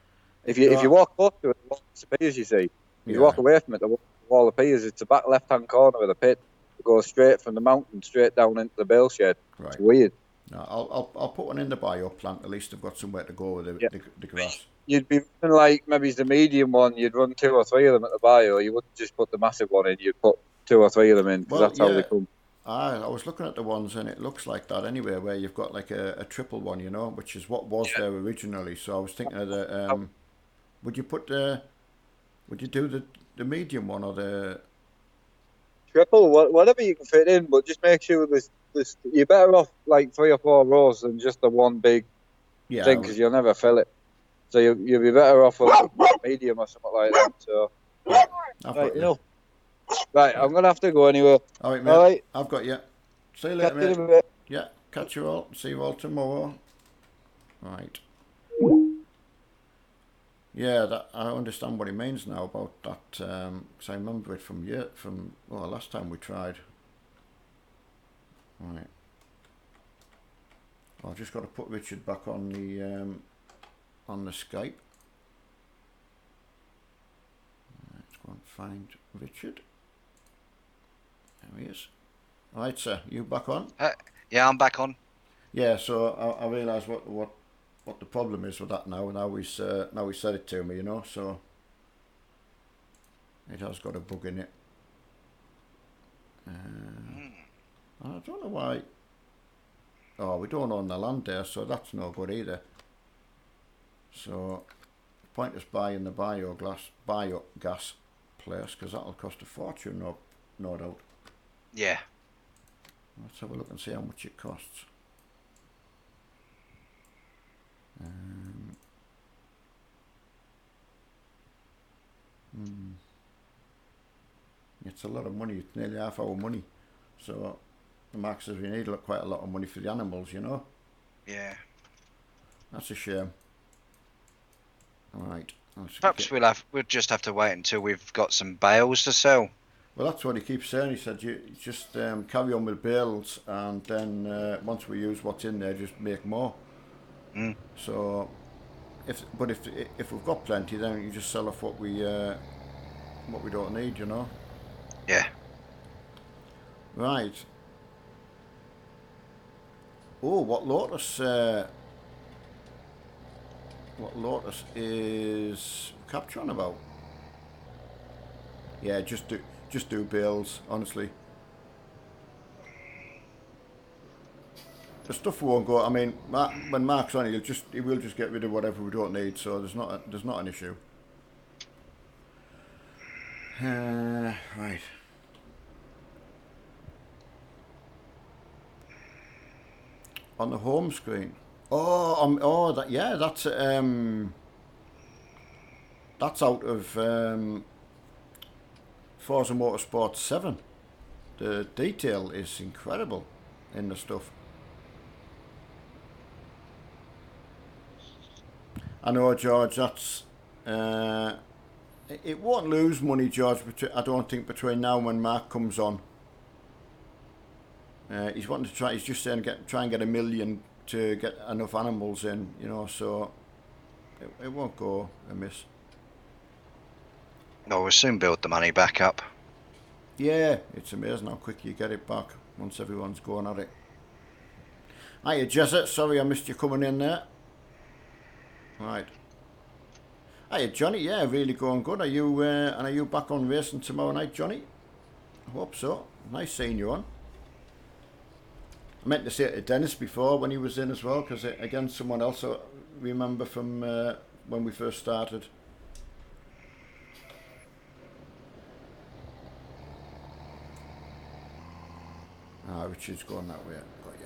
Speaker 3: if
Speaker 1: no,
Speaker 3: you walk close to it, the wall disappears. You see, if you
Speaker 1: yeah,
Speaker 3: walk away from it, the wall appears. It's the back left-hand corner of the pit. It goes straight from the mountain straight down into the bale shed.
Speaker 1: right.
Speaker 3: It's weird.
Speaker 1: No, I'll put one in the bio plant. At least I've got somewhere to go with
Speaker 3: Yeah.
Speaker 1: the grass.
Speaker 3: You'd be running like maybe it's the medium one. You'd run 2 or 3 of them at the bio. You wouldn't just put the massive one in. You'd put 2 or 3 of them in because
Speaker 1: Well,
Speaker 3: that's how they
Speaker 1: yeah.
Speaker 3: come.
Speaker 1: I was looking at the ones and it looks like that anyway, where you've got like a triple one, you know, which is what was there originally. So I was thinking of the would you do the medium one or the
Speaker 3: Triple, whatever you can fit in, but just make sure there's you're better off like 3 or 4 rows than just the one big
Speaker 1: yeah
Speaker 3: thing because you'll never fill it. So you'll be better off with like medium or something like that. So
Speaker 1: I've
Speaker 3: right,
Speaker 1: got you.
Speaker 3: right, I'm gonna have to go anyway.
Speaker 1: All right, mate.
Speaker 3: All right,
Speaker 1: I've got you. See you later,
Speaker 3: catch you in
Speaker 1: mate.
Speaker 3: a bit.
Speaker 1: Yeah, catch you all. See you all tomorrow. Right. Yeah, that I understand what he means now about that. Because I remember it from last time we tried. Right. I've just got to put Richard back on the Skype. Let's go and find Richard. There he is. All right, sir. You back on?
Speaker 2: Yeah, I'm back on.
Speaker 1: Yeah. So I realise what the problem is with that now. Now he's said it to me, you know. So it has got a bug in it. I don't know why. Oh, we don't own the land there, so that's no good either. So, point us buying the biogas place because that'll cost a fortune, no doubt.
Speaker 2: Yeah.
Speaker 1: Let's have a look and see how much it costs. It's a lot of money. It's nearly half our money. So, the Mark says we need quite a lot of money for the animals, you know.
Speaker 2: Yeah.
Speaker 1: That's a shame. All right.
Speaker 2: Perhaps we'll just have to wait until we've got some bales to sell.
Speaker 1: Well, that's what he keeps saying. He said, "You just carry on with bales, and then once we use what's in there, just make more." So, if we've got plenty, then you just sell off what we don't need, you know.
Speaker 2: Yeah.
Speaker 1: Right. Oh, what Lotus is Capture on about? Yeah, just do bales, honestly. The stuff won't go. I mean, when Mark's on, he will just get rid of whatever we don't need. So there's not an issue. Right. On the home screen. That's out of Forza Motorsport 7. The detail is incredible. in the stuff. I know, George. That's it won't lose money, George. I don't think between now and when Mark comes on. He's wanting to try. He's just saying try and get 1 million to get enough animals in. You know, so it won't go amiss.
Speaker 2: No, we'll soon build the money back up.
Speaker 1: Yeah, it's amazing how quick you get it back once everyone's going at it. Hiya, Jezza. Sorry I missed you coming in there. Right. Hiya, Johnny. Yeah, really going good. Are you back on racing tomorrow night, Johnny? I hope so. Nice seeing you on. I meant to say it to Dennis before when he was in as well, because again, someone else I remember from when we first started. Richard's going that way. Got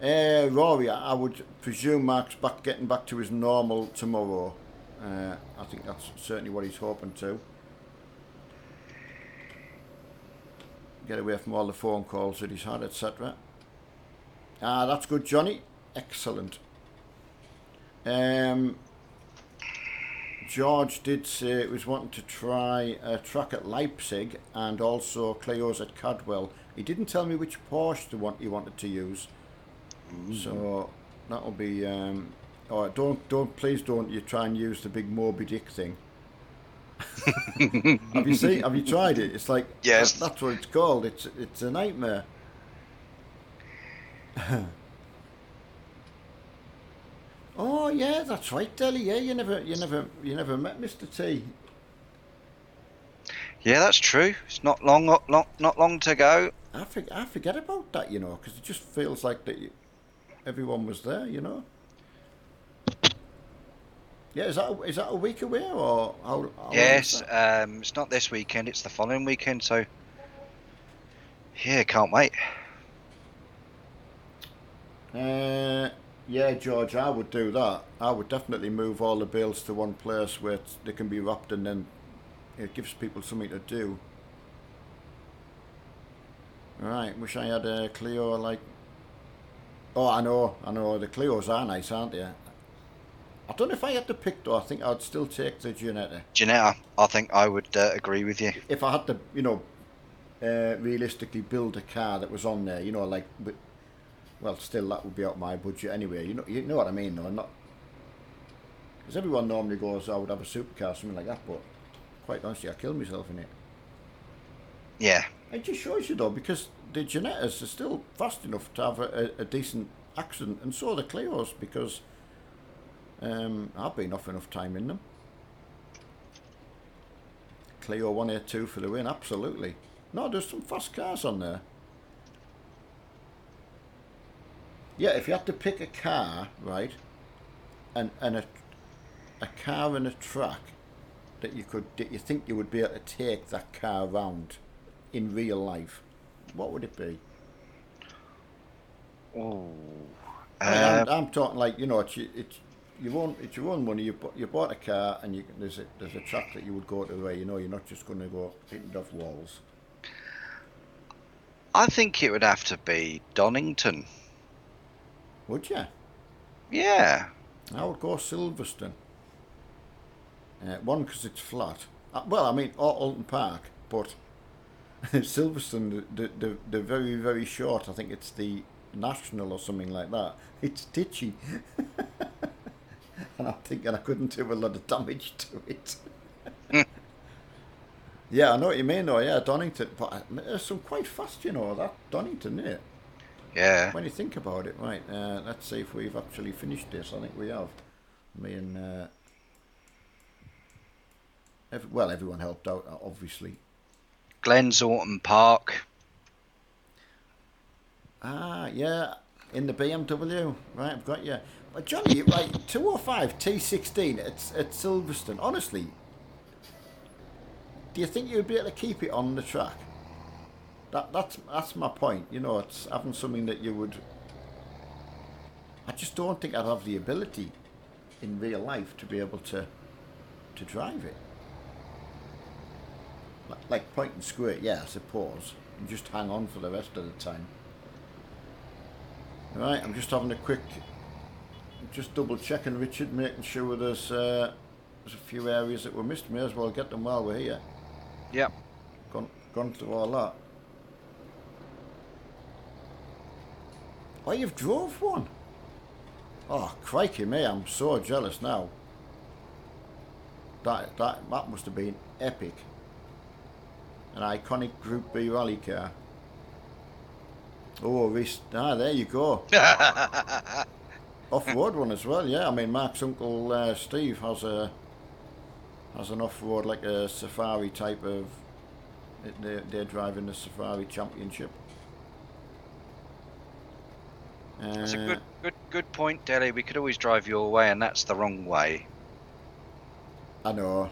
Speaker 1: you. Rory, I would presume Mark's getting back to his normal tomorrow. I think that's certainly what he's hoping to. Get away from all the phone calls that he's had, etc. That's good, Johnny. Excellent. George did say it was wanting to try a track at Leipzig and also Cleo's at Cadwell. He didn't tell me which Porsche he wanted to use. So that'll be. Please don't you try and use the big Moby Dick thing. Have you tried it? It's like,
Speaker 2: yes,
Speaker 1: that's what it's called. It's a nightmare. Oh yeah, that's right, Deli. Yeah, you never met Mr. T.
Speaker 2: Yeah, that's true. It's not long to go.
Speaker 1: I forget about that, because it just feels like that everyone was there, Yeah, is that a week away or how
Speaker 2: yes, it's not this weekend. It's the following weekend. So yeah, can't wait.
Speaker 1: Yeah, George, I would do that. I would definitely move all the bales to one place where they can be wrapped, and then it gives people something to do. Right, wish I had a Clio like... Oh, I know, the Clios are nice, aren't they? I don't know if I had to pick though, I think I'd still take the Ginetta.
Speaker 2: Ginetta, I think I would agree with you.
Speaker 1: If I had to, realistically build a car that was on there, like... Well, still, that would be out my budget anyway. You know what I mean, though. I'm not, because everyone normally goes, I would have a supercar, something like that. But quite honestly, I killed myself in it.
Speaker 2: Yeah.
Speaker 1: It just shows you though, because the Ginettas are still fast enough to have a decent accident, and so are the Clios, because I've been off enough time in them. Clio 182 for the win, absolutely. No, there's some fast cars on there. Yeah, if you had to pick a car, right, and a car and a track that you think you would be able to take that car around in real life, what would it be?
Speaker 2: Oh,
Speaker 1: I'm talking like, it's your own money. You bought a car, and there's a track that you would go to where you're not just going to go hitting off walls.
Speaker 2: I think it would have to be Donington.
Speaker 1: Would you?
Speaker 2: Yeah.
Speaker 1: I would go Silverstone. One, because it's flat. Well, I mean, Alton Park, but Silverstone, they're very, very short. I think it's the National or something like that. It's ditchy. And I'm thinking I couldn't do a lot of damage to it. Yeah, I know what you mean, though. Yeah, Donington. But there's some quite fast, that Donington, isn't it?
Speaker 2: Yeah.
Speaker 1: When you think about it, right, let's see if we've actually finished this. I think we have. Me and... everyone helped out, obviously.
Speaker 2: Glens Autumn Park.
Speaker 1: Yeah, in the BMW. Right, I've got you. But Johnny, right, 205 T16 at Silverstone. Honestly, do you think you'd be able to keep it on the track? That's my point. It's having something that you would... I just don't think I'd have the ability in real life to be able to drive it. Like point and squirt, yeah, I suppose. and just hang on for the rest of the time. Right, I'm just having a quick, just double checking, Richard, making sure there's a few areas that were missed. May as well get them while we're here.
Speaker 2: Yep.
Speaker 1: Gone through all that. Oh, you've drove one? Oh, crikey me, I'm so jealous now. That must have been epic. An iconic Group B rally car. Oh, there you go. Off-road one as well, yeah. I mean, Mark's uncle Steve has an off-road, like a safari type of. They're driving the Safari Championship.
Speaker 2: That's a good point, Delhi. We could always drive your way, and that's the wrong way.
Speaker 1: I know.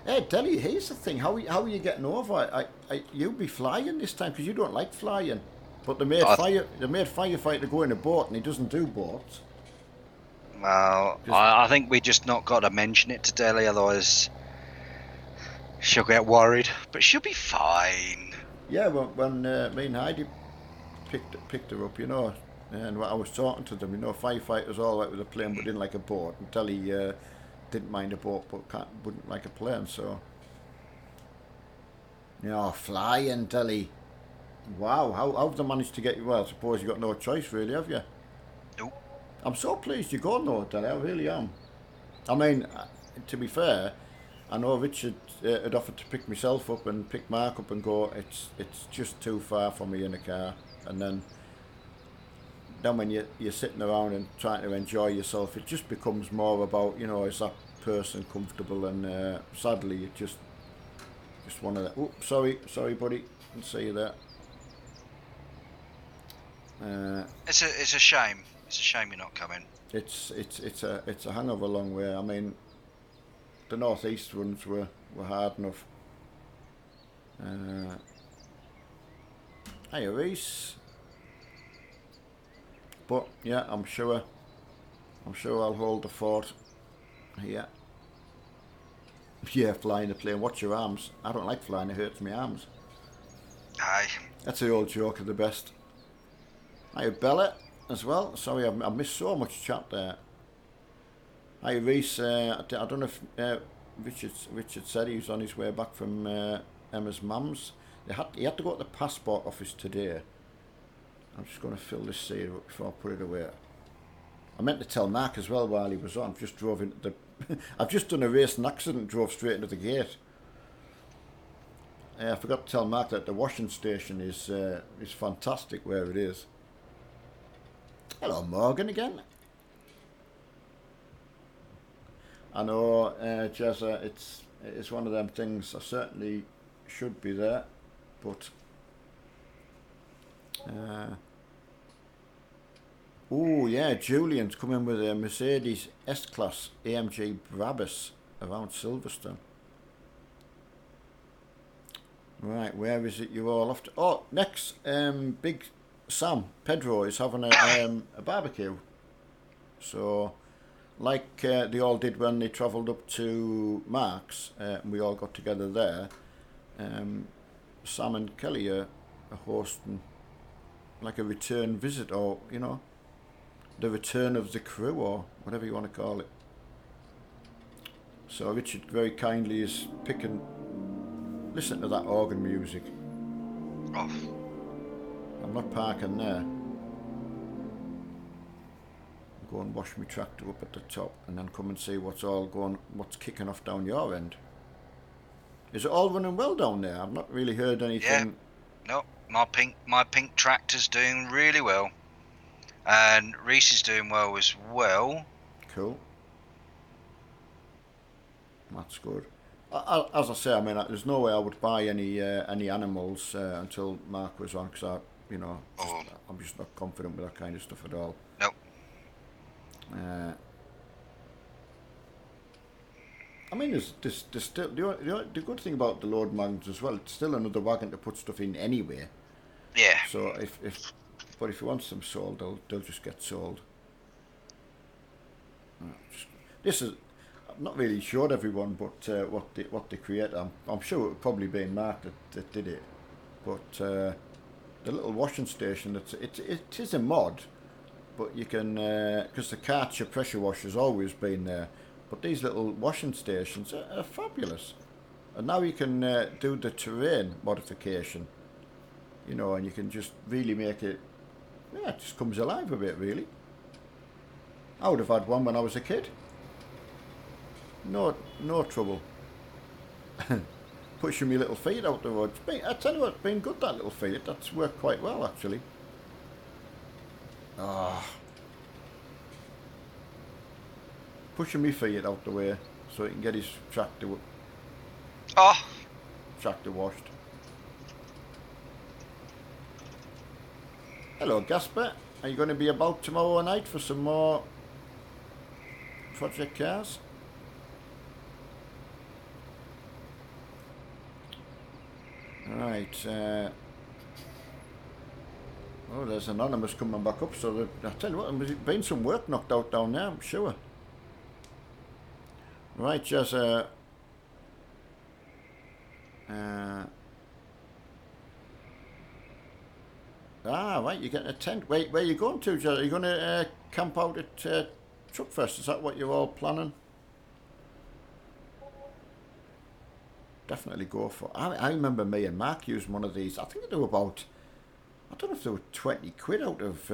Speaker 1: Hey, Delhi, here's the thing. How are you getting over? You'll be flying this time because you don't like flying. But they made Firefighter go in a boat, and he doesn't do boats.
Speaker 2: Well, I think we just not got to mention it to Delhi, otherwise she'll get worried. But she'll be fine.
Speaker 1: Yeah, when me and Heidi picked her up, you know, and I was talking to them, you know, firefighters all right with a plane but didn't like a boat, and Delhi didn't mind a boat but wouldn't like a plane, so. You know, flying, Delhi. Wow, how have they managed to get you? Well, I suppose you got no choice, really, have you?
Speaker 2: Nope.
Speaker 1: I'm so pleased you're going though, Delhi. I really am. I mean, to be fair, I know Richard had offered to pick myself up and pick Mark up and go. It's just too far for me in a car. And then when you're sitting around and trying to enjoy yourself, it just becomes more about, you know, is that person comfortable? And sadly, it just one of the. Oh, sorry, buddy. I'll see you there.
Speaker 2: It's a shame. It's a shame you're not coming.
Speaker 1: It's a hang of a long way. I mean, the northeast ones were hard enough. Hey, Reese. But yeah, I'm sure I'll hold the fort here. Yeah, flying the plane. Watch your arms. I don't like flying. It hurts my arms.
Speaker 2: Aye.
Speaker 1: That's the old joke of the best. Hi, Bella, as well. Sorry, I missed so much chat there. Hi, Reese. I don't know if Richard said he was on his way back from Emma's mum's. He had to go to the passport office today. I'm just going to fill this seed up before I put it away. I meant to tell Mark as well while he was on. I've just drove into the. I've just done a racing accident. Drove straight into the gate. I forgot to tell Mark that the washing station is fantastic where it is. Hello, Morgan again. I know, Jezza, it's one of them things. I certainly should be there, but oh yeah, Julian's coming with a Mercedes S-Class AMG Brabus around Silverstone. Right, where is it? You're all off to? Oh, next, Big Sam Pedro is having a barbecue. So, like they all did when they travelled up to Mark's, and we all got together there. Sam and Kelly are hosting like a return visit, or you know, the return of the crew, or whatever you want to call it. So Richard very kindly is picking. Listen to that organ music.
Speaker 2: Oh.
Speaker 1: I'm not parking there. I'll go and wash my tractor up at the top and then come and see what's kicking off down your end. Is it all running well down there? I've not really heard anything.
Speaker 2: Yeah. No, my pink tractor's doing really well. And Reese is doing well as well.
Speaker 1: Cool. That's good. As I say, I mean, there's no way I would buy any animals until Mark was on, because I'm just not confident with that kind of stuff at all.
Speaker 2: Nope.
Speaker 1: I mean, there's still the good thing about the load wagons as well. It's still another wagon to put stuff in anyway.
Speaker 2: Yeah.
Speaker 1: So if he wants them sold, they'll just get sold. This is. I'm not really sure everyone, but what they create. I'm sure it would probably be Mark that did it. But the little washing station, it is a mod, but you can, because the Karcher pressure washer's always been there, but these little washing stations are fabulous. And now you can do the terrain modification, you know, and you can just really make it, yeah, it just comes alive a bit, really. I would have had one when I was a kid. No trouble. Pushing my little feet out the road. I tell you what, it's been good, that little feet. That's worked quite well, actually. Ah. Pushing my feet out the way so he can get his tractor washed. Hello, Gasper. Are you going to be about tomorrow night for some more project cars? Right. Oh, there's Anonymous coming back up. So I tell you what, there's been some work knocked out down there, I'm sure. Right, just right, you're getting a tent. Where are you going to, Jez? Are you going to camp out at Truckfest? Is that what you're all planning? Definitely go for it. I remember me and Mark using one of these. I think they were about, I don't know if they were 20 quid out of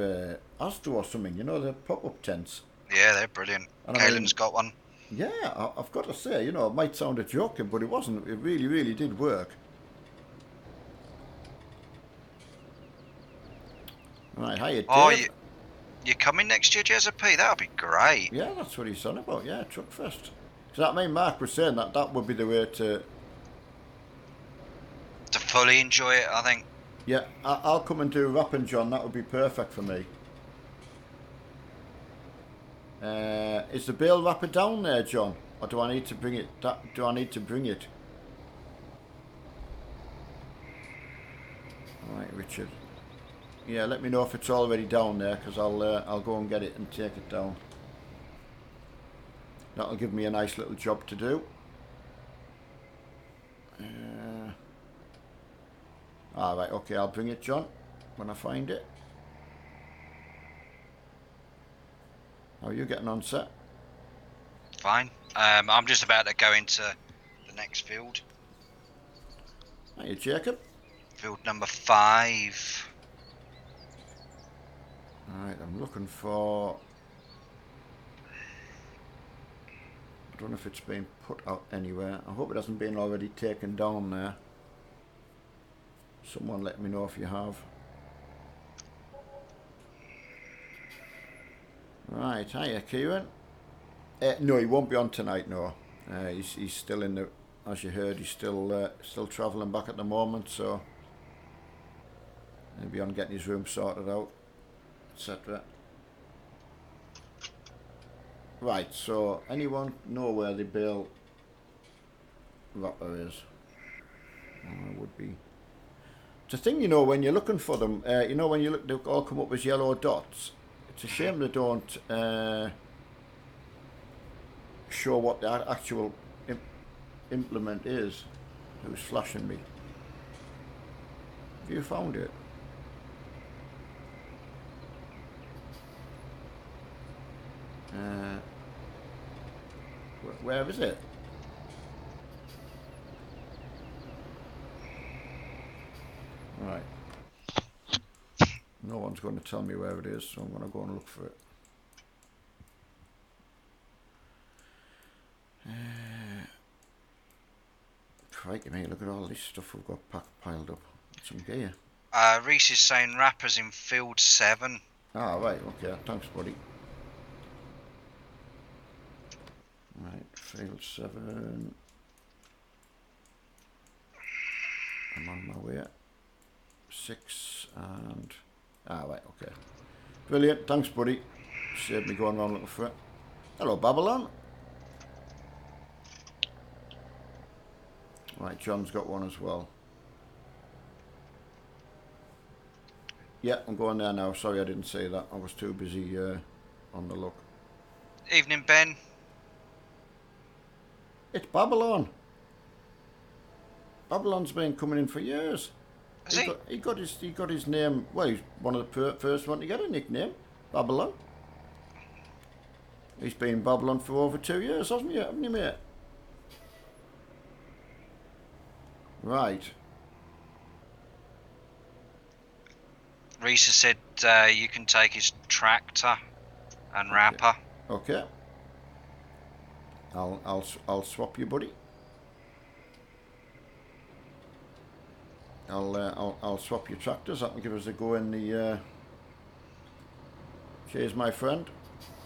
Speaker 1: Asda or something, you know, the pop-up tents.
Speaker 2: Yeah, they're brilliant. Caelan's got one.
Speaker 1: Yeah, I've got to say, you know, it might sound a joking, but it wasn't. It really, really did work. Right, hiya, Dave.
Speaker 2: Oh, you coming next year, Jezza? That'll be great.
Speaker 1: Yeah, that's what he's on about, yeah, Truckfest. So that mean Mark was saying that would be the way to
Speaker 2: fully enjoy it, I think.
Speaker 1: Yeah, I'll come and do rapping, John. That would be perfect for me. Is the bale wrapper down there, John? Or do I need to bring it? Do I need to bring it? All right, Richard. Yeah, let me know if it's already down there, because I'll go and get it and take it down. That'll give me a nice little job to do. Alright, okay, I'll bring it, John, when I find it. How are you getting on, sir?
Speaker 2: Fine. I'm just about to go into the next field.
Speaker 1: Hiya, Jacob.
Speaker 2: Field number 5.
Speaker 1: Alright, I'm looking for... I don't know if it's been put out anywhere. I hope it hasn't been already taken down there. Someone let me know if you have. Right, hiya, Kieran. No, he won't be on tonight, no. He's still in the... As you heard, he's still travelling back at the moment, so... He'll be on getting his room sorted out, etc. Right, so anyone know where the bale wrapper is? It would be... It's a thing, you know, when you're looking for them, you know, when you look, they all come up as yellow dots. It's a shame they don't show what the actual implement is. Who's flashing me? Have you found it? Where is it? Right. No one's going to tell me where it is, so I'm going to go and look for it. Crikey me, look at all this stuff we've got piled up. Some gear.
Speaker 2: Reese is saying wrappers in field 7.
Speaker 1: Ah, right, okay, thanks, buddy. Right, field 7. I'm on my way. 6 and... Ah, right, okay. Brilliant, thanks, buddy. Saved me going around looking for it. Hello, Babylon. Right, John's got one as well. Yeah, I'm going there now. Sorry I didn't say that. I was too busy on the look.
Speaker 2: Evening, Ben.
Speaker 1: It's Babylon. Babylon's been coming in for years.
Speaker 2: Is he?
Speaker 1: He got his name. Well, he's one of the first one to get a nickname, Babylon. He's been Babylon for over 2 years, hasn't he? Haven't you, mate? Right.
Speaker 2: Reese said you can take his tractor and wrapper.
Speaker 1: Okay. I'll swap you, buddy. I'll swap your tractors. That will give us a go in the. Cheers, my friend.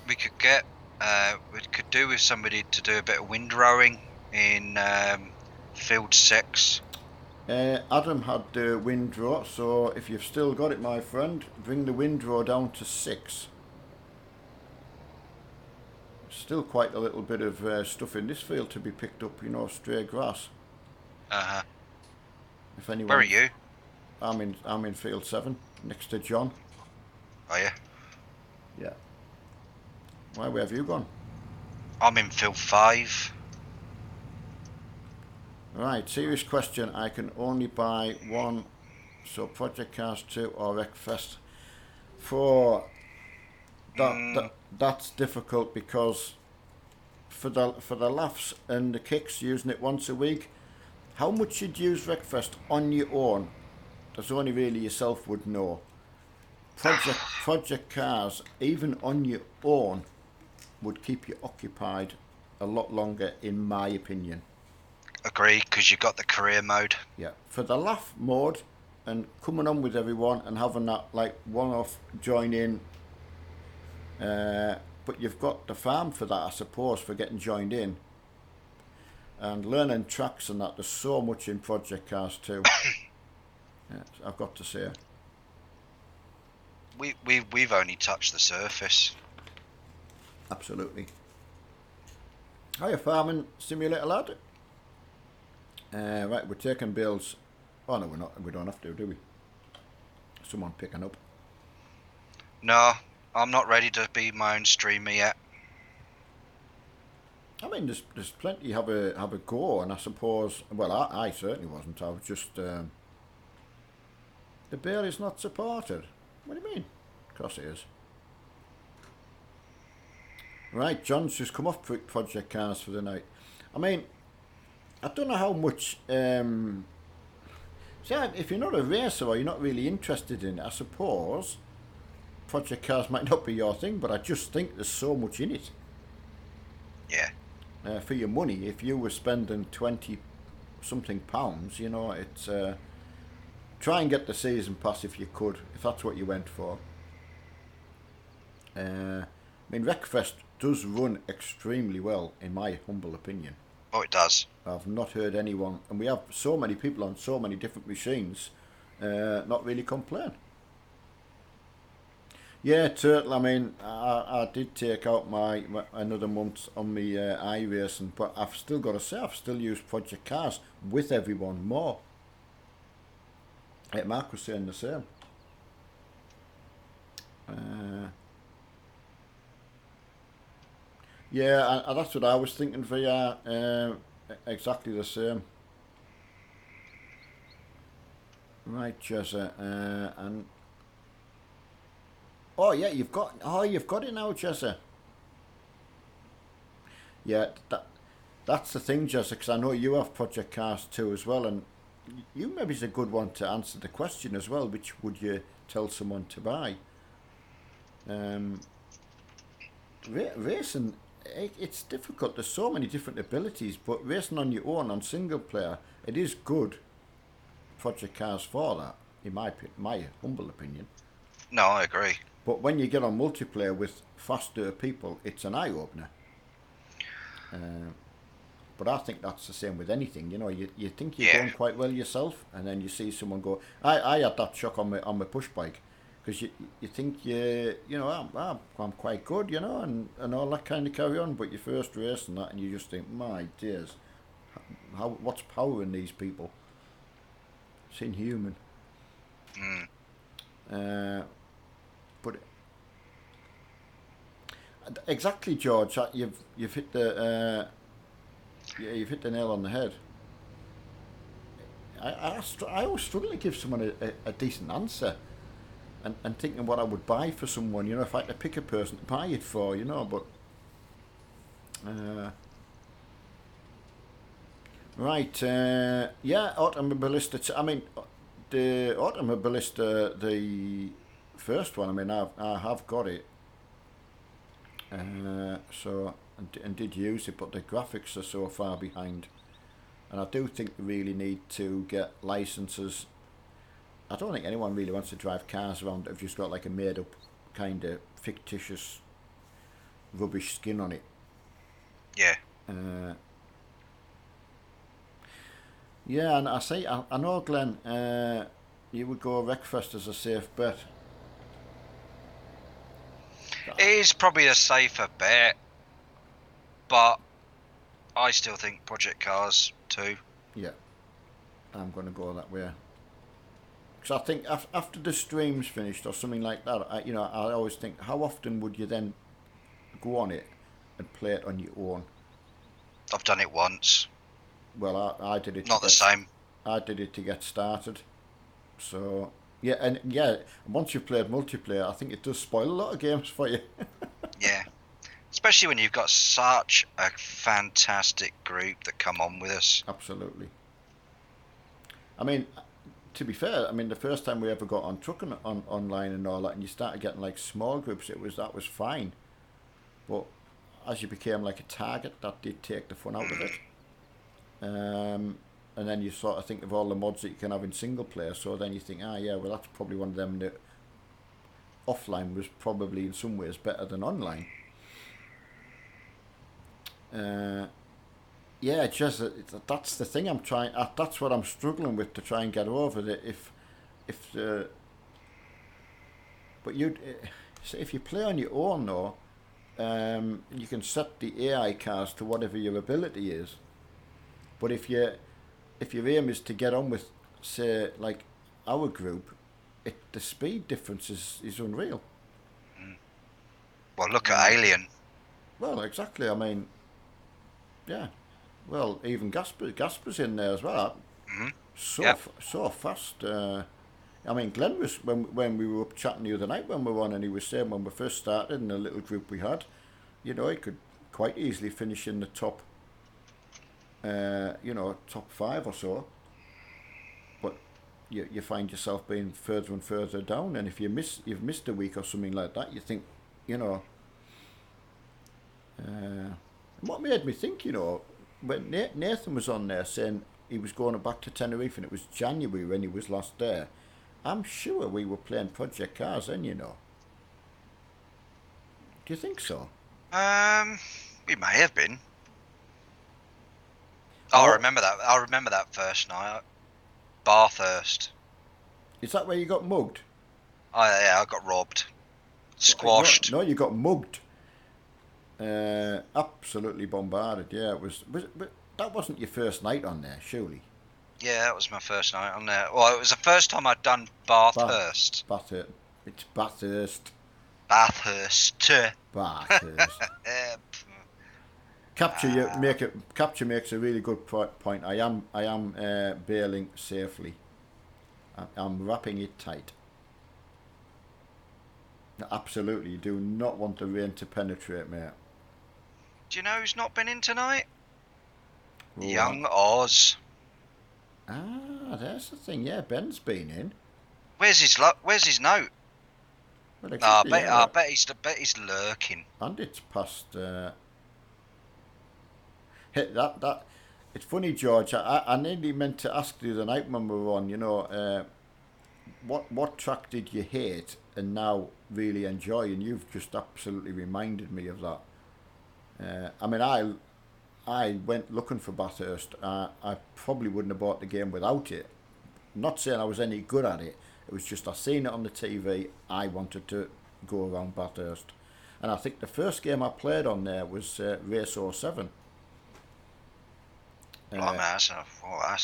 Speaker 2: We could do with somebody to do a bit of windrowing in field 6.
Speaker 1: Adam had the windrow, so if you've still got it, my friend, bring the windrow down to 6. Still quite a little bit of stuff in this field to be picked up, stray grass. If anyone.
Speaker 2: Where are you?
Speaker 1: I'm in field 7, next to John.
Speaker 2: Are you?
Speaker 1: Yeah. Where have you gone?
Speaker 2: I'm in field 5.
Speaker 1: Right, serious question. I can only buy one, so Project Cars 2 or Wreckfest 4. That's difficult because for the laughs and the kicks, using it once a week, how much you'd use Wreckfest on your own, there's only really yourself would know. Project Cars, even on your own, would keep you occupied a lot longer, in my opinion.
Speaker 2: Agree, because you got the career mode.
Speaker 1: Yeah, for the laugh mode and coming on with everyone and having that like one-off join in, but you've got the farm for that, I suppose, for getting joined in and learning tracks and that. There's so much in Project Cars too. Yeah, I've got to say.
Speaker 2: We've only touched the surface.
Speaker 1: Absolutely. Hiya, farming simulator lad. Right, we're taking bills. Oh no, we're not. We don't have to, do we? Someone picking up.
Speaker 2: No, I'm not ready to be my own streamer yet.
Speaker 1: I mean, there's plenty have a go, and I suppose. Well, I certainly wasn't. I was just. The bill is not supported. What do you mean? Of course it is. Right, John's just come off Project Cars for the night. I mean, I don't know how much. If you're not a racer or you're not really interested in it, I suppose Project Cars might not be your thing, but I just think there's so much in it.
Speaker 2: Yeah.
Speaker 1: For your money, if you were spending 20-something pounds, it's try and get the season pass if you could, if that's what you went for. I mean, Wreckfest does run extremely well, in my humble opinion.
Speaker 2: Oh, it does.
Speaker 1: I've not heard anyone, and we have so many people on so many different machines, not really complain. Yeah, Turtle, I mean, I did take out my another month on my iRacing, but I've still got to say, I've still used Project Cars with everyone more. Mark was saying the same. Yeah, that's what I was thinking for you. Exactly the same. Right, Jesse, and oh yeah, you've got it now, Jesse. Yeah, that's the thing, Jesse, because I know you have Project Cars too as well, and you maybe is a good one to answer the question as well. Which would you tell someone to buy? Racing, it's difficult. There's so many different abilities, but racing on your own on single player, it is good. Project Cars for that, in my humble opinion.
Speaker 2: No, I agree.
Speaker 1: But when you get on multiplayer with faster people, it's an eye opener. But I think that's the same with anything. You think you're going quite well yourself, and then you see someone go. I had that shock on my push bike, because you think I'm quite good, and all that kind of carry on. But you first race and that, and you just think, my dears, what's powering these people? It's inhuman. But exactly, George, you've hit the you've hit the nail on the head. I always struggle to give someone a decent answer, and thinking what I would buy for someone, you know, if I had to pick a person to buy it for, you know, but right, yeah, Automobilista. I mean, the Automobilista, the first one. I mean, I have got it, so and did use it, but the graphics are so far behind, and I do think we really need to get licenses. I don't think anyone really wants to drive cars around if you've got like a made up kind of fictitious rubbish skin on it.
Speaker 2: Yeah.
Speaker 1: Yeah, and I know, Glenn, you would go Wreckfest as a safe bet.
Speaker 2: It is probably a safer bet, but I still think Project Cars too.
Speaker 1: Yeah, I'm going to go that way. Because I think after the stream's finished or something like that, I always think, how often would you then go on it and play it on your own?
Speaker 2: I've done it once.
Speaker 1: Well, I did it.
Speaker 2: Not the same.
Speaker 1: I did it to get started. So yeah, and yeah, once you've played multiplayer, I think it does spoil a lot of games for you.
Speaker 2: Yeah. Especially when you've got such a fantastic group that come on with us.
Speaker 1: Absolutely. I mean, to be fair, I mean the first time we ever got on trucking online and all that, and you started getting like small groups, that was fine. But as you became like a target, that did take the fun out of it. And then you sort of think of all the mods that you can have in single player. So then you think, yeah, well that's probably one of them that offline was probably in some ways better than online. Yeah, it's just that's the thing I'm trying. That's what I'm struggling with to try and get over. That but if you play on your own though, you can set the AI cars to whatever your ability is. But if your aim is to get on with, say, like our group, the speed difference is unreal.
Speaker 2: Well, look at Alien.
Speaker 1: Well, exactly. I mean, yeah. Well, even Gasper's in there as well.
Speaker 2: Mm-hmm.
Speaker 1: So fast. I mean, Glenn was when we were up chatting the other night when we were on, and he was saying when we first started in the little group we had, you know, he could quite easily finish in the top. Top 5 or so, but you find yourself being further and further down, and if you've missed a week or something like that, you think, you know. What made me think, you know, when Nathan was on there saying he was going back to Tenerife and it was January when he was last there, I'm sure we were playing Project Cars then, you know. Do you think so?
Speaker 2: We may have been. Oh, I remember that. I remember that first night. Bathurst.
Speaker 1: Is that where you got mugged?
Speaker 2: Oh yeah, I got robbed. Squashed.
Speaker 1: No, you got mugged. Absolutely bombarded. Yeah, it was that wasn't your first night on there, surely?
Speaker 2: Yeah, that was my first night on there. Well, it was the first time I'd done Bathurst.
Speaker 1: It's Bathurst.
Speaker 2: Bathurst.
Speaker 1: Bathurst. Capture makes a really good point. I am bailing safely. I'm wrapping it tight. Absolutely, you do not want the rain to penetrate, mate.
Speaker 2: Do you know who's not been in tonight?
Speaker 1: Oh,
Speaker 2: Young Oz.
Speaker 1: There's the thing. Yeah, Ben's been in.
Speaker 2: Where's his note?
Speaker 1: Well, exactly,
Speaker 2: I bet he's lurking.
Speaker 1: And it's past. That. It's funny, George. I nearly meant to ask the other night when we were on. You know, what track did you hate and now really enjoy? And you've just absolutely reminded me of that. I mean, I went looking for Bathurst. I probably wouldn't have bought the game without it. I'm not saying I was any good at it. It was just I seen it on the TV. I wanted to go around Bathurst, and I think the first game I played on there was Race 07.
Speaker 2: That's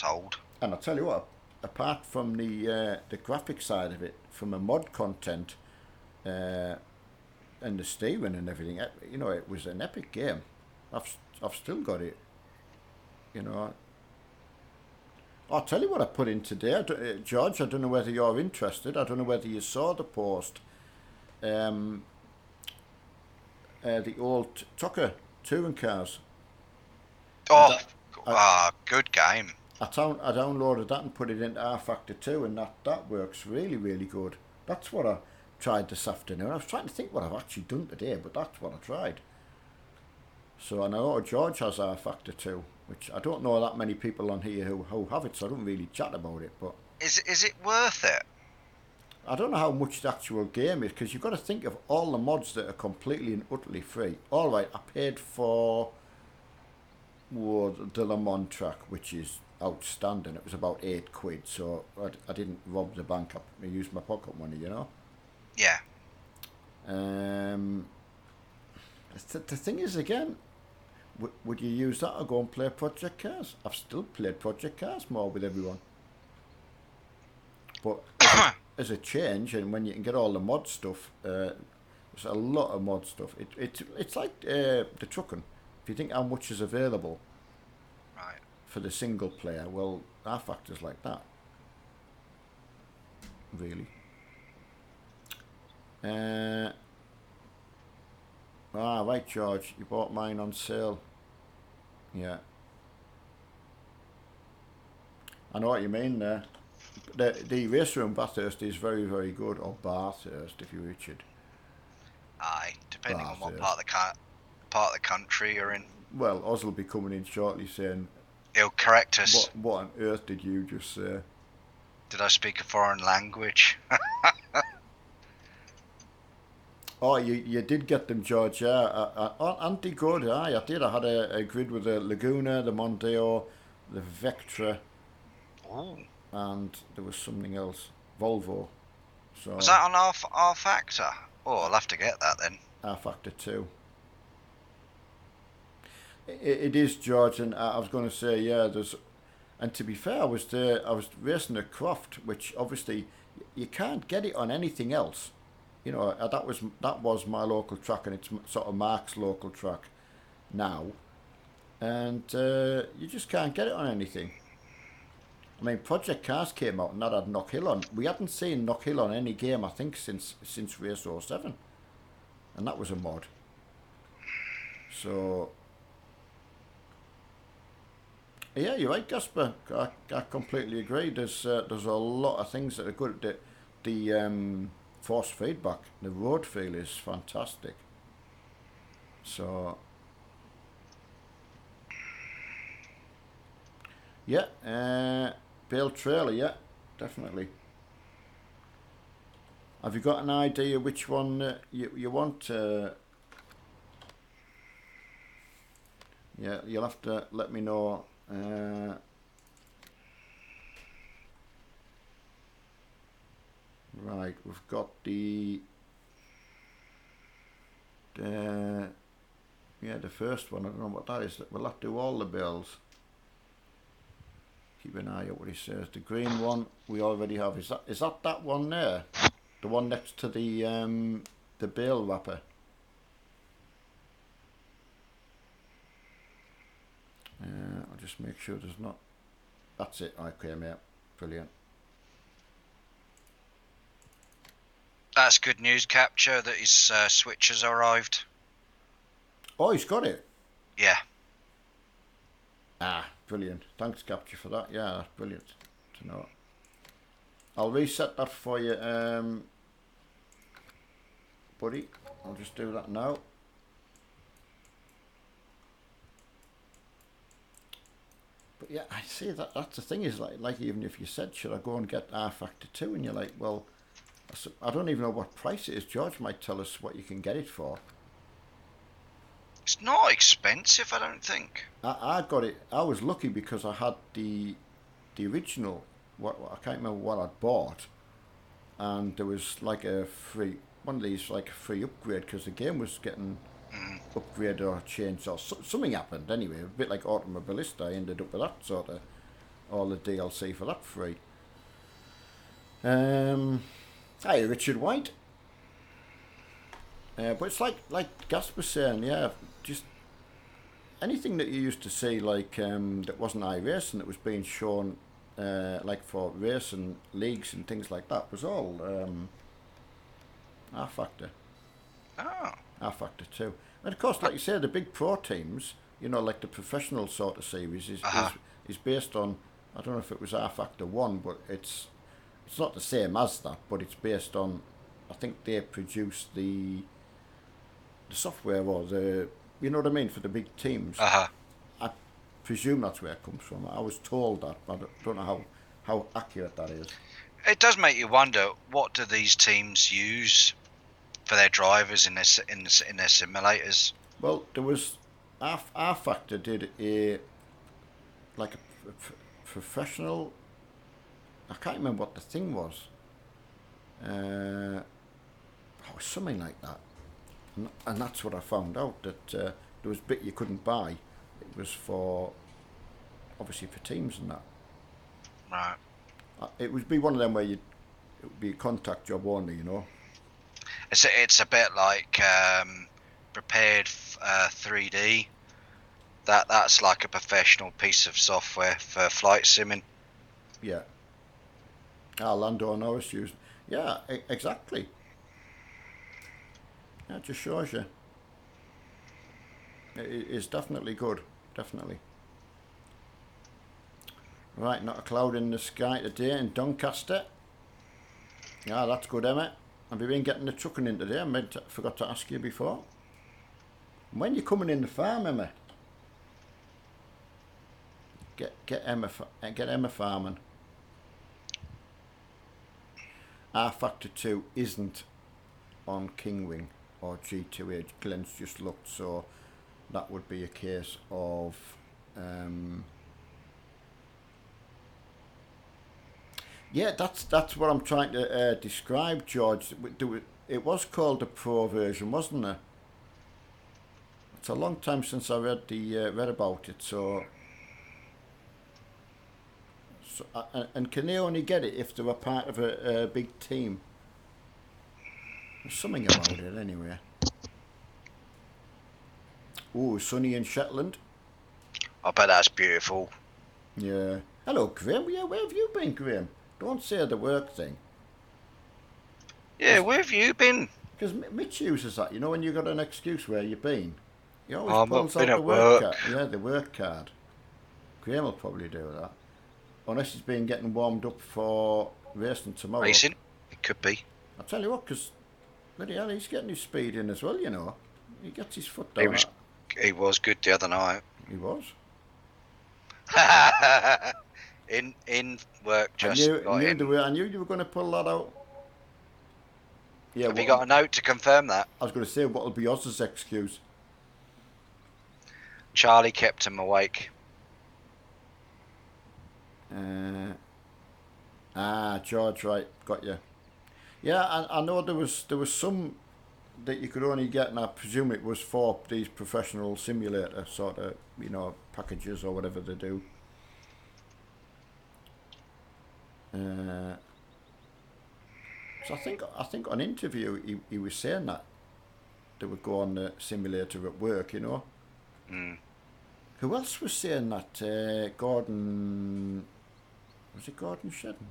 Speaker 2: old.
Speaker 1: And I tell you what, apart from the graphic side of it, from a mod content and the steering and everything, you know, it was an epic game. I've still got it. You know, I'll tell you what I put in today, George. I don't know whether you're interested. I don't know whether you saw the post. The old Tucker touring cars.
Speaker 2: Oh,
Speaker 1: I,
Speaker 2: good game.
Speaker 1: I downloaded that and put it into R Factor 2, and that works really, really good. That's what I tried this afternoon. I was trying to think what I've actually done today, but that's what I tried. So I know George has R Factor 2, which I don't know that many people on here who have it, so I don't really chat about it. But
Speaker 2: Is it worth it?
Speaker 1: I don't know how much the actual game is, because you've got to think of all the mods that are completely and utterly free. All right, I paid for the Le Mans track, which is outstanding. It was about £8, so I didn't rob the bank up. I used my pocket money, you know.
Speaker 2: Yeah.
Speaker 1: The thing is, again, would you use that or go and play Project Cars? I've still played Project Cars more with everyone. But as a change, and when you can get all the mod stuff, there's a lot of mod stuff. It's like the trucking. If you think how much is available
Speaker 2: Right.
Speaker 1: for the single player, well, our factor's like that. Really. Right, George, you bought mine on sale. Yeah. I know what you mean there. The race room Bathurst is very, very good, or Bathurst if you're Richard.
Speaker 2: Aye, depending on what
Speaker 1: Bathurst.
Speaker 2: part of the country you're in.
Speaker 1: Well, Oz will be coming in shortly saying,
Speaker 2: He'll correct us.
Speaker 1: what on earth did you just say?
Speaker 2: Did I speak a foreign language?
Speaker 1: Oh, you did get them, George, yeah. Aren't they good? Aye, I did. I had a grid with the Laguna, the Mondeo, the Vectra,
Speaker 2: Ooh.
Speaker 1: and there was something else. Volvo. So
Speaker 2: Was that on R Factor? Oh, I'll have to get that then.
Speaker 1: R Factor 2. It is, George, and I was going to say, yeah, and to be fair, I was racing a Croft, which obviously you can't get it on anything else. You know, that was my local track, and it's sort of Mark's local track now, and you just can't get it on anything. I mean, Project Cars came out and that had Knock Hill on. We hadn't seen Knock Hill on any game, I think, since Race 07, and that was a mod. So yeah, you're right, Gasper. I completely agree. There's a lot of things that are good. The force feedback, the road feel is fantastic. So yeah, Bale trailer, yeah, definitely. Have you got an idea which one you want? Yeah, you'll have to let me know. Right, we've got the first one. I don't know what that is. We'll have to do all the bills. Keep an eye out what he says. The green one we already have. Is that one there? The one next to the bale wrapper. I'll just make sure there's not. That's it. Okay, mate. Brilliant.
Speaker 2: That's good news, Capture, that his switch has arrived.
Speaker 1: Oh, he's got it.
Speaker 2: Yeah.
Speaker 1: Brilliant. Thanks, Capture, for that. Yeah, that's brilliant to know. I'll reset that for you, buddy. I'll just do that now. But yeah, I see that's the thing is like even if you said, should I go and get R Factor 2? And you're like, well, I don't even know what price it is. George might tell us what you can get it for.
Speaker 2: It's not expensive, I don't think.
Speaker 1: I got it. I was lucky because I had the original. What I can't remember what I bought, and there was like a free one of these, like a free upgrade because the game was getting upgraded or changed or something happened anyway. A bit like Automobilista, I ended up with that sort of all the DLC for that free. Hi, Richard White. But it's like Gas was saying, yeah, just anything that you used to see, like that wasn't iRacing, that was being shown like for racing leagues and things like that, was all R Factor.
Speaker 2: Oh.
Speaker 1: R Factor 2. And of course, like you say, the big pro teams, you know, like the professional sort of series is based on, I don't know if it was R Factor 1, but it's not the same as that, but it's based on, I think they produce the software or the, you know what I mean, for the big teams.
Speaker 2: Uh-huh.
Speaker 1: I presume that's where it comes from. I was told that, but I don't know how accurate that is.
Speaker 2: It does make you wonder, what do these teams use for their drivers in their simulators?
Speaker 1: Well, there was R Factor did a professional. I can't remember what the thing was. It was something like that, and that's what I found out, that there was a bit you couldn't buy. It was for, obviously, for teams and that.
Speaker 2: Right.
Speaker 1: It would be one of them where it would be a contact job only, you know.
Speaker 2: It's a bit like Prepared 3D. That's like a professional piece of software for flight simming.
Speaker 1: Yeah. Lando Norris used. Yeah, exactly. Yeah, it just shows you. It's definitely good, definitely. Right, not a cloud in the sky today in Doncaster. Yeah, that's good, Emma. Have you been getting the trucking in today? I forgot to ask you before. When you coming in the farm, Emma? Get Emma farming. R Factor 2 isn't on Kingwing or G2H. Glenn's just looked, so that would be a case of yeah, that's what I'm trying to describe, George. It was called the Pro version, wasn't it? It's a long time since I read about it, so and can they only get it if they were part of a big team? There's something about it anyway. Oh, sunny in Shetland.
Speaker 2: I bet that's beautiful.
Speaker 1: Yeah. Hello, Graham. Yeah, where have you been, Graham? Don't say the work thing.
Speaker 2: Yeah, where have you been?
Speaker 1: Because Mitch uses that, you know, when you got an excuse where you've been. He always
Speaker 2: I've
Speaker 1: pulls
Speaker 2: not been
Speaker 1: out
Speaker 2: at
Speaker 1: the work
Speaker 2: work.
Speaker 1: card. Yeah, the work card. Graham will probably do that. Unless he's been getting warmed up for racing tomorrow.
Speaker 2: Racing? It could be.
Speaker 1: I'll tell you what, because bloody hell, he's getting his speed in as well, you know. He gets his foot down.
Speaker 2: He was good the other night.
Speaker 1: He was.
Speaker 2: in work, just
Speaker 1: I knew you were going to pull that out. Yeah.
Speaker 2: Have you got a note to confirm that?
Speaker 1: I was going to say, what'll be Oz's excuse?
Speaker 2: Charlie kept him awake.
Speaker 1: George, right, got you. Yeah, I know there was some that you could only get, and I presume it was for these professional simulator sort of, you know, packages or whatever they do. So I think on interview he was saying that they would go on the simulator at work, you know.
Speaker 2: Mm.
Speaker 1: Who else was saying that? Gordon, was it Gordon Shedden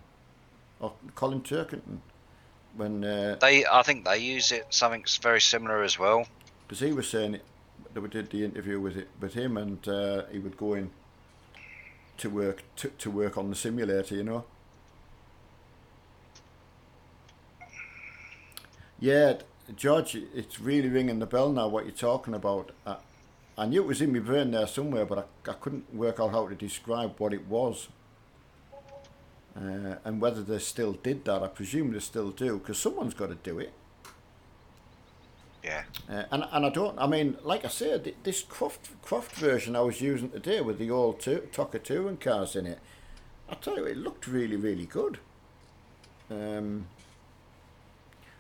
Speaker 1: or Colin Turkington? When
Speaker 2: I think they use it something very similar as well.
Speaker 1: Because he was saying that we did the interview with him, and he would go in to work on the simulator, you know. Yeah, George, it's really ringing the bell now what you're talking about. I knew it was in my brain there somewhere, but I couldn't work out how to describe what it was. And whether they still did that. I presume they still do, because someone's got to do it.
Speaker 2: Yeah.
Speaker 1: And I mean, like I said, this Croft version I was using today with the old Tocker touring cars in it, I tell you, it looked really, really good. And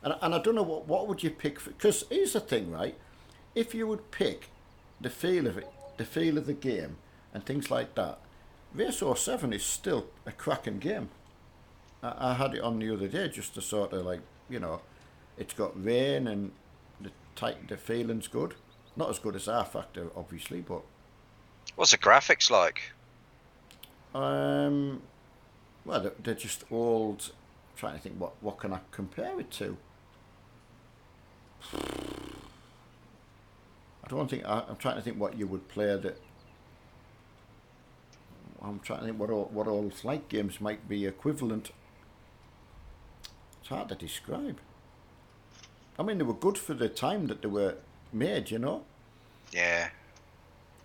Speaker 1: I don't know what would you pick, because here's the thing, right? If you would pick the feel of it, the feel of the game, and things like that, Race 07 is still a cracking game. I had it on the other day just to sort of, like, you know, it's got rain and the feeling's good. Not as good as R Factor, obviously, but
Speaker 2: What's the graphics like?
Speaker 1: Well, they're just old. I'm trying to think what can I compare it to. I don't think I'm trying to think what you would play that. I'm trying to think what all flight games might be equivalent. It's hard to describe. I mean, they were good for the time that they were made, you know.
Speaker 2: Yeah.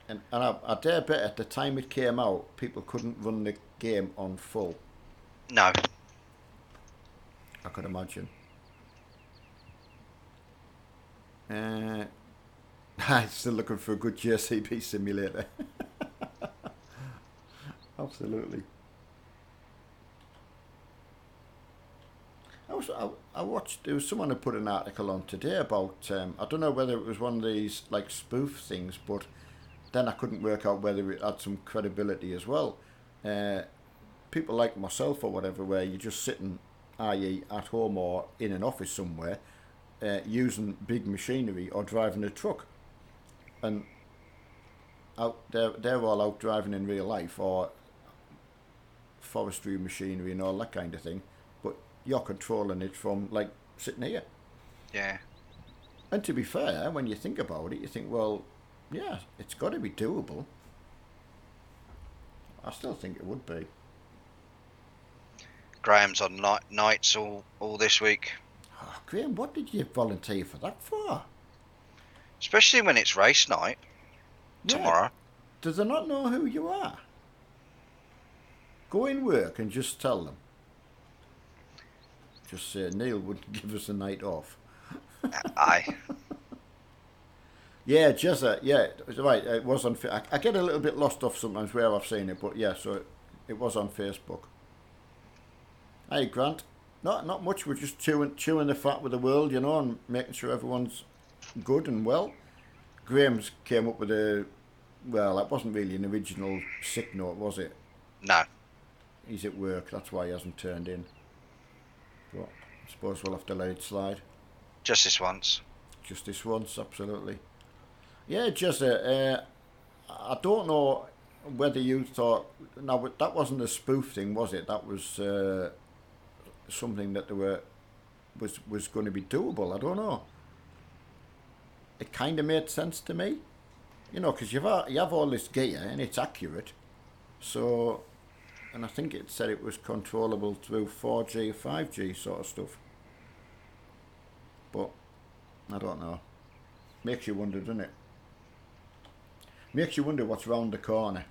Speaker 1: And I dare bet at the time it came out, people couldn't run the game on full.
Speaker 2: No.
Speaker 1: I could imagine. I'm still looking for a good JCB simulator. Absolutely. I watched, there was someone who put an article on today about, I don't know whether it was one of these like spoof things, but then I couldn't work out whether it had some credibility as well. People like myself or whatever, where you're just sitting, i.e. at home or in an office somewhere, using big machinery or driving a truck. And out they're all out driving in real life, or forestry machinery and all that kind of thing, but you're controlling it from like sitting here.
Speaker 2: Yeah.
Speaker 1: And to be fair, when you think about it, you think, well, yeah, it's got to be doable. I still think it would be.
Speaker 2: Graham's on nights all this week.
Speaker 1: Oh, Graham, what did you volunteer for that for?
Speaker 2: Especially when it's race night tomorrow.
Speaker 1: Do they not know who you are? Go in work and just tell them. Just say Neil wouldn't give us a night off.
Speaker 2: Aye.
Speaker 1: Yeah, Jezza, yeah, right, it was on... I get a little bit lost off sometimes where I've seen it, but yeah, so it was on Facebook. Hey, Grant. Not much, we're just chewing the fat with the world, you know, and making sure everyone's good and well. Graham's came up with well, that wasn't really an original sick note, was it?
Speaker 2: No.
Speaker 1: He's at work, that's why he hasn't turned in. But I suppose we'll have to let it slide.
Speaker 2: Just this once.
Speaker 1: Just this once, absolutely. Yeah, Jezza, I don't know whether you thought... No, that wasn't a spoof thing, was it? That was something that was going to be doable. I don't know. It kind of made sense to me. You know, because you have all this gear and it's accurate. So... And I think it said it was controllable through 4G, 5G sort of stuff. But, I don't know. Makes you wonder, doesn't it? Makes you wonder what's round the corner.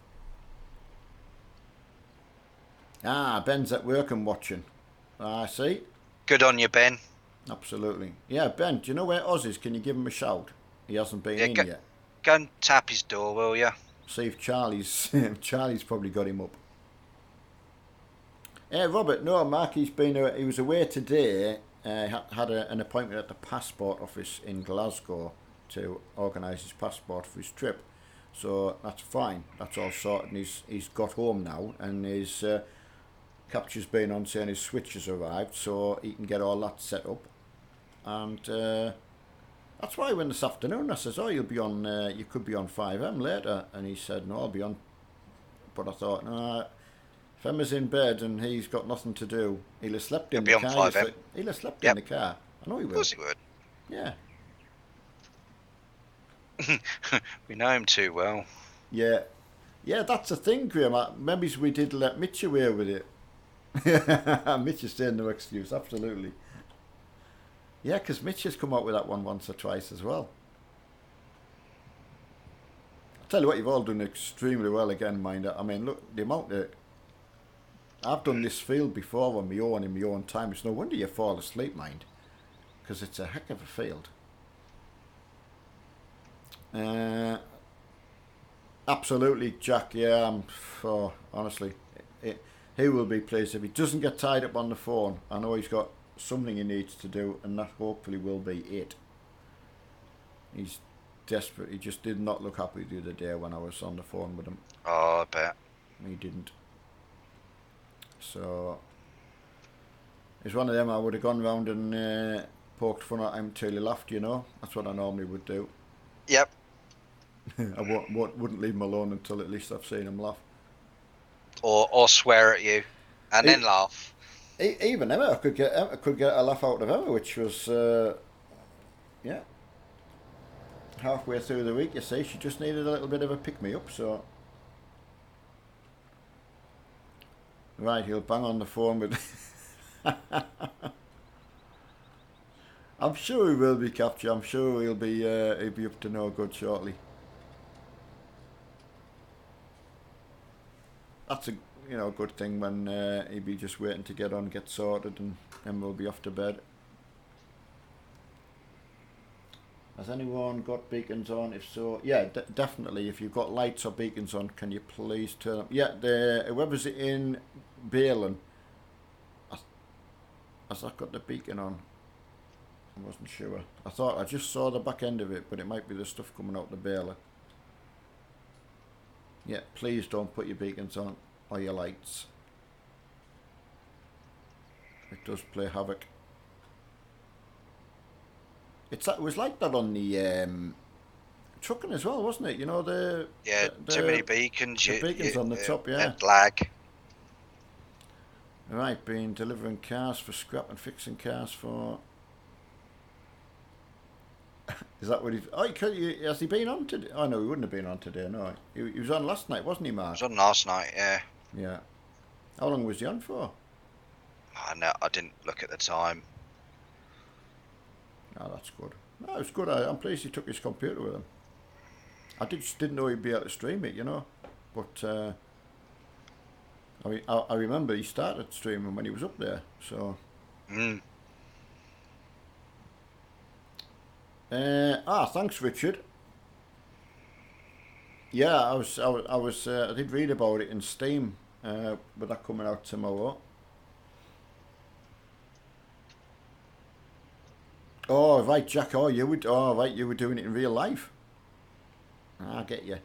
Speaker 1: Ah, Ben's at work and watching. I see.
Speaker 2: Good on you, Ben.
Speaker 1: Absolutely. Yeah, Ben, do you know where Oz is? Can you give him a shout? He hasn't been in yet.
Speaker 2: Go and tap his door, will you?
Speaker 1: See if Charlie's probably got him up. Robert, no, Mark, he was away today. Had an appointment at the passport office in Glasgow to organise his passport for his trip. So that's fine. That's all sorted. And he's got home now, and his capture's been on saying his switch has arrived, so he can get all that set up. And that's why when this afternoon I says, "Oh, you'll be on. You could be on 5M later," and he said, "No, I'll be on." But I thought, no. If Emma's in bed and he's got nothing to do, he'll have slept in the car. He'll have slept in the car. I know he will.
Speaker 2: Of course he would.
Speaker 1: Yeah.
Speaker 2: We know him too well.
Speaker 1: Yeah. Yeah, that's the thing, Graham. Maybe we did let Mitch away with it. Mitch is saying no excuse, absolutely. Yeah, because Mitch has come out with that one once or twice as well. I'll tell you what, you've all done extremely well again, mind. I mean, look, the amount that... I've done this field before on my own, in my own time. It's no wonder you fall asleep, mind. Because it's a heck of a field. Absolutely, Jack. Yeah, honestly, he will be pleased if he doesn't get tied up on the phone. I know he's got something he needs to do, and that hopefully will be it. He's desperate. He just did not look happy the other day when I was on the phone with him.
Speaker 2: Oh, I bet.
Speaker 1: He didn't. So it's one of them I would have gone round and poked fun at him until he laughed, you know. That's what I normally would do.
Speaker 2: Yep.
Speaker 1: I wouldn't leave him alone until at least I've seen him laugh.
Speaker 2: Or swear at you. and then laugh.
Speaker 1: Even Emma, I could get a laugh out of Emma, which was yeah. Halfway through the week, you see, she just needed a little bit of a pick me up. So right, he'll bang on the phone with. I'm sure he will be captured. I'm sure he'll be up to no good shortly. That's a good thing when he'll be just waiting to get on, get sorted, and then we'll be off to bed. Has anyone got beacons on? If so, yeah, definitely. If you've got lights or beacons on, can you please turn them? Yeah, whoever's in Balin, has that got the beacon on? I wasn't sure. I just saw the back end of it, but it might be the stuff coming out the baler. Yeah, please don't put your beacons on or your lights. It does play havoc. It was like that on the trucking as well, wasn't it? You know,
Speaker 2: too many beacons.
Speaker 1: The beacons on the top, yeah.
Speaker 2: And lag.
Speaker 1: Right, been delivering cars for scrap and fixing cars for. Is that what he? Oh, has he been on today? Oh no, he wouldn't have been on today. No, he was on last night, wasn't he, Mark?
Speaker 2: He was on last night, yeah.
Speaker 1: Yeah. How long was he on for?
Speaker 2: I didn't look at the time.
Speaker 1: Oh, that's good. No, it's good. I'm pleased he took his computer with him. I just didn't know he'd be able to stream it, But I remember he started streaming when he was up there. So. Thanks, Richard. Yeah, I did read about it in Steam, with that coming out tomorrow. Oh, right, Jack. Oh, you were doing it in real life. I get you.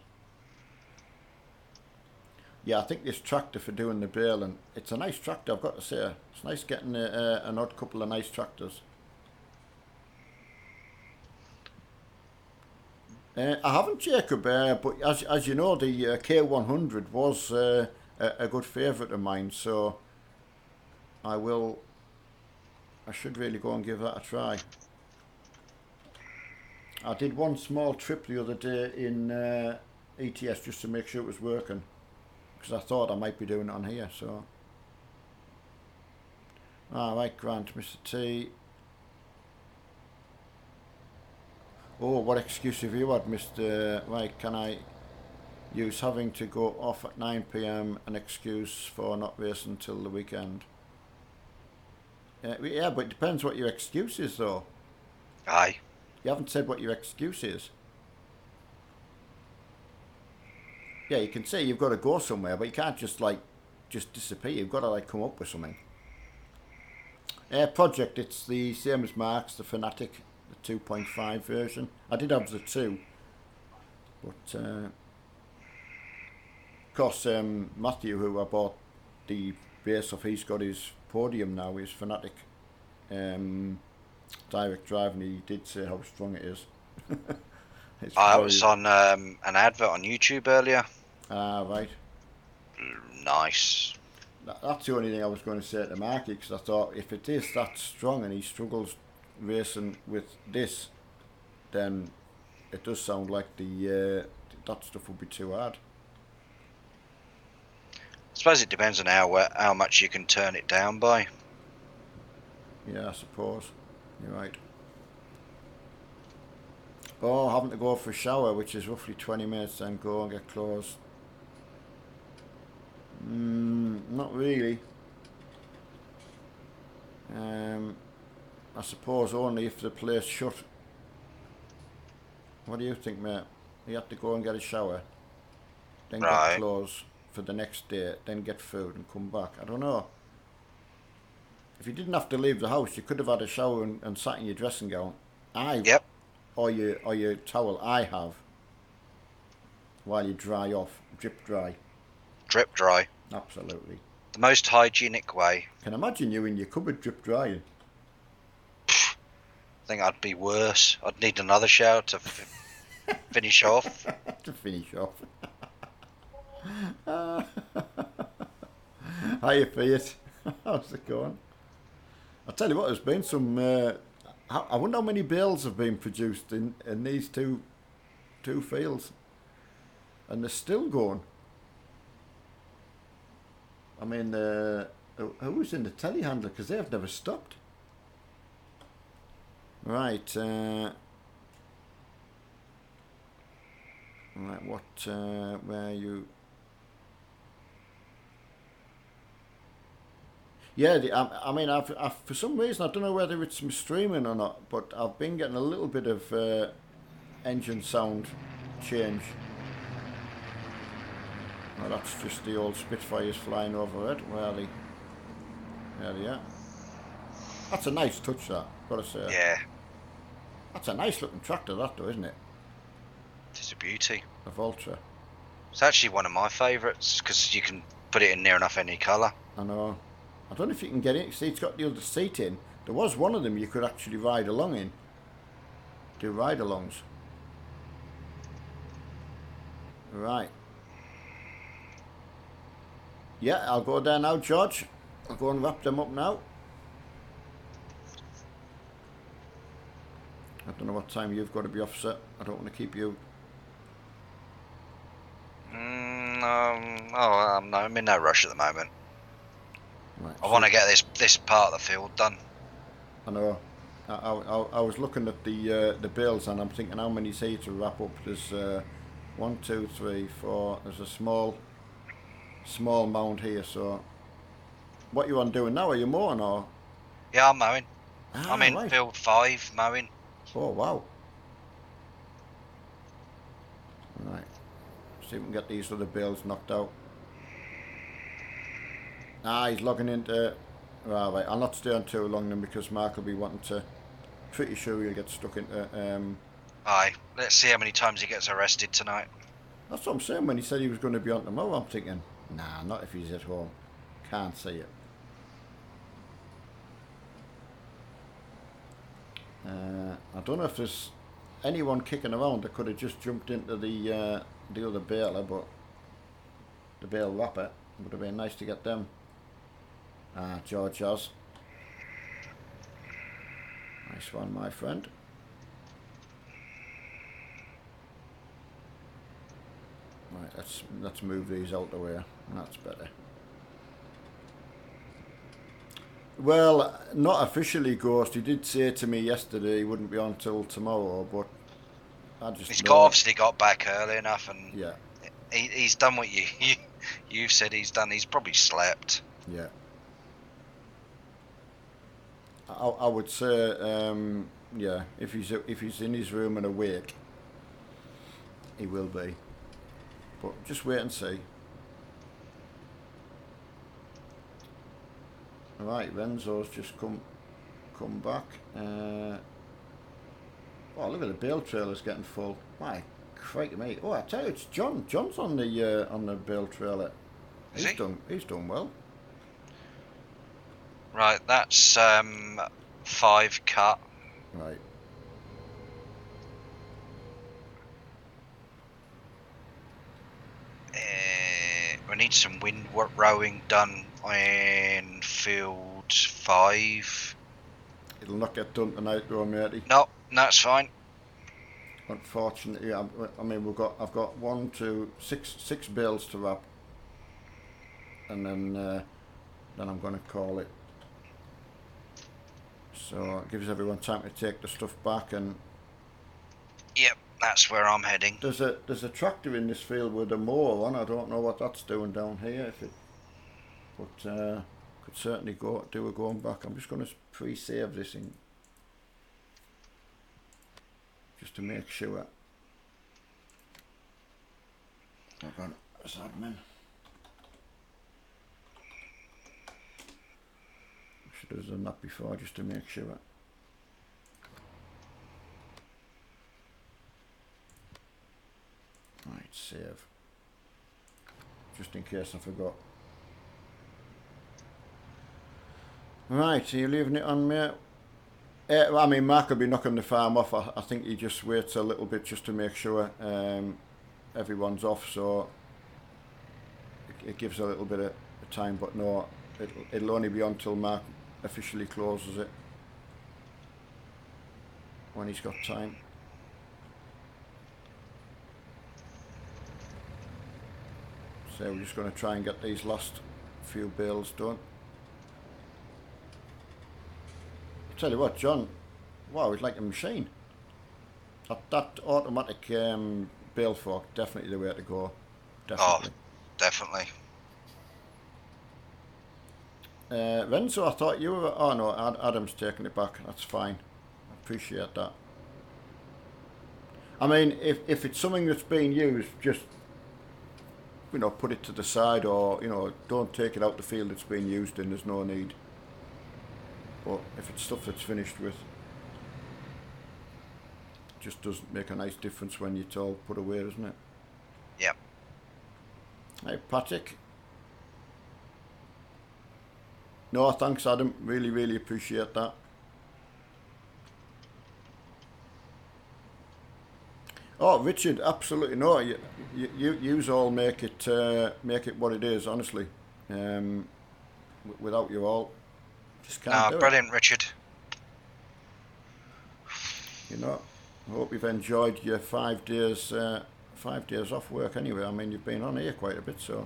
Speaker 1: Yeah, I think this tractor for doing the baling, it's a nice tractor, I've got to say. It's nice getting an odd couple of nice tractors. I haven't, Jacob, but as you know, the K100 was a good favourite of mine, so I should really go and give that a try. I did one small trip the other day in ETS just to make sure it was working, because I thought I might be doing it on here, so. Right, Grant, Mr. T. Oh, what excuse have you had, Mr. Right, can I use having to go off at 9 PM an excuse for not racing until the weekend? Yeah, but it depends what your excuse is, though.
Speaker 2: Aye.
Speaker 1: You haven't said what your excuse is. Yeah, you can say you've got to go somewhere, but you can't just disappear. You've got to come up with something. Project, it's the same as Mark's, the Fanatic, the 2.5 version. I did have the 2, but of course Matthew, who I bought the base of, he's got his podium now, his Fanatic direct drive, and he did say how strong it is.
Speaker 2: I was on an advert on YouTube earlier.
Speaker 1: Right.
Speaker 2: Nice.
Speaker 1: That's the only thing I was going to say to Marky, because I thought if it is that strong and he struggles racing with this, then it does sound like that stuff would be too hard.
Speaker 2: I suppose it depends on how much you can turn it down by.
Speaker 1: Yeah, I suppose. You're right. Oh, having to go for a shower, which is roughly 20 minutes, then go and get clothes. Not really. I suppose only if the place shut. What do you think, mate? You have to go and get a shower, then get clothes for the next day, then get food and come back. I don't know. If you didn't have to leave the house, you could have had a shower and sat in your dressing gown.
Speaker 2: Yep.
Speaker 1: Or your towel. I have. While you dry off, drip dry.
Speaker 2: Drip dry.
Speaker 1: Absolutely.
Speaker 2: The most hygienic way.
Speaker 1: Can imagine you in your cupboard drip drying.
Speaker 2: I think I'd be worse. I'd need another shower to finish off.
Speaker 1: To finish off. Hiya, Fiat. How's it going? I'll tell you what, there's been some... I wonder how many bales have been produced in these two fields. And they're still going. I mean, who's in the telehandler? Because they've never stopped. Right. Right, where are you? Yeah, I mean, I've for some reason, I don't know whether it's my streaming or not, but I've been getting a little bit of engine sound change. Well, that's just the old Spitfires flying overhead. Where are they? There they are. That's a nice touch, that, gotta say.
Speaker 2: Yeah.
Speaker 1: That's a nice looking tractor, that though, isn't it?
Speaker 2: It's a beauty.
Speaker 1: A Voltra.
Speaker 2: It's actually one of my favourites because you can put it in near enough any colour.
Speaker 1: I know. I don't know if you can get it. See, it's got the other seat in. There was one of them you could actually ride along in. Do ride-alongs. Right. Yeah, I'll go there now, George. I'll go and wrap them up now. I don't know what time you've got to be offset. I don't want to keep you.
Speaker 2: No, I'm in no rush at the moment.
Speaker 1: Right,
Speaker 2: I want to get this part of the field done.
Speaker 1: I know. I was looking at the bales and I'm thinking how many's here to wrap up. There's 1, 2, 3, 4. There's a small mound here. So, what you on doing now? Are you mowing or?
Speaker 2: Yeah, I'm mowing. I'm in
Speaker 1: right.
Speaker 2: field 5 mowing.
Speaker 1: Oh wow. Right. See if we can get these other bales knocked out. He's logging into. Right. I'll not stay on too long then because Mark will be wanting to. Pretty sure he'll get stuck into.
Speaker 2: Aye. Let's see how many times he gets arrested tonight.
Speaker 1: That's what I'm saying. When he said he was going to be on tomorrow, I'm thinking, nah, not if he's at home. Can't see it. I don't know if there's anyone kicking around that could have just jumped into the other baler, but the bale wrapper would have been nice to get them. George has. Nice one, my friend. Right, let's move these out the way. That's better. Well, not officially, Ghost. He did say to me yesterday he wouldn't be on till tomorrow, but I just
Speaker 2: He's
Speaker 1: know.
Speaker 2: obviously got back early enough, and
Speaker 1: Yeah,
Speaker 2: he's done what you've said he's done. He's probably slept.
Speaker 1: yeah. I would say, yeah. If he's in his room and awake, he will be. But just wait and see. Right, Renzo's just come back. Oh, look at the bale trailer's getting full. My crikey me! Oh, I tell you, it's John. John's on the bale trailer.
Speaker 2: Is he?
Speaker 1: He's done well.
Speaker 2: Right, that's 5 cut.
Speaker 1: Right.
Speaker 2: We need some wind rowing done in field 5.
Speaker 1: It'll not get done tonight, though, matey.
Speaker 2: No, that's fine.
Speaker 1: Unfortunately, I mean, I've got 1, 2, 6 bales to wrap, and then I'm going to call it. So it gives everyone time to take the stuff back. And
Speaker 2: Yep, that's where I'm heading.
Speaker 1: there's a tractor in this field with a mower on. I don't know what that's doing down here. But could certainly do a going back. I'm just going to pre-save this in just to make sure. Hold on, it's admin. Should have done that before just to make sure. Right, save. Just in case I forgot. Right, are you leaving it on, mate? I mean, Mark will be knocking the farm off. I think he just waits a little bit just to make sure everyone's off, so it gives a little bit of time, but no, it'll only be until Mark officially closes it, when he's got time. So we're just going to try and get these last few bales done. I tell you what, John, wow, it's like a machine. That automatic bale fork, definitely the way to go. Definitely.
Speaker 2: Oh, definitely.
Speaker 1: Renzo, I thought you were... Oh no, Adam's taking it back. That's fine. I appreciate that. I mean, if it's something that's being used, just, you know, put it to the side, or, you know, don't take it out the field it's being used in. There's no need. But if it's stuff that's finished with, it just doesn't make a nice difference when it's all put away, doesn't it?
Speaker 2: Yep.
Speaker 1: Hey, Patrick. No, thanks, Adam. Really, really appreciate that. Oh, Richard, absolutely no. You all make it what it is. Honestly, without you all, just can't do
Speaker 2: Brilliant, Richard.
Speaker 1: it. You know, I hope you've enjoyed your 5 days. 5 days off work. Anyway, I mean, you've been on here quite a bit, so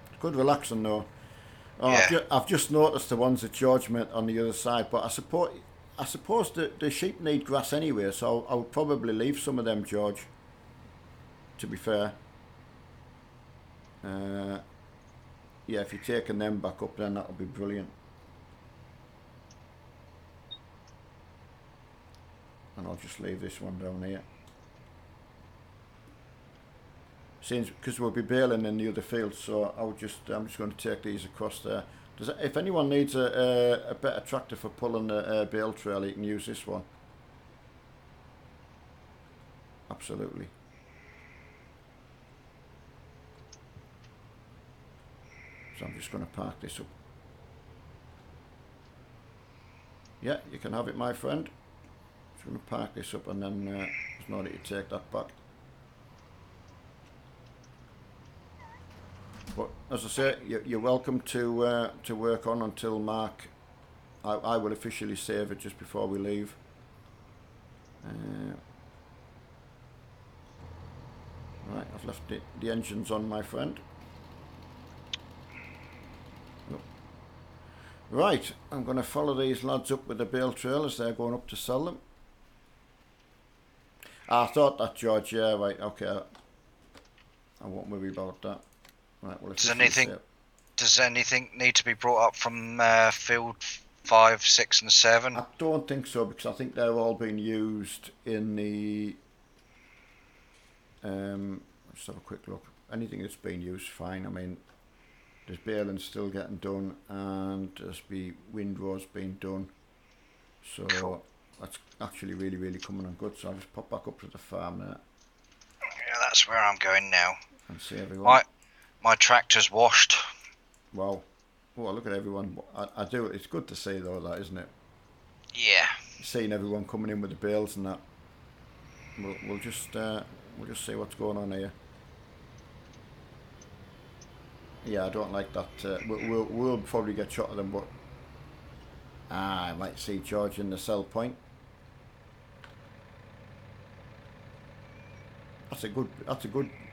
Speaker 1: it's good, relaxing though. Oh, yeah. I've just noticed the ones that George meant on the other side, but I suppose the sheep need grass anyway, so I would probably leave some of them, George, to be fair. Yeah, if you're taking them back up, then that'll be brilliant. And I'll just leave this one down here. Since, because we'll be baling in the other field, so I'm just going to take these across there. If anyone needs a better tractor for pulling the bale trailer, you can use this one. Absolutely. So I'm just going to park this up. Yeah, you can have it, my friend. Just going to park this up, and then there's no need to take that back. But as I say, you're welcome to work on until Mark. I will officially save it just before we leave. Right, I've left the engines on, my friend. Oh. Right, I'm going to follow these lads up with the bale trailers. They're going up to sell them. I thought that, George. Yeah, right. Okay. I won't worry about that. Right, well,
Speaker 2: does anything need to be brought up from field 5, 6 and 7?
Speaker 1: I don't think so, because I think they're all being used in the let's have a quick look. Anything that's being used, fine. I mean, there's baling still getting done, and there's windrows being done, so cool. That's actually really, really coming on good. So I'll just pop back up to the farm there.
Speaker 2: Yeah, that's where I'm going now.
Speaker 1: And see everyone.
Speaker 2: My tractor's washed.
Speaker 1: Wow. Oh, look at everyone. I do. It's good to see though, that, isn't it?
Speaker 2: Yeah.
Speaker 1: Seeing everyone coming in with the bales and that. We'll just see what's going on here. Yeah, I don't like that. We'll probably get shot at them, but I might see George in the sell point. That's a good.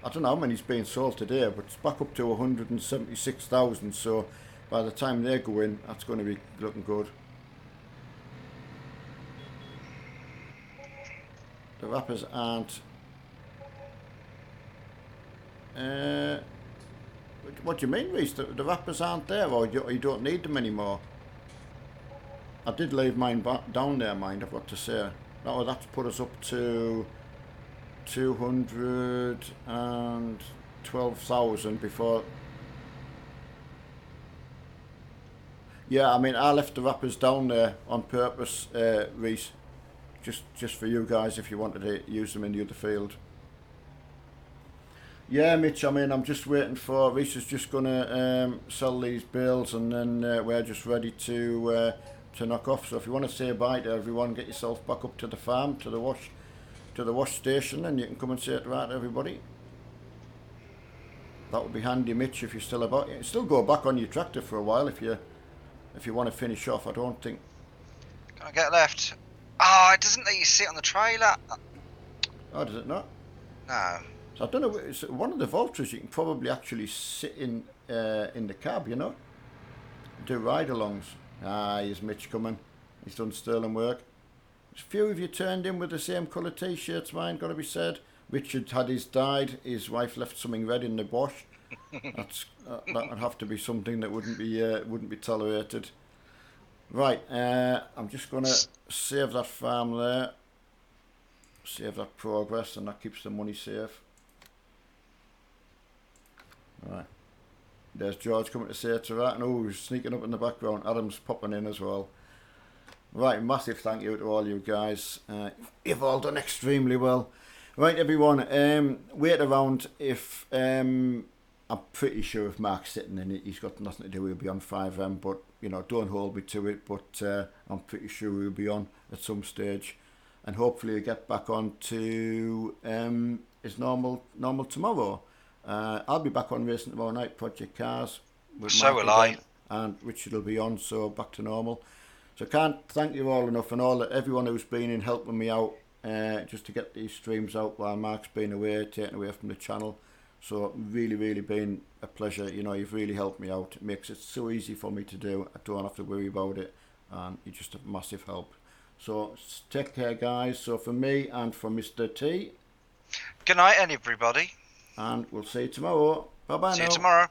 Speaker 1: I don't know how many's being sold today, but it's back up to 176,000. So by the time they go in, that's going to be looking good. The wrappers aren't. What do you mean, Reece? The wrappers aren't there, or you don't need them anymore? I did leave mine down there, mind, I've got to say. That's put us up to 212,000 before. Yeah, I mean, I left the wrappers down there on purpose, Reece, just for you guys if you wanted to use them in the other field. Yeah, Mitch, I mean, I'm just waiting for... Reece is just going to sell these bales, and then we're just ready to knock off. So if you want to say bye to everyone, get yourself back up to the farm, to the wash station, and you can come and say it right to everybody. that would be handy, Mitch, if you're still about. You can still go back on your tractor for a while if you want to finish off. I don't think.
Speaker 2: Can I get left? Oh, it doesn't let you sit on the trailer.
Speaker 1: Oh, does it not?
Speaker 2: No.
Speaker 1: So I don't know. It's one of the Vultras you can probably actually sit in the cab. You know, do ride-alongs. Ah, here's Mitch coming. He's done sterling work. A few of you turned in with the same colour t-shirts, mine, got to be said. Richard had his dyed. His wife left something red in the wash. That would have to be something that wouldn't be tolerated. Right, I'm just going to save that farm there. Save that progress, and that keeps the money safe. Right. There's George coming to say to that, and oh, he's sneaking up in the background. Adam's popping in as well. Right, massive thank you to all you guys. You've all done extremely well. Right, everyone, wait around. If I'm pretty sure if Mark's sitting in it, he's got nothing to do. He'll be on 5M, but you know, don't hold me to it. But I'm pretty sure we'll be on at some stage, and hopefully we'll get back on to his normal tomorrow. I'll be back on racing tomorrow night, Project Cars.
Speaker 2: So will I.
Speaker 1: And Richard will be on, so back to normal. So I can't thank you all enough, and everyone who's been in helping me out just to get these streams out while Mark's been away, taken away from the channel. So really, really been a pleasure. You know, you've really helped me out. It makes it so easy for me to do. I don't have to worry about it, and you're just a massive help. So take care, guys. So for me and for Mr. T.
Speaker 2: Good night, everybody.
Speaker 1: And we'll see you tomorrow. Bye-bye now.
Speaker 2: See you tomorrow.